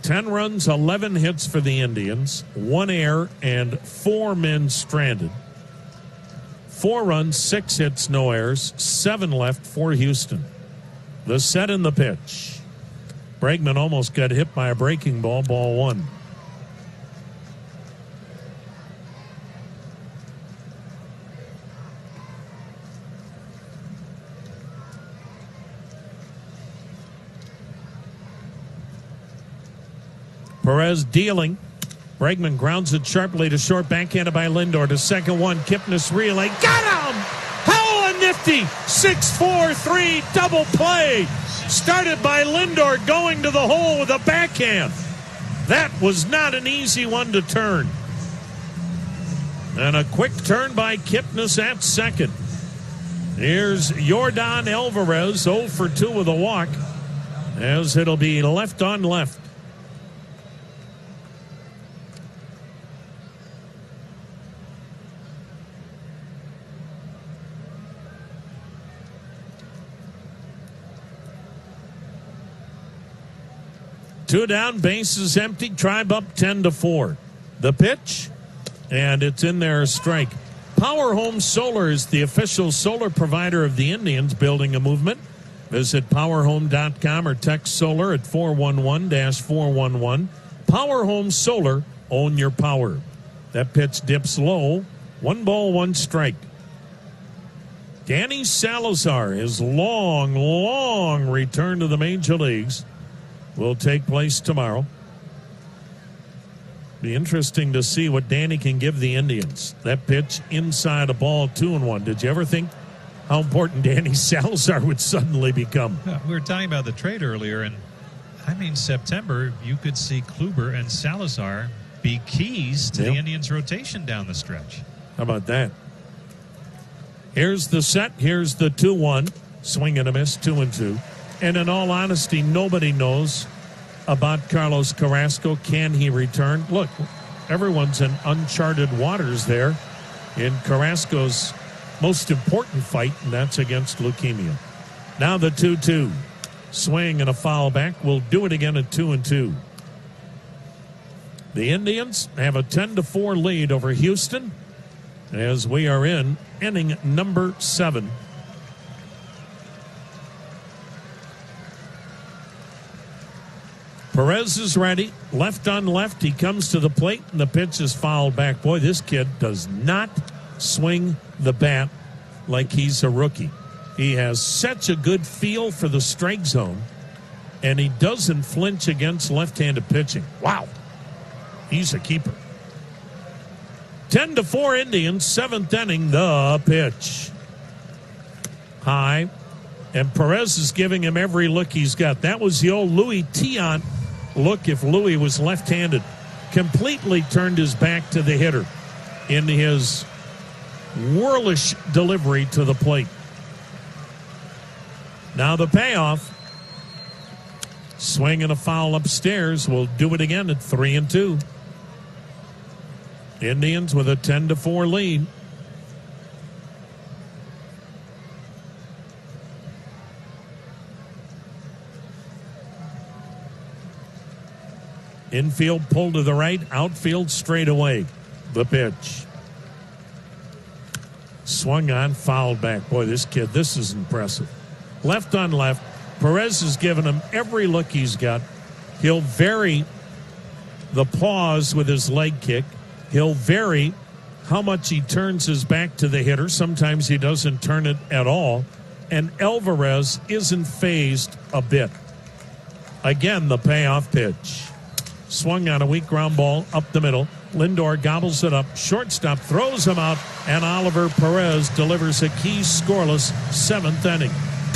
Ten runs, 11 hits for the Indians, 1 error, and 4 men stranded. 4 runs, 6 hits, no errors, 7 left for Houston. The set and the pitch. Bregman almost got hit by a breaking ball, ball 1. Perez dealing. Bregman grounds it sharply to short, backhanded by Lindor to second one. Kipnis relay. Got him! How a nifty 6-4-3 double play. Started by Lindor going to the hole with a backhand. That was not an easy one to turn. And a quick turn by Kipnis at second. Here's Yordan Alvarez, 0 for 2 with a walk, as it'll be left on left. Two down, bases empty. Tribe up 10-4. The pitch, and it's in there, a strike. Power Home Solar is the official solar provider of the Indians, building a movement. Visit powerhome.com or text solar at 411-411. Power Home Solar, own your power. That pitch dips low. 1 ball, 1 strike. Danny Salazar, his long return to the major leagues, will take place tomorrow. Be interesting to see what Danny can give the Indians. That pitch inside a ball, 2-1. Did you ever think how important Danny Salazar would suddenly become? Yeah, we were talking about the trade earlier, and I mean, September, you could see Kluber and Salazar be keys to the Indians' rotation down the stretch. How about that? Here's the set. Here's the 2-1. Swing and a miss, 2-2. And in all honesty, nobody knows about Carlos Carrasco. Can he return? Look, everyone's in uncharted waters there in Carrasco's most important fight, and that's against leukemia. Now the 2-2. Swing and a foul back. We'll do it again at 2-2. The Indians have a 10-4 lead over Houston as we are in inning number 7. Perez is ready. Left on left. He comes to the plate, and the pitch is fouled back. Boy, this kid does not swing the bat like he's a rookie. He has such a good feel for the strike zone, and he doesn't flinch against left-handed pitching. Wow. He's a keeper. 10-4 Indians, 7th inning, the pitch. High, and Perez is giving him every look he's got. That was the old Louis Tiant look if Louis was left-handed. Completely turned his back to the hitter in his whirlish delivery to the plate. Now the payoff. Swing and a foul upstairs. We'll do it again at 3-2. Indians with a 10-4 lead. Infield pull to the right, outfield straight away. The pitch. Swung on, fouled back. Boy, this kid, this is impressive. Left on left. Perez has given him every look he's got. He'll vary the pause with his leg kick. He'll vary how much he turns his back to the hitter. Sometimes he doesn't turn it at all. And Alvarez isn't phased a bit. Again, the payoff pitch. Swung on a weak ground ball up the middle. Lindor gobbles it up. Shortstop throws him out, and Oliver Perez delivers a key scoreless 7th inning.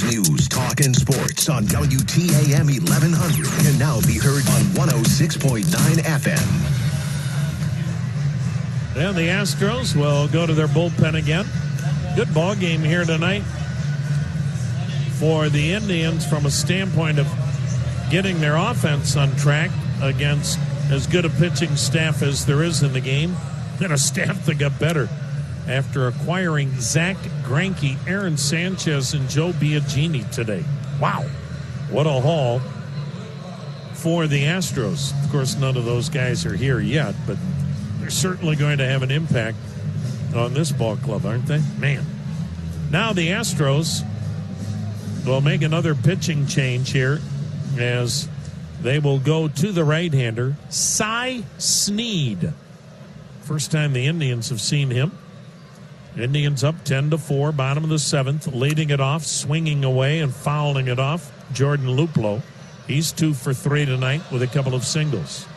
News, talk, and sports on WTAM 1100 can now be heard on 106.9 FM. And the Astros will go to their bullpen again. Good ball game here tonight for the Indians from a standpoint of getting their offense on track against as good a pitching staff as there is in the game, and a staff that got better after acquiring Zach Greinke, Aaron Sanchez, and Joe Biagini today. Wow, what a haul for the Astros. Of course, none of those guys are here yet, but they're certainly going to have an impact on this ball club, aren't they? Man. Now the Astros will make another pitching change here as they will go to the right-hander, Cy Snead. First time the Indians have seen him. Indians up 10-4, bottom of the 7th, leading it off, swinging away and fouling it off. Jordan Luplow. He's 2 for 3 tonight with a couple of singles.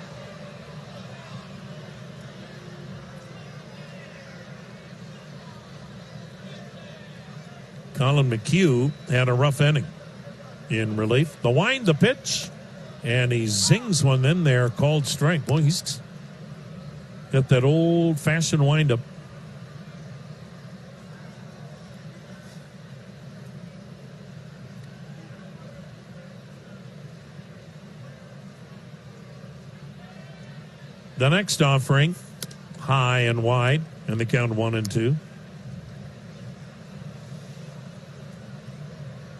Colin McHugh had a rough inning in relief. The wind, the pitch, and he zings one in there, called strike. Boy, he's got that old-fashioned windup. The next offering, high and wide, and the count 1-2.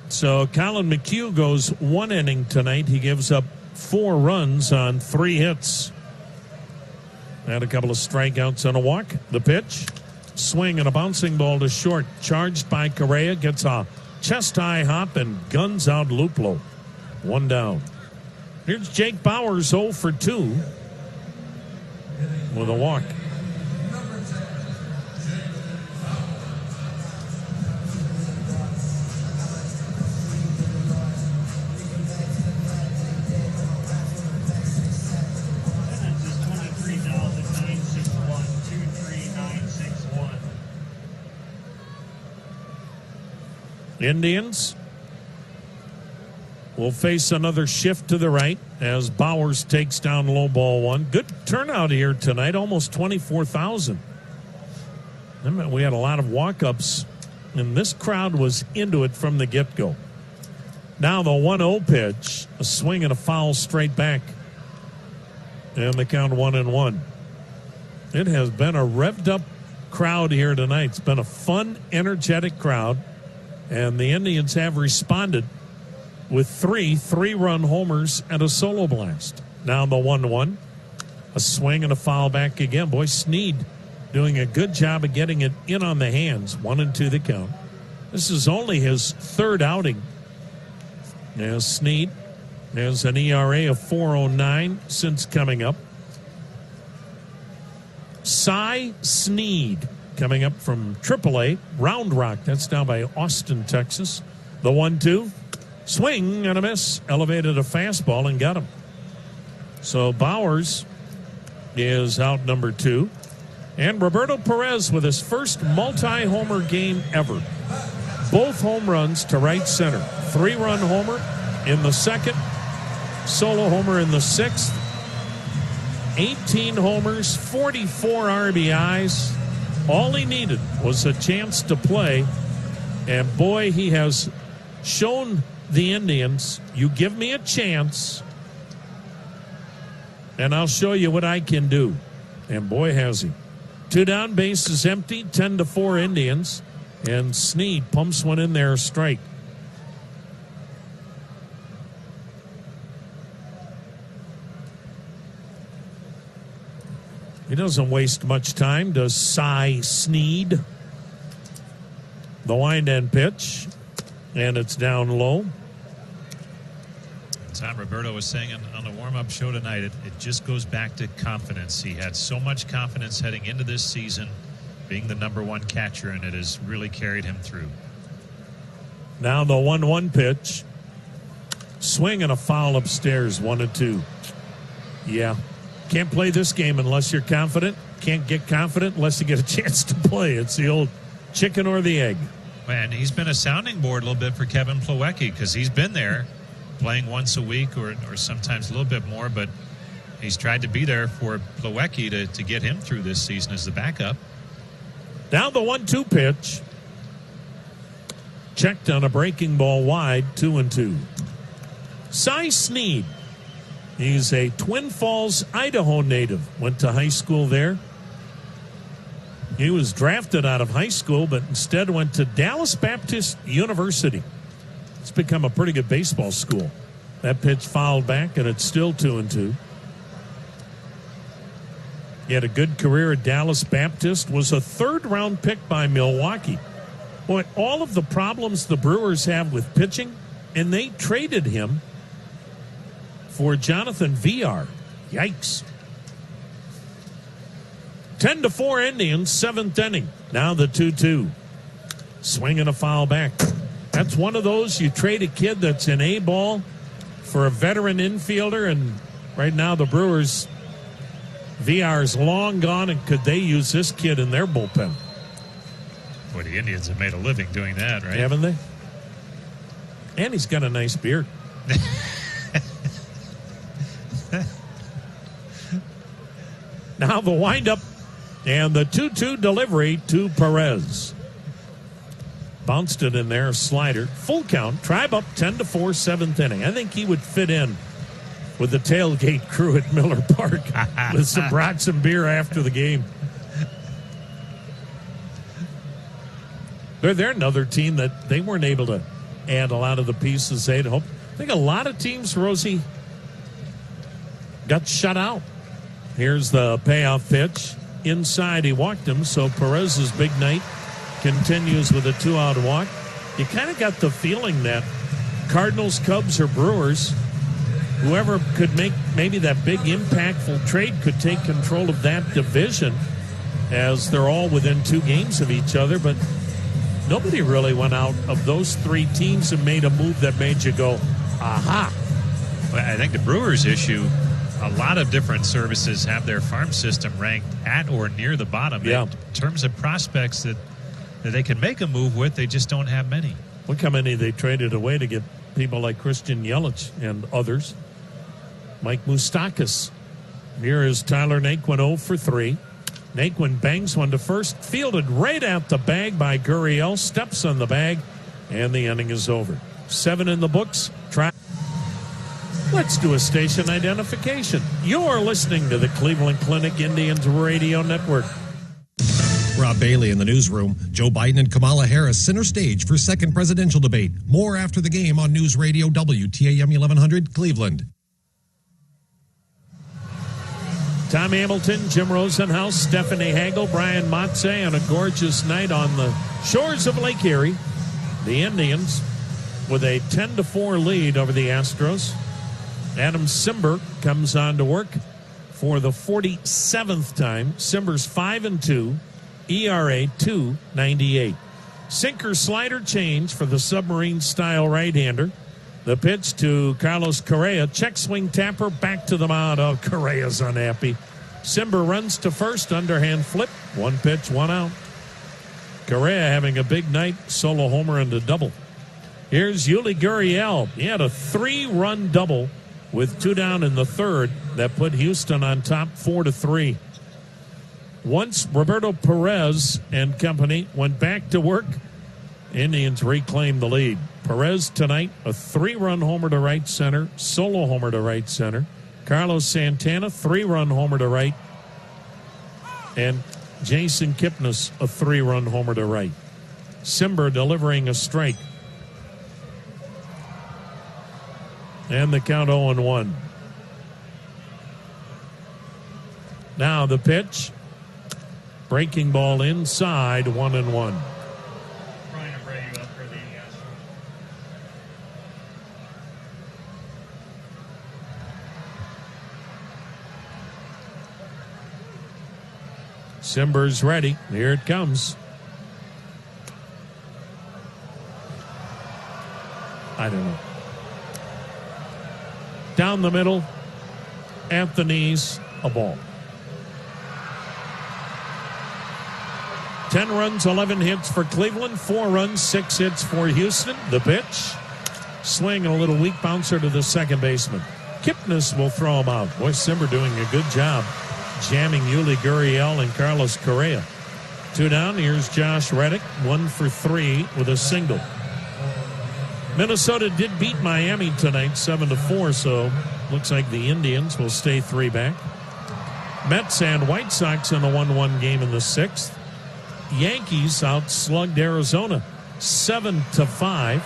So Colin McHugh goes 1 inning tonight. He gives up 4 runs on 3 hits. Had a couple of strikeouts and a walk. The pitch, swing and a bouncing ball to short. Charged by Correa, gets a chest-high hop and guns out Luplow. 1 down. Here's Jake Bauers, 0 for 2 with a walk. Indians will face another shift to the right as Bowers takes down low ball 1. Good turnout here tonight, almost 24,000. We had a lot of walk-ups, and this crowd was into it from the get-go. Now the 1-0 pitch, a swing and a foul straight back. And the count 1-1. It has been a revved-up crowd here tonight. It's been a fun, energetic crowd. And the Indians have responded with 3 3-run homers and a solo blast. Now the 1-1. A swing and a foul back again. Boy, Sneed doing a good job of getting it in on the hands. 1-2 the count. This is only his 3rd outing. Now Sneed has an ERA of 4.09 since coming up. Cy Sneed coming up from AAA, Round Rock. That's down by Austin, Texas. The 1-2. Swing and a miss. Elevated a fastball and got him. So Bowers is out number 2. And Roberto Perez with his first multi-homer game ever. Both home runs to right center. 3-run homer in the 2nd. Solo homer in the 6th. 18 homers, 44 RBIs. All he needed was a chance to play, and boy, he has shown the Indians, you give me a chance, and I'll show you what I can do. And boy, has he. 2 down, bases empty, 10-4 Indians, and Sneed pumps one in there, a strike. He doesn't waste much time, does Cy Sneed. The wind and pitch, and it's down low. Tom Roberto was saying on the warm-up show tonight, it just goes back to confidence. He had so much confidence heading into this season, being the number 1 catcher, and it has really carried him through. Now the 1-1 pitch. Swing and a foul upstairs, 1-2. Yeah. Can't play this game unless you're confident. Can't get confident unless you get a chance to play. It's the old chicken or the egg. Man, he's been a sounding board a little bit for Kevin Plawecki because he's been there playing once a week or sometimes a little bit more, but he's tried to be there for Plawecki to get him through this season as the backup. Now the 1-2 pitch. Checked on a breaking ball wide, 2-2. Cy Sneed. He's a Twin Falls, Idaho native. Went to high school there. He was drafted out of high school, but instead went to Dallas Baptist University. It's become a pretty good baseball school. That pitch fouled back, and it's still 2-2. He had a good career at Dallas Baptist, was a 3rd-round pick by Milwaukee. Boy, all of the problems the Brewers have with pitching, and they traded him for Jonathan Villar. Yikes. 10-4 Indians, 7th inning. Now the 2-2. Swing and a foul back. That's one of those, you trade a kid that's in A ball for a veteran infielder, and right now the Brewers, Villar's long gone, and could they use this kid in their bullpen? Boy, the Indians have made a living doing that, right? Haven't they? And he's got a nice beard. Now the windup and the 2-2 delivery to Perez. Bounced it in there, slider. Full count. Tribe up 10-4, 7th inning. I think he would fit in with the tailgate crew at Miller Park with some brats and beer after the game. They're another team that they weren't able to add a lot of the pieces they'd hoped. I think a lot of teams, Rosie, got shut out. Here's the payoff pitch. Inside, he walked him, so Perez's big night continues with a 2-out walk. You kind of got the feeling that Cardinals, Cubs, or Brewers, whoever could make maybe that big impactful trade could take control of that division, as they're all within 2 games of each other. But nobody really went out of those 3 teams and made a move that made you go, aha. Well, I think the Brewers issue, a lot of different services have their farm system ranked at or near the bottom. Yeah. In terms of prospects that they can make a move with, they just don't have many. Look how many they traded away to get people like Christian Yelich and others. Mike Moustakas. Here is Tyler Naquin 0 for 3. Naquin bangs one to first, fielded right at the bag by Gurriel, steps on the bag, and the inning is over. 7 in the books. Let's do a station identification. You're listening to the Cleveland Clinic Indians Radio Network. Rob Bailey in the newsroom. Joe Biden and Kamala Harris center stage for second presidential debate. More after the game on News Radio WTAM 1100 Cleveland. Tom Hamilton, Jim Rosenhaus, Stephanie Hagel, Brian Motze on a gorgeous night on the shores of Lake Erie. The Indians with a 10-4 lead over the Astros. Adam Simber comes on to work for the 47th time. Simber's 5-2, ERA 2.98. Sinker slider change for the submarine-style right-hander. The pitch to Carlos Correa. Check swing tapper back to the mound. Oh, Correa's unhappy. Simber runs to first. Underhand flip. 1 pitch, 1 out. Correa having a big night. Solo homer and a double. Here's Yuli Gurriel. He had a 3-run double with 2 down in the third that put Houston on top 4-3. Once Roberto Perez and company went back to work, Indians reclaimed the lead. Perez tonight, a 3-run homer to right center, solo homer to right center. Carlos Santana, 3-run homer to right. And Jason Kipnis, a 3-run homer to right. Simber delivering a strike. And the count 0-1. Now the pitch. Breaking ball inside, 1-1. Simber's ready. Here it comes. I don't know. Down the middle, at the knees, a ball. 10 runs, 11 hits for Cleveland, 4 runs, 6 hits for Houston. The pitch, swing and a little weak bouncer to the second baseman. Kipnis will throw him out. Boy, Simber doing a good job jamming Yuli Gurriel and Carlos Correa. 2 down, here's Josh Reddick, 1 for 3 with a single. Minnesota did beat Miami tonight 7-4, so looks like the Indians will stay 3 back. Mets and White Sox in a 1-1 game in the 6th. Yankees outslugged Arizona 7-5.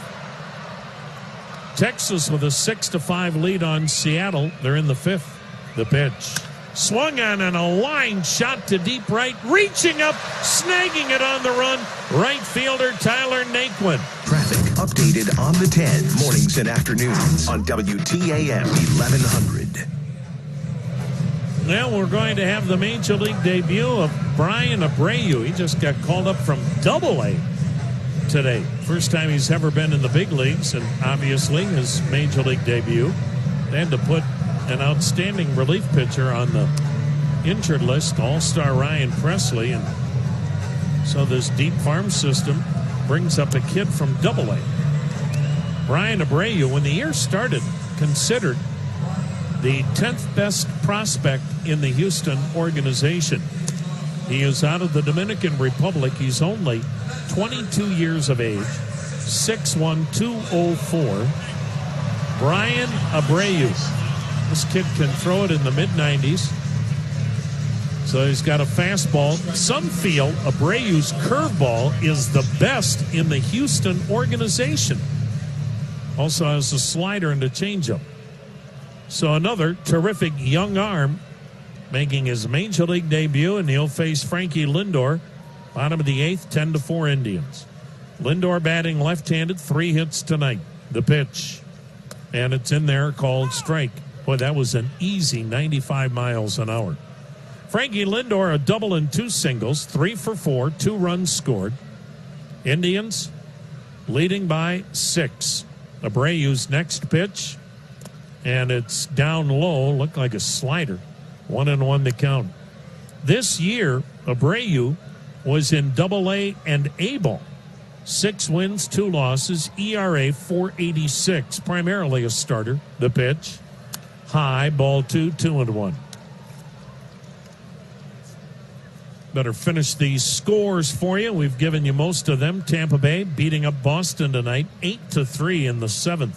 Texas with a 6-5 lead on Seattle. They're in the 5th. The pitch. Swung on and a line shot to deep right. Reaching up, snagging it on the run. Right fielder Tyler Naquin. Traffic updated on the 10 mornings and afternoons on WTAM 1100. Now we're going to have the Major League debut of Brian Abreu. He just got called up from Double-A today. First time he's ever been in the big leagues, and obviously his Major League debut. They had to put an outstanding relief pitcher on the injured list, All-Star Ryan Presley, and So this deep farm system brings up a kid from Double-A. Brian Abreu, when the year started, considered the 10th best prospect in the Houston organization. He is out of the Dominican Republic. He's only 22 years of age, 6'1", 204. Brian Abreu. This kid can throw it in the mid-90s. So he's got a fastball. Some feel Abreu's curveball is the best in the Houston organization. Also has a slider and a changeup. So another terrific young arm making his Major League debut, and he'll face Frankie Lindor. Bottom of the 8th, 10-4 Indians. Lindor batting left-handed, 3 hits tonight. The pitch. And it's in there, called strike. Boy, that was an easy 95 miles an hour. Frankie Lindor, a double and 2 singles, 3 for 4, 2 runs scored. Indians leading by 6. Abreu's next pitch, and it's down low, looked like a slider. 1-1 to count. This year, Abreu was in Double-A and A ball. 6 wins, 2 losses, ERA 4.86. Primarily a starter. The pitch, high, ball 2, 2-1. Better finish these scores for you. We've given you most of them. Tampa Bay beating up Boston tonight, 8-3 in the 7th.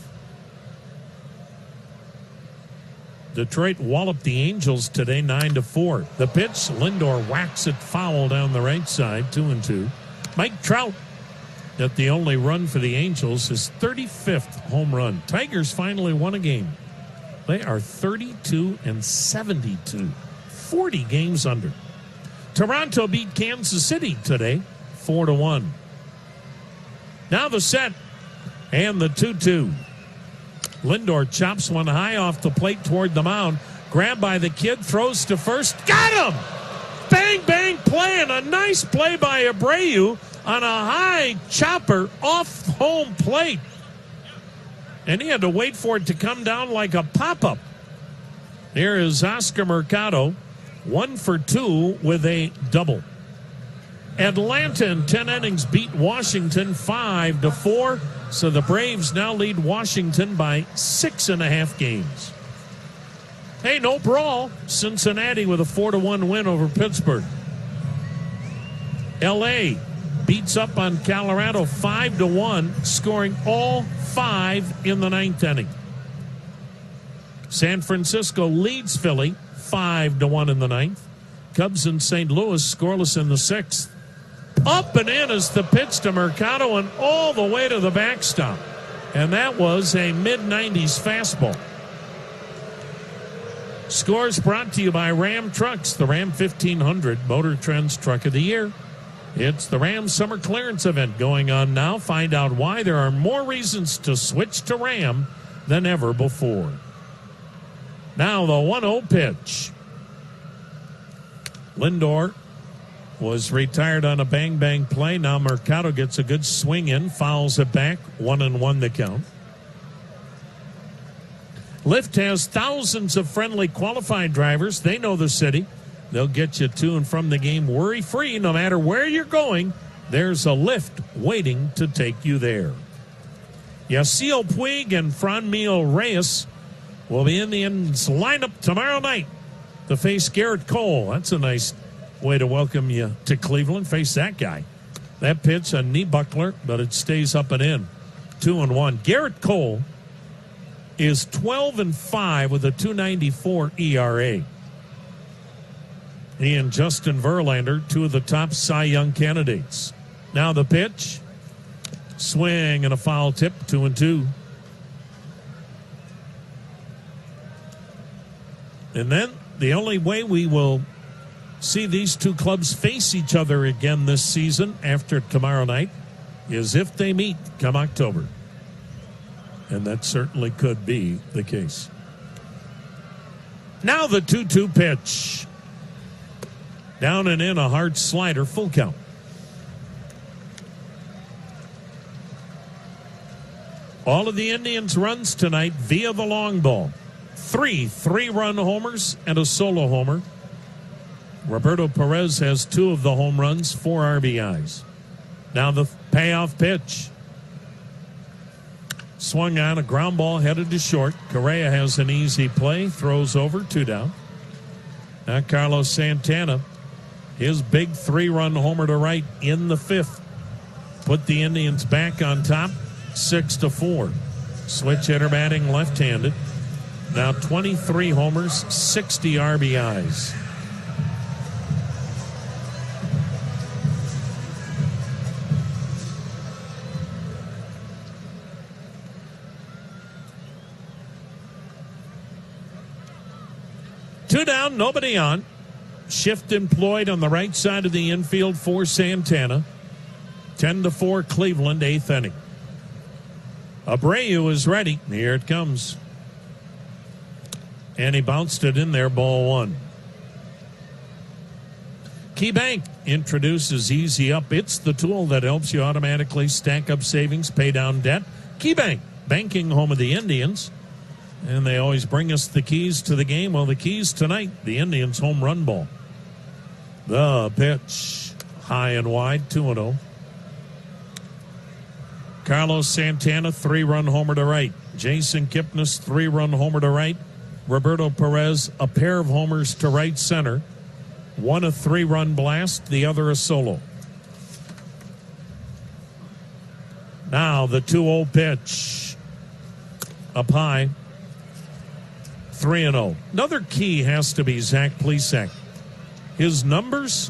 Detroit walloped the Angels today, 9-4. The pitch, Lindor whacks it foul down the right side, 2-2. Mike Trout got the only run for the Angels, his 35th home run. Tigers finally won a game. They are 32-72, 40 games under. Toronto beat Kansas City today, 4-1. Now the set and the 2-2. Lindor chops one high off the plate toward the mound. Grabbed by the kid, throws to first. Got him! Bang, bang play, and a nice play by Abreu on a high chopper off home plate. And he had to wait for it to come down like a pop-up. Here is Oscar Mercado, 1 for 2 with a double. Atlanta in 10 innings beat Washington 5-4. So the Braves now lead Washington by 6.5 games. Hey, no brawl. Cincinnati with a 4-1 win over Pittsburgh. L.A. beats up on Colorado 5-1, scoring all 5 in the 9th inning. San Francisco leads Philly 5-1 in the 9th. Cubs and St. Louis scoreless in the 6th. Up and in is the pitch to Mercado and all the way to the backstop. And that was a mid-90s fastball. Scores brought to you by Ram Trucks, the Ram 1500 Motor Trend's Truck of the Year. It's the Ram Summer Clearance Event going on now. Find out why there are more reasons to switch to Ram than ever before. Now the 1-0 pitch. Lindor was retired on a bang-bang play. Now Mercado gets a good swing in, fouls it back, 1-1 the count. Lyft has thousands of friendly qualified drivers. They know the city. They'll get you to and from the game worry-free. No matter where you're going, there's a Lyft waiting to take you there. Yasiel Puig and Franmil Reyes will be in the Indians lineup tomorrow night to face Garrett Cole. That's a nice way to welcome you to Cleveland. Face that guy. That pitch, a knee buckler, but it stays up and in. 2-1. Garrett Cole is 12-5 with a 2.94 ERA. He and Justin Verlander, 2 of the top Cy Young candidates. Now the pitch. Swing and a foul tip, 2-2. And then the only way we will see these two clubs face each other again this season after tomorrow night is if they meet come October. And that certainly could be the case. Now the 2-2 pitch. Down and in, a hard slider, full count. All of the Indians' runs tonight via the long ball. 3 3-run homers and a solo homer. Roberto Perez has 2 of the home runs, 4 RBIs. Now the payoff pitch. Swung on, a ground ball headed to short. Correa has an easy play, throws over, 2 down. Now Carlos Santana, his big 3-run homer to right in the 5th. Put the Indians back on top, 6-4. Switch hitter batting left-handed. Now 23 homers, 60 RBIs. Two down, nobody on. Shift employed on the right side of the infield for Santana. 10-4 Cleveland, 8th inning. Abreu is ready. Here it comes. And he bounced it in there, ball 1. KeyBank introduces Easy Up. It's the tool that helps you automatically stack up savings, pay down debt. KeyBank, banking home of the Indians. And they always bring us the keys to the game. Well, the keys tonight, the Indians' home run ball. The pitch, high and wide, 2-0. Carlos Santana, 3-run homer to right. Jason Kipnis, 3-run homer to right. Roberto Perez, a pair of homers to right center. One a 3-run blast, the other a solo. Now the 2-0 pitch. Up high. 3-0. Another key has to be Zach Plesac. His numbers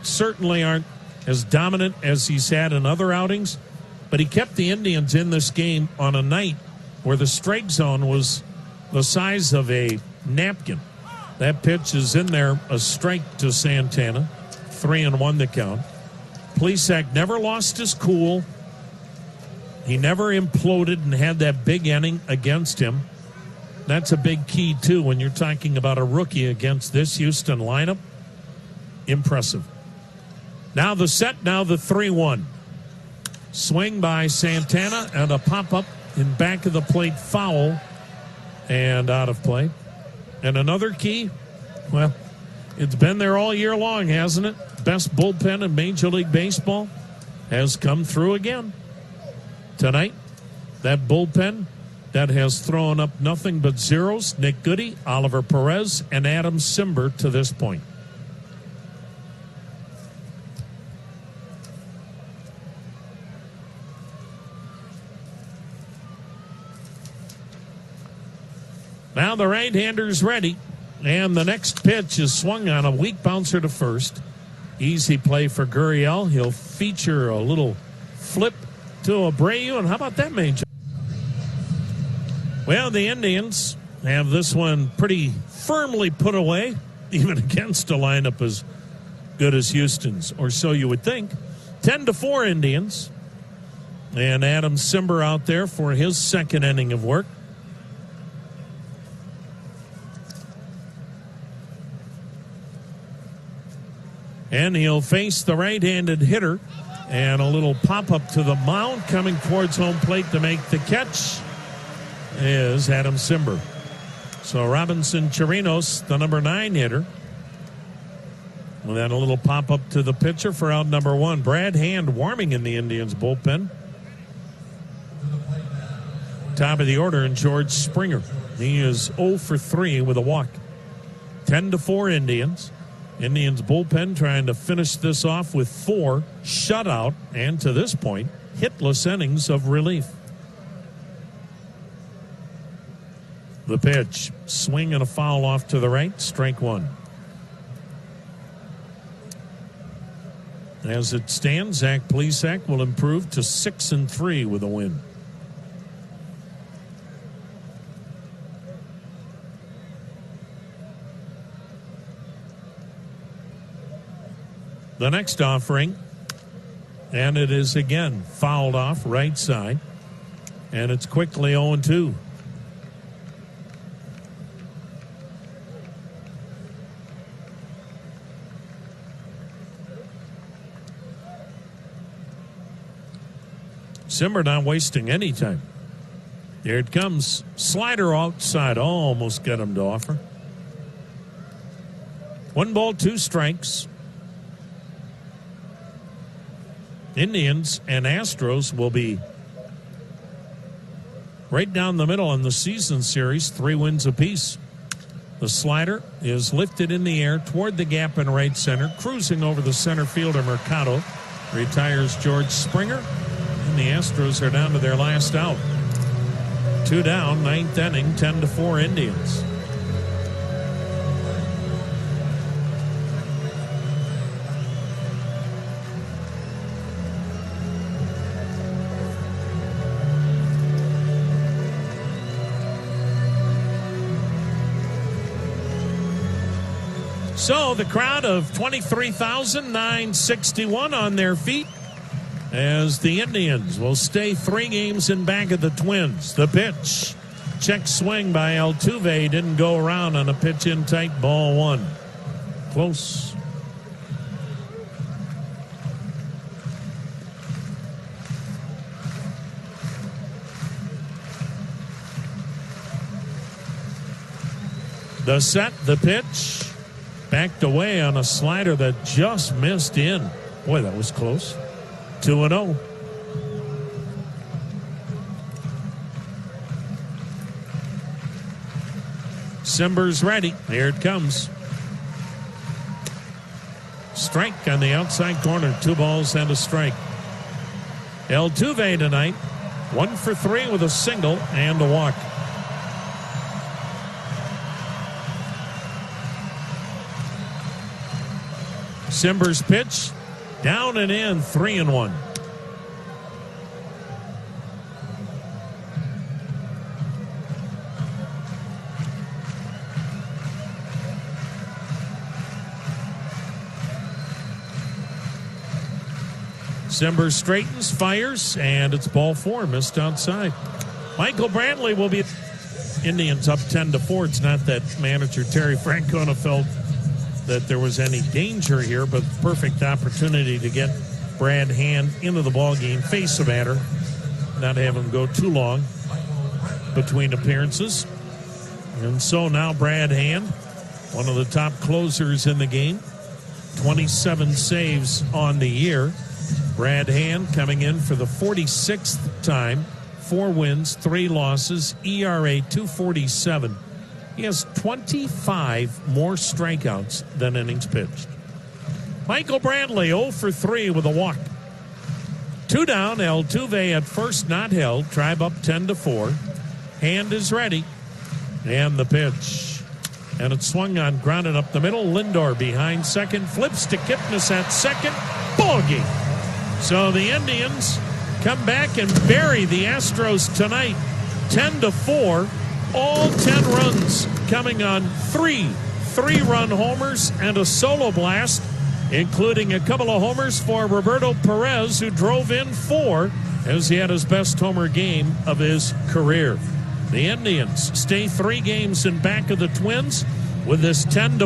certainly aren't as dominant as he's had in other outings, but he kept the Indians in this game on a night where the strike zone was the size of a napkin. That pitch is in there, a strike to Santana. 3-1 the count. Plesac never lost his cool. He never imploded and had that big inning against him. That's a big key, too, when you're talking about a rookie against this Houston lineup. Impressive. Now the set, now the 3-1. Swing by Santana and a pop-up in back of the plate foul and out of play. And another key, well, it's been there all year long, hasn't it? Best bullpen in Major League Baseball has come through again. Tonight, that bullpen that has thrown up nothing but zeros. Nick Goody, Oliver Perez, and Adam Simber to this point. Now the right-hander's ready, and the next pitch is swung on, a weak bouncer to first. Easy play for Gurriel. He'll feature a little flip to Abreu, and how about that, Major? Well, the Indians have this one pretty firmly put away, even against a lineup as good as Houston's, or so you would think. 10-4 Indians, and Adam Simber out there for his second inning of work. And he'll face the right-handed hitter. And a little pop-up to the mound coming towards home plate to make the catch is Adam Simber. So Robinson Chirinos, the number 9 hitter. And then a little pop-up to the pitcher for out number 1. Brad Hand warming in the Indians bullpen. Top of the order, and George Springer. He is 0 for 3 with a walk. 10-4 Indians. Indians bullpen trying to finish this off with 4 shutout and, to this point, hitless innings of relief. The pitch, swing and a foul off to the right, strike 1. As it stands, Zach Plesac will improve to 6-3 with a win. The next offering, and it is again fouled off right side, and it's quickly 0-2. Simber not wasting any time. Here it comes. Slider outside. Almost got him to offer. 1 ball, 2 strikes. Indians and Astros will be right down the middle in the season series, 3 wins apiece. The slider is lifted in the air toward the gap in right center, cruising over the center fielder Mercado. Retires George Springer, and the Astros are down to their last out. 2 down, 9th inning, 10-4 Indians. So the crowd of 23,961 on their feet as the Indians will stay 3 games in back of the Twins. The pitch. Check swing by Altuve. Didn't go around on a pitch in tight, ball 1. Close. The set, the pitch. Backed away on a slider that just missed in. Boy, that was close. 2-0. Simber's ready. Here it comes. Strike on the outside corner. 2 balls and a strike. Altuve tonight, 1 for 3 with a single and a walk. Simber's pitch, down and in, 3-1. Simber straightens, fires, and it's ball 4, missed outside. Michael Brantley will be Indians up 10-4. It's not that manager Terry Francona felt that there was any danger here, but perfect opportunity to get Brad Hand into the ball game, face the batter, not have him go too long between appearances. And so now Brad Hand, one of the top closers in the game, 27 saves on the year. Brad Hand coming in for the 46th time, 4 wins, 3 losses, ERA 2.47. He has 25 more strikeouts than innings pitched. Michael Brantley 0 for 3 with a walk. 2 down, Altuve at first not held. Tribe up 10-4. Hand is ready. And the pitch. And it's swung on, grounded up the middle. Lindor behind second. Flips to Kipnis at second. Ball game. So the Indians come back and bury the Astros tonight. 10-4. All 10 runs coming on 3 3-run homers and a solo blast, including a couple of homers for Roberto Perez, who drove in 4 as he had his best homer game of his career. The Indians stay 3 games in back of the Twins with this 10-4